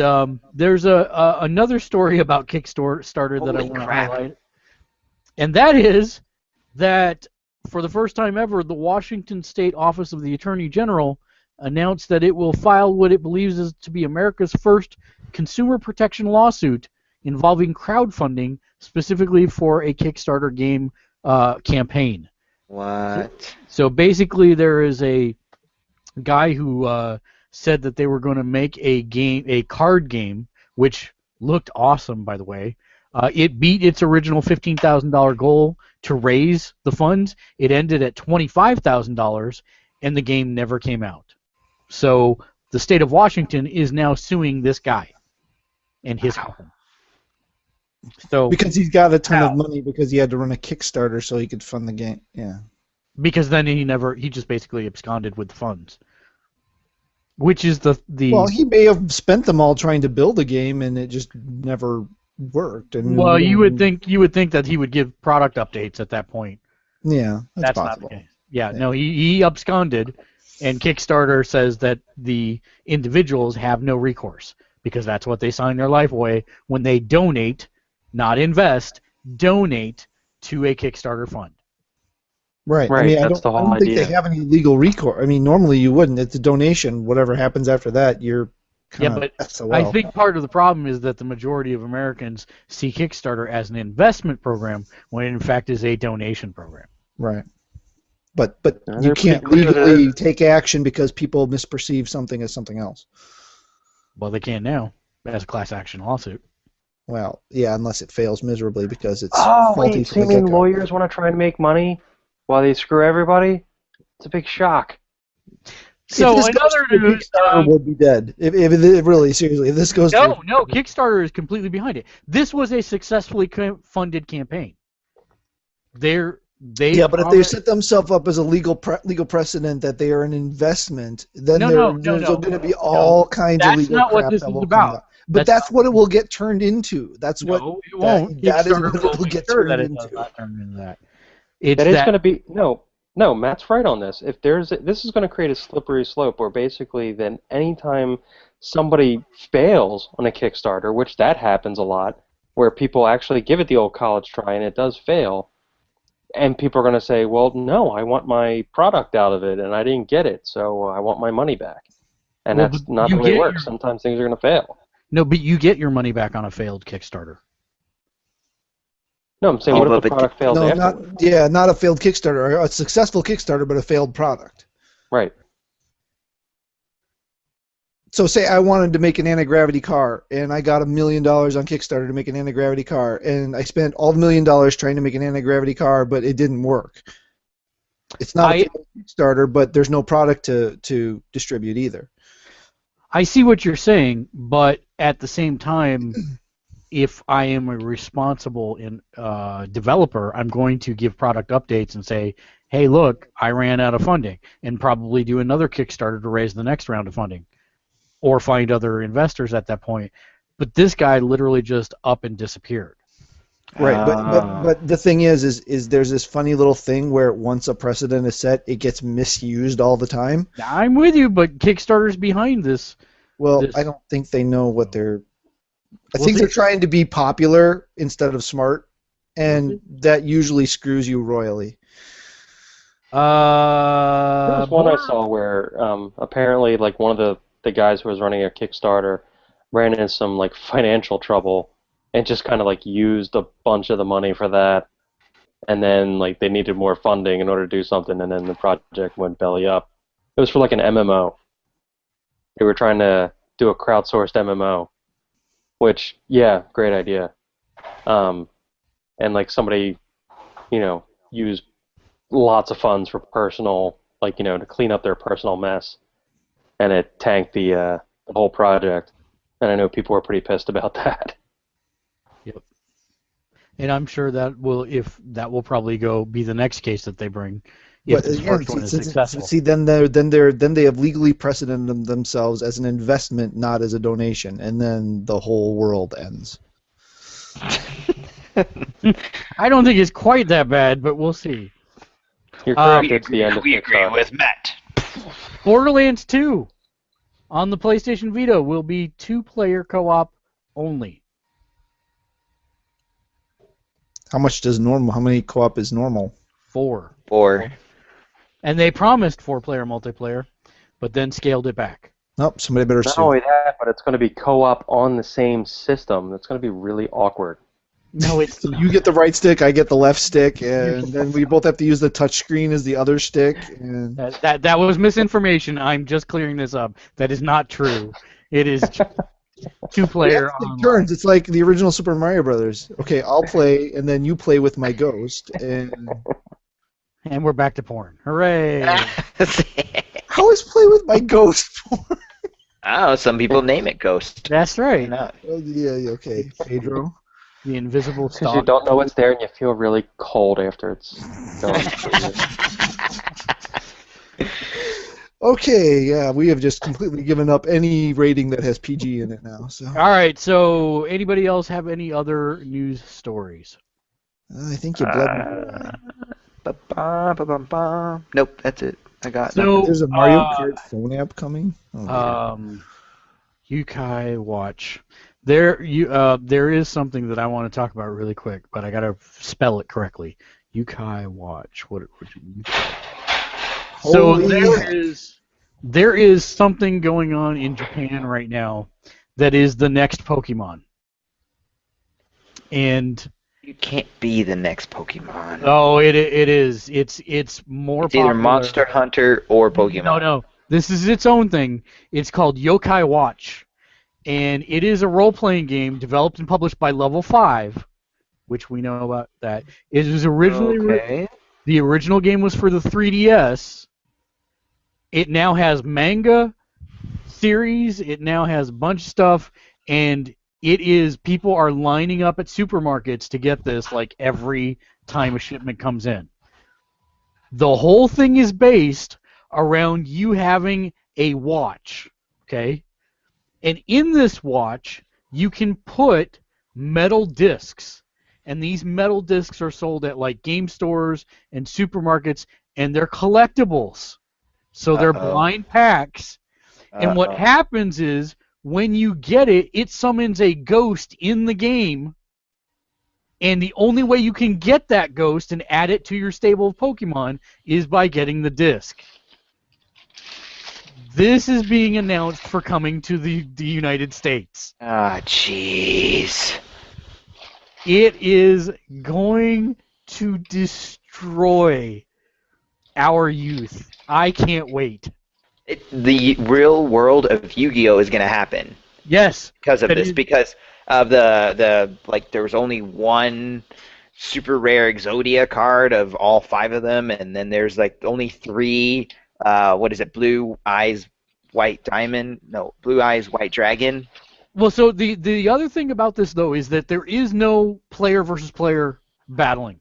[SPEAKER 2] there's another story about Kickstarter that I want to highlight, and that is that for the first time ever, the Washington State Office of the Attorney General announced that it will file what it believes is to be America's first consumer protection lawsuit involving crowdfunding, specifically for a Kickstarter game campaign.
[SPEAKER 3] What?
[SPEAKER 2] So basically, there is a guy who said that they were going to make a card game, which looked awesome, by the way, It beat its original $15,000 goal to raise the funds. It ended at $25,000, and the game never came out. So the state of Washington is now suing this guy and his company. So
[SPEAKER 4] Because he's got a ton of money because he had to run a Kickstarter so he could fund the game. Yeah.
[SPEAKER 2] because then he just basically absconded with the funds, which is the
[SPEAKER 4] Well, he may have spent them all trying to build a game, and it just never worked. And
[SPEAKER 2] well, you would think that he would give product updates at that point.
[SPEAKER 4] Yeah, that's
[SPEAKER 2] not
[SPEAKER 4] possible.
[SPEAKER 2] the case. Yeah, no, he absconded, and Kickstarter says that the individuals have no recourse because that's what they sign their life away when they donate, not invest, donate to a Kickstarter fund.
[SPEAKER 4] Right.
[SPEAKER 1] Right,
[SPEAKER 4] I mean, I
[SPEAKER 1] that's
[SPEAKER 4] don't,
[SPEAKER 1] the
[SPEAKER 4] I
[SPEAKER 1] whole
[SPEAKER 4] don't think
[SPEAKER 1] idea.
[SPEAKER 4] they have any legal recourse. I mean, normally you wouldn't. It's a donation. Whatever happens after that, you're kind
[SPEAKER 2] Yeah,
[SPEAKER 4] of
[SPEAKER 2] but
[SPEAKER 4] SOL.
[SPEAKER 2] I think part of the problem is that the majority of Americans see Kickstarter as an investment program when it in fact is a donation program.
[SPEAKER 4] Right. But
[SPEAKER 1] Yeah,
[SPEAKER 4] you
[SPEAKER 1] they're
[SPEAKER 4] can't
[SPEAKER 1] pretty clear that
[SPEAKER 4] legally take action because people misperceive something as something else.
[SPEAKER 2] Well, they can now as a class action lawsuit.
[SPEAKER 4] Well, yeah, unless it fails miserably because it's
[SPEAKER 1] Oh,
[SPEAKER 4] faulty
[SPEAKER 1] wait,
[SPEAKER 4] from
[SPEAKER 1] so you
[SPEAKER 4] the
[SPEAKER 1] mean
[SPEAKER 4] get-go.
[SPEAKER 1] lawyers want to try and make money while they screw everybody? It's a big shock.
[SPEAKER 2] So
[SPEAKER 4] if this goes
[SPEAKER 2] another
[SPEAKER 4] through,
[SPEAKER 2] news.
[SPEAKER 4] Kickstarter will be dead. If it really, seriously, if this goes through,
[SPEAKER 2] No, Kickstarter is completely behind it. This was a successfully funded campaign. They
[SPEAKER 4] yeah, but if they
[SPEAKER 2] promised-
[SPEAKER 4] set themselves up as a legal precedent that they are an investment, then there's going to be all kinds of
[SPEAKER 2] That's
[SPEAKER 4] legal
[SPEAKER 2] not what
[SPEAKER 4] crap
[SPEAKER 2] this
[SPEAKER 4] that
[SPEAKER 2] is
[SPEAKER 4] will
[SPEAKER 2] about.
[SPEAKER 4] come out. But
[SPEAKER 2] That's
[SPEAKER 4] that's what it will get turned into. That's what
[SPEAKER 2] No, it won't.
[SPEAKER 4] that is
[SPEAKER 2] Kickstarter
[SPEAKER 4] what
[SPEAKER 2] will
[SPEAKER 4] it'll
[SPEAKER 2] make
[SPEAKER 4] get
[SPEAKER 2] sure
[SPEAKER 4] turned
[SPEAKER 2] that it does
[SPEAKER 4] into.
[SPEAKER 2] not turn into that. It's
[SPEAKER 1] That is
[SPEAKER 2] that
[SPEAKER 1] going to be no. Matt's right on this. If this is going to create a slippery slope where basically then anytime somebody fails on a Kickstarter, which that happens a lot, where people actually give it the old college try and it does fail, and people are going to say, well, no, I want my product out of it and I didn't get it, so I want my money back. And
[SPEAKER 2] Well,
[SPEAKER 1] that's
[SPEAKER 2] but
[SPEAKER 1] not
[SPEAKER 2] you
[SPEAKER 1] the way it
[SPEAKER 2] get
[SPEAKER 1] works. Sometimes things are going to fail.
[SPEAKER 2] No, but you get your money back on a failed Kickstarter.
[SPEAKER 1] No, I'm saying,
[SPEAKER 3] Oh,
[SPEAKER 1] what if the
[SPEAKER 3] but
[SPEAKER 1] product fails
[SPEAKER 4] No,
[SPEAKER 1] afterwards?
[SPEAKER 4] not a failed Kickstarter, a successful Kickstarter, but a failed product.
[SPEAKER 1] Right.
[SPEAKER 4] So say I wanted to make an anti-gravity car, and I got $1 million on Kickstarter to make an anti-gravity car, and I spent all the $1 million trying to make an anti-gravity car, but it didn't work. It's not a Kickstarter, but there's no product to distribute either.
[SPEAKER 2] I see what you're saying, but at the same time, if I am a responsible developer, I'm going to give product updates and say, hey, look, I ran out of funding, and probably do another Kickstarter to raise the next round of funding, or find other investors at that point. But this guy literally just up and disappeared.
[SPEAKER 4] Right, but the thing is there's this funny little thing where once a precedent is set, it gets misused all the time.
[SPEAKER 2] I'm with you, but Kickstarter's behind this.
[SPEAKER 4] Well, I don't think they know what they're... I
[SPEAKER 2] Well,
[SPEAKER 4] think they're trying to be popular instead of smart, and that usually screws you royally.
[SPEAKER 1] There was one I saw where apparently like one of the guys who was running a Kickstarter ran into some like financial trouble and just kind of like used a bunch of the money for that, and then like they needed more funding in order to do something, and then the project went belly up. It was for like an MMO. They were trying to do a crowdsourced MMO, which yeah, great idea. And like somebody, used lots of funds for personal, to clean up their personal mess, and it tanked the whole project. And I know people were pretty pissed about that.
[SPEAKER 2] Yep. And I'm sure that will probably be the next case that they bring if this first one is successful.
[SPEAKER 4] See, then they have legally precedented themselves as an investment, not as a donation, and then the whole world ends.
[SPEAKER 2] I don't think it's quite that bad, but we'll see.
[SPEAKER 1] You're correct. It's the end of
[SPEAKER 3] We agree
[SPEAKER 1] Kickstarter.
[SPEAKER 3] with Matt.
[SPEAKER 2] Borderlands 2 on the PlayStation Vita will be 2-player co-op only.
[SPEAKER 4] How many co-op is normal?
[SPEAKER 2] 4. And they promised 4-player multiplayer, but then scaled it back.
[SPEAKER 4] Nope, somebody better
[SPEAKER 1] Not
[SPEAKER 4] sue.
[SPEAKER 1] only that, but it's going to be co-op on the same system. That's going to be really awkward.
[SPEAKER 2] No, it's
[SPEAKER 4] So you get the right stick, I get the left stick, and then we both have to use the touch screen as the other stick. And
[SPEAKER 2] that was misinformation. I'm just clearing this up. That is not true. It is 2-player
[SPEAKER 4] Take
[SPEAKER 2] online.
[SPEAKER 4] turns. It's like the original Super Mario Brothers. Okay, I'll play, and then you play with my ghost. And
[SPEAKER 2] And we're back to porn. Hooray!
[SPEAKER 4] how is play with my ghost for?
[SPEAKER 3] Oh, some people name it Ghost.
[SPEAKER 2] That's
[SPEAKER 3] Why
[SPEAKER 2] right.
[SPEAKER 3] not?
[SPEAKER 4] Oh, yeah, okay, Pedro.
[SPEAKER 2] The invisible
[SPEAKER 1] Because you
[SPEAKER 2] stalk.
[SPEAKER 1] don't know what's there and you feel really cold after it's done.
[SPEAKER 4] Okay, yeah, we have just completely given up any rating that has PG in it now. So
[SPEAKER 2] All right. So, anybody else have any other news stories?
[SPEAKER 4] I think you bled me away.
[SPEAKER 3] Ba-ba-ba-ba-ba. Nope, that's it. I got
[SPEAKER 2] So,
[SPEAKER 4] There's a Mario Kart phone app coming. Oh, dear.
[SPEAKER 2] Yukai Watch. There is something that I want to talk about really quick, but I gotta spell it correctly. Yukai Watch. What So
[SPEAKER 4] Holy
[SPEAKER 2] there is something going on in Japan right now that is the next Pokemon. And
[SPEAKER 3] You can't be the next Pokemon.
[SPEAKER 2] oh, it is. It's more
[SPEAKER 3] It's either
[SPEAKER 2] popular.
[SPEAKER 3] Monster Hunter or Pokemon.
[SPEAKER 2] No. This is its own thing. It's called Yokai Watch. And it is a role-playing game developed and published by Level 5, which we know about that. It was originally
[SPEAKER 3] Okay.
[SPEAKER 2] the original game was for the 3DS. It now has manga series. It now has a bunch of stuff, and people are lining up at supermarkets to get this like every time a shipment comes in. The whole thing is based around you having a watch, okay? And in this watch, you can put metal discs, and these metal discs are sold at like game stores and supermarkets, and they're collectibles. So they're blind packs. And what happens is when you get it, it summons a ghost in the game. And the only way you can get that ghost and add it to your stable of Pokemon is by getting the disc. This is being announced for coming to the United States.
[SPEAKER 3] Ah, jeez.
[SPEAKER 2] It is going to destroy our youth. I can't wait.
[SPEAKER 3] The real world of Yu-Gi-Oh is going to happen
[SPEAKER 2] Yes.
[SPEAKER 3] because of
[SPEAKER 2] That
[SPEAKER 3] this.
[SPEAKER 2] is-
[SPEAKER 3] Because of the like, there was only one super rare Exodia card of all 5 of them, and then there's like only 3. What is it? Blue Eyes, White Diamond? No, Blue Eyes, White Dragon.
[SPEAKER 2] Well, so the other thing about this, though, is that there is no player versus player battling.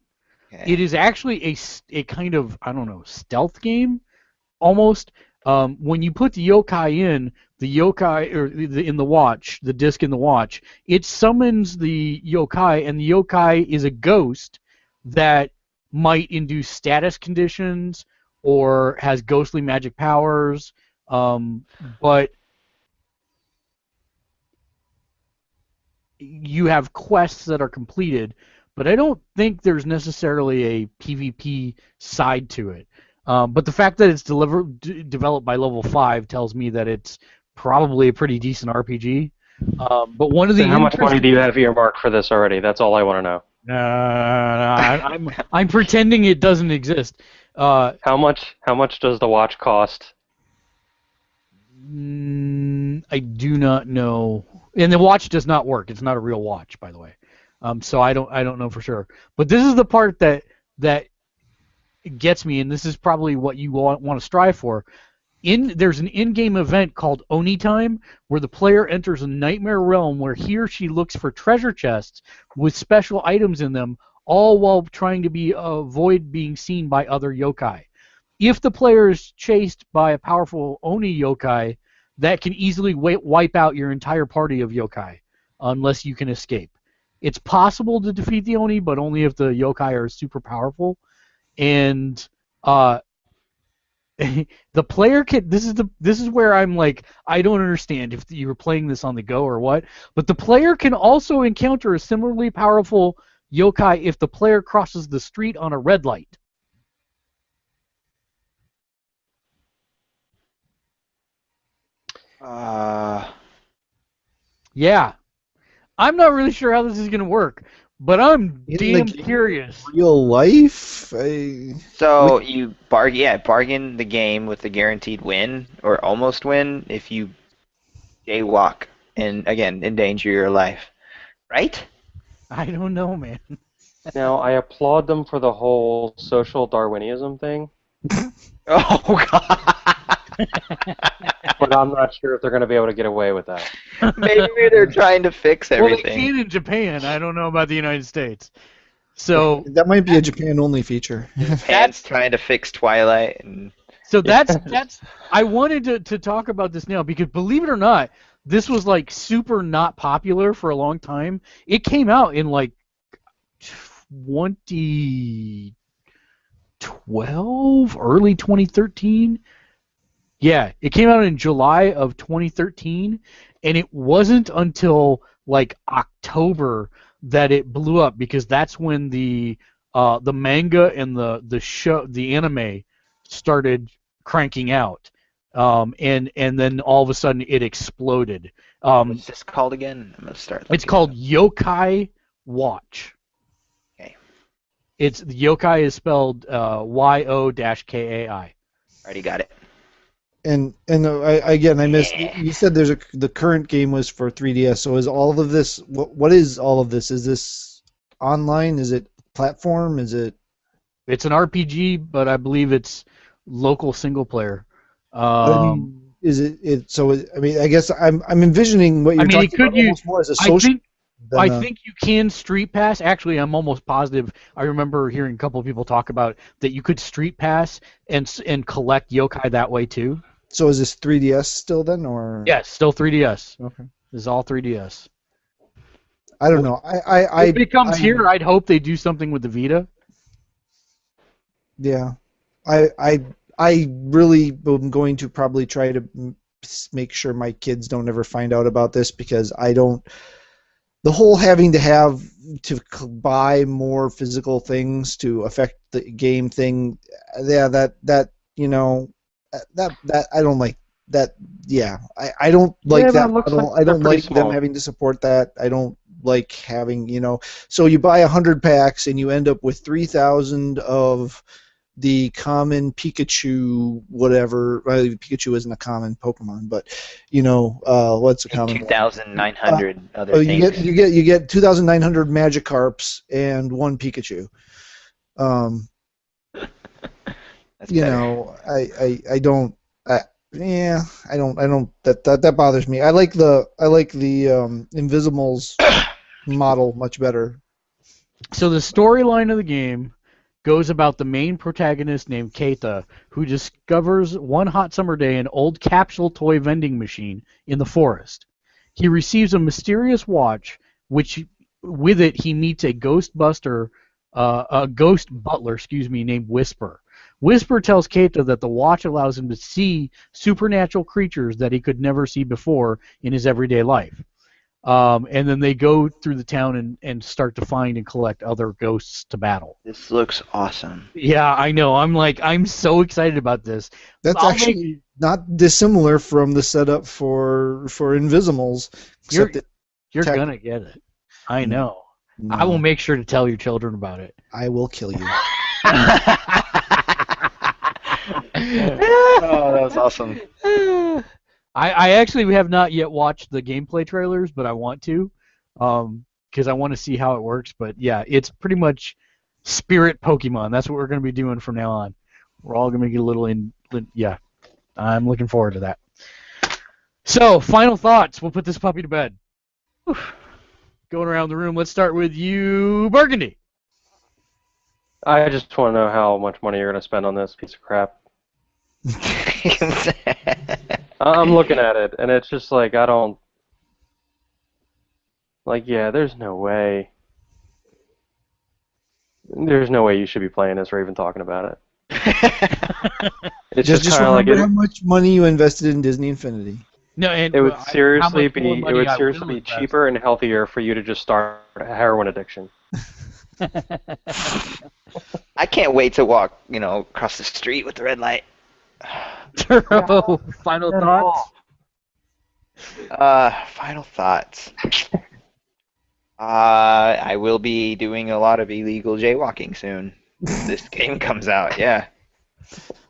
[SPEAKER 3] Okay.
[SPEAKER 2] It is actually a kind of, I don't know, stealth game, almost. When you put the yokai in, the yokai, or in the watch, the disc in the watch, it summons the yokai, and the yokai is a ghost that might induce status conditions or has ghostly magic powers, but you have quests that are completed, but I don't think there's necessarily a PvP side to it. But the fact that it's developed by Level 5 tells me that it's probably a pretty decent RPG. But one of the
[SPEAKER 1] So how much money do you have earmarked for this already? That's all I want to know.
[SPEAKER 2] I'm pretending it doesn't exist.
[SPEAKER 1] How much does the watch cost?
[SPEAKER 2] I do not know. And the watch does not work. It's not a real watch, by the way. So I don't know for sure. But this is the part that gets me, and this is probably what you want to strive for. There's an in-game event called Oni Time, where the player enters a nightmare realm where he or she looks for treasure chests with special items in them, all while trying to avoid being seen by other yokai. If the player is chased by a powerful Oni yokai, that can easily wipe out your entire party of yokai, unless you can escape. It's possible to defeat the Oni, but only if the yokai are super powerful. And the player can. This is where I'm like, I don't understand if you were playing this on the go or what. But the player can also encounter a similarly powerful yokai if the player crosses the street on a red light. Yeah, I'm not really sure how this is gonna work, but I'm damn curious.
[SPEAKER 4] Real life?
[SPEAKER 3] So you bargain the game with a guaranteed win or almost win if you jaywalk and again endanger your life, right?
[SPEAKER 2] I don't know, man.
[SPEAKER 1] Now, I applaud them for the whole social Darwinism thing,
[SPEAKER 3] Oh God.
[SPEAKER 1] but I'm not sure if they're going to be able to get away with that.
[SPEAKER 3] Maybe they're trying to fix
[SPEAKER 2] Well, they
[SPEAKER 3] everything.
[SPEAKER 2] can in Japan. I don't know about the United States. So
[SPEAKER 4] That might be a Japan-only feature.
[SPEAKER 3] Japan's trying to fix Twilight, and
[SPEAKER 2] So that's I wanted to talk about this now because believe it or not, this was like super not popular for a long time. It came out in like 2012, early 2013. Yeah, it came out in July of 2013, and it wasn't until like October that it blew up because that's when the manga and the anime started cranking out, and then all of a sudden it exploded.
[SPEAKER 3] what's this called again? I'm gonna start.
[SPEAKER 2] It's
[SPEAKER 3] looking
[SPEAKER 2] called
[SPEAKER 3] it
[SPEAKER 2] Yokai Watch.
[SPEAKER 3] Okay.
[SPEAKER 2] It's Yokai is spelled YO-KAI.
[SPEAKER 3] up. Already got it.
[SPEAKER 4] And I missed. You said the current game was for 3DS. So is all of this? What is all of this? Is this online? Is it platform? Is it?
[SPEAKER 2] It's an RPG, but I believe it's local single player.
[SPEAKER 4] I mean, is it? So I mean, I guess I'm envisioning what you're
[SPEAKER 2] I mean,
[SPEAKER 4] talking about almost more as a social.
[SPEAKER 2] I think you can Street Pass. Actually, I'm almost positive. I remember hearing a couple of people talk about that you could Street Pass and collect yokai that way too.
[SPEAKER 4] So is this 3DS still then, or?
[SPEAKER 2] Yes, still 3DS.
[SPEAKER 4] Okay.
[SPEAKER 2] This is all 3DS.
[SPEAKER 4] I don't know.
[SPEAKER 2] If it comes here, I'd hope they do something with the Vita.
[SPEAKER 4] Yeah, I really am going to probably try to make sure my kids don't ever find out about this because I don't. The whole having to have to buy more physical things to affect the game thing, yeah, that you know, that I don't like that. Yeah, I don't like
[SPEAKER 1] Yeah,
[SPEAKER 4] that
[SPEAKER 1] that looks
[SPEAKER 4] model.
[SPEAKER 1] like
[SPEAKER 4] I don't
[SPEAKER 1] they're
[SPEAKER 4] like
[SPEAKER 1] pretty
[SPEAKER 4] them
[SPEAKER 1] small.
[SPEAKER 4] having to support that. I don't like having So you buy 100 packs and you end up with 3,000 of the common Pikachu, whatever. Well, Pikachu isn't a common Pokemon, but what's a common?
[SPEAKER 3] 2,900 other
[SPEAKER 4] Oh,
[SPEAKER 3] things.
[SPEAKER 4] you get 2,900 Magikarps and one Pikachu.
[SPEAKER 3] That's better.
[SPEAKER 4] I don't. I don't. That bothers me. I like the Invisimals model much better.
[SPEAKER 2] So the storyline of the game goes about the main protagonist named Keita, who discovers one hot summer day an old capsule toy vending machine in the forest. He receives a mysterious watch, which with it he meets a ghost butler, named Whisper. Whisper tells Keita that the watch allows him to see supernatural creatures that he could never see before in his everyday life. And then they go through the town and start to find and collect other ghosts to battle.
[SPEAKER 3] This looks awesome.
[SPEAKER 2] Yeah, I know. I'm so excited about this.
[SPEAKER 4] That's
[SPEAKER 2] I'll
[SPEAKER 4] actually not dissimilar from the setup for Invisimals.
[SPEAKER 2] You're
[SPEAKER 4] Except
[SPEAKER 2] you're
[SPEAKER 4] tech-
[SPEAKER 2] gonna get it. I know.
[SPEAKER 4] no,
[SPEAKER 2] I will make sure to tell your children about it.
[SPEAKER 4] I will kill you.
[SPEAKER 3] Oh, that was awesome.
[SPEAKER 2] I actually have not yet watched the gameplay trailers, but I want to, because I want to see how it works. But yeah, it's pretty much Spirit Pokemon. That's what we're going to be doing from now on. We're all going to get a little yeah. I'm looking forward to that. So, final thoughts. We'll put this puppy to bed. Whew. Going around the room. Let's start with you, Burgundy.
[SPEAKER 1] I just want to know how much money you're going to spend on this piece of crap. I'm looking at it, and it's just like, I don't... Like, yeah, there's no way. There's no way you should be playing this or even talking about it. It's
[SPEAKER 4] just
[SPEAKER 1] kind of like...
[SPEAKER 4] remember how much money you invested in Disney Infinity.
[SPEAKER 2] No, and
[SPEAKER 1] It would
[SPEAKER 2] how
[SPEAKER 1] seriously
[SPEAKER 2] much more
[SPEAKER 1] be
[SPEAKER 2] money I will invest.
[SPEAKER 1] cheaper and healthier for you to just start a heroin addiction.
[SPEAKER 3] I can't wait to walk, across the street with the red light.
[SPEAKER 2] Turbo, final thoughts.
[SPEAKER 3] Final thoughts. I will be doing a lot of illegal jaywalking soon. This game comes out, yeah.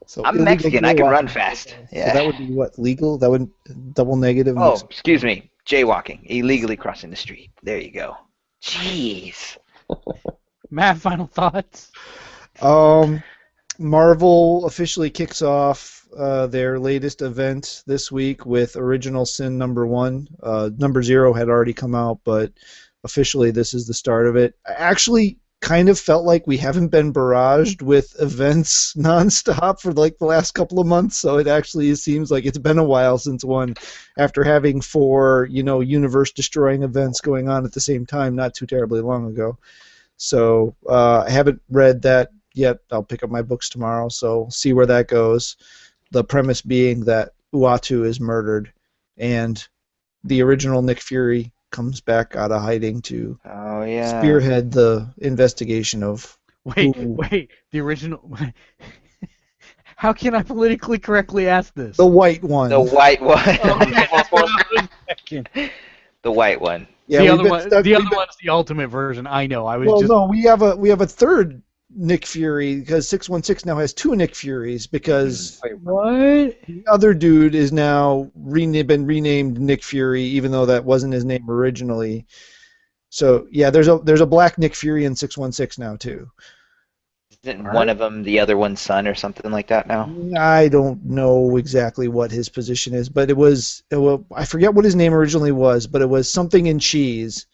[SPEAKER 4] So
[SPEAKER 3] I'm
[SPEAKER 4] illegal
[SPEAKER 3] Mexican. I can
[SPEAKER 4] jaywalking.
[SPEAKER 3] run fast.
[SPEAKER 4] So
[SPEAKER 3] Yeah.
[SPEAKER 4] that would be what, legal? That would double negative.
[SPEAKER 3] Oh, excuse me. Jaywalking, illegally crossing the street. There you go. Jeez.
[SPEAKER 2] Matt, final thoughts?
[SPEAKER 4] Marvel officially kicks off their latest event this week with Original Sin #1. Number 0 had already come out, but officially this is the start of it. I actually kind of felt like we haven't been barraged with events nonstop for like the last couple of months, so it actually seems like it's been a while since one, after having 4, universe-destroying events going on at the same time not too terribly long ago. So I haven't read that yet. I'll pick up my books tomorrow, so see where that goes. The premise being that Uatu is murdered, and the original Nick Fury comes back out of hiding to spearhead the investigation of...
[SPEAKER 2] Wait, the original... How can I politically correctly ask this?
[SPEAKER 4] The white one.
[SPEAKER 3] The white one.
[SPEAKER 2] Okay.
[SPEAKER 3] The white one.
[SPEAKER 4] Yeah,
[SPEAKER 2] the other one's the ultimate version. I know.
[SPEAKER 4] No, we have a third Nick Fury, because 616 now has 2 Nick Furies, because
[SPEAKER 2] what?
[SPEAKER 4] The other dude is now been renamed Nick Fury, even though that wasn't his name originally. So yeah, there's a black Nick Fury in 616 now too.
[SPEAKER 3] Isn't one of them the other one's son or something like that now?
[SPEAKER 4] I don't know exactly what his position is, but I forget what his name originally was, but it was something in cheese.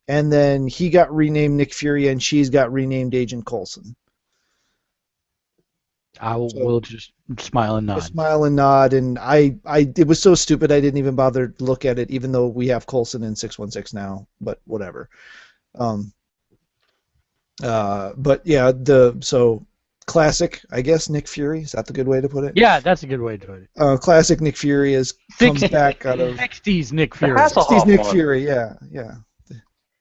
[SPEAKER 4] And then he got renamed Nick Fury, and she's got renamed Agent Coulson.
[SPEAKER 2] We'll just smile and nod.
[SPEAKER 4] Smile and nod, and it was so stupid I didn't even bother to look at it, even though we have Coulson in 616 now. But whatever. But yeah, so classic, I guess, Nick Fury. Is that the good way to put it?
[SPEAKER 2] Yeah, that's a good way to put it.
[SPEAKER 4] Classic Nick Fury comes back out of
[SPEAKER 2] 60s Nick Fury.
[SPEAKER 4] 60s Nick Fury, yeah.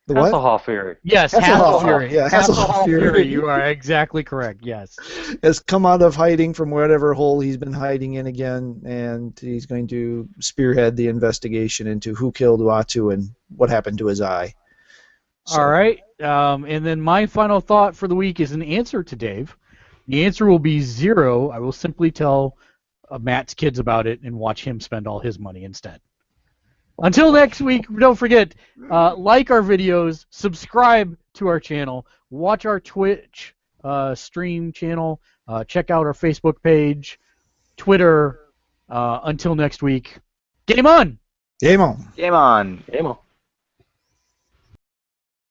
[SPEAKER 4] The what?
[SPEAKER 1] Hasselhoff Fury.
[SPEAKER 2] Yes,
[SPEAKER 4] Hasselhoff
[SPEAKER 2] Fury.
[SPEAKER 4] Yeah, Hasselhoff Fury.
[SPEAKER 2] You are exactly correct. Yes.
[SPEAKER 4] Has come out of hiding from whatever hole he's been hiding in again, and he's going to spearhead the investigation into who killed Uatu and what happened to his eye.
[SPEAKER 2] So. All right. And then my final thought for the week is an answer to Dave. The answer will be 0. I will simply tell Matt's kids about it and watch him spend all his money instead. Until next week, don't forget, like our videos, subscribe to our channel, watch our Twitch stream channel, check out our Facebook page, Twitter. Until next week, game on!
[SPEAKER 4] Game on!
[SPEAKER 3] Game on!
[SPEAKER 1] Game on!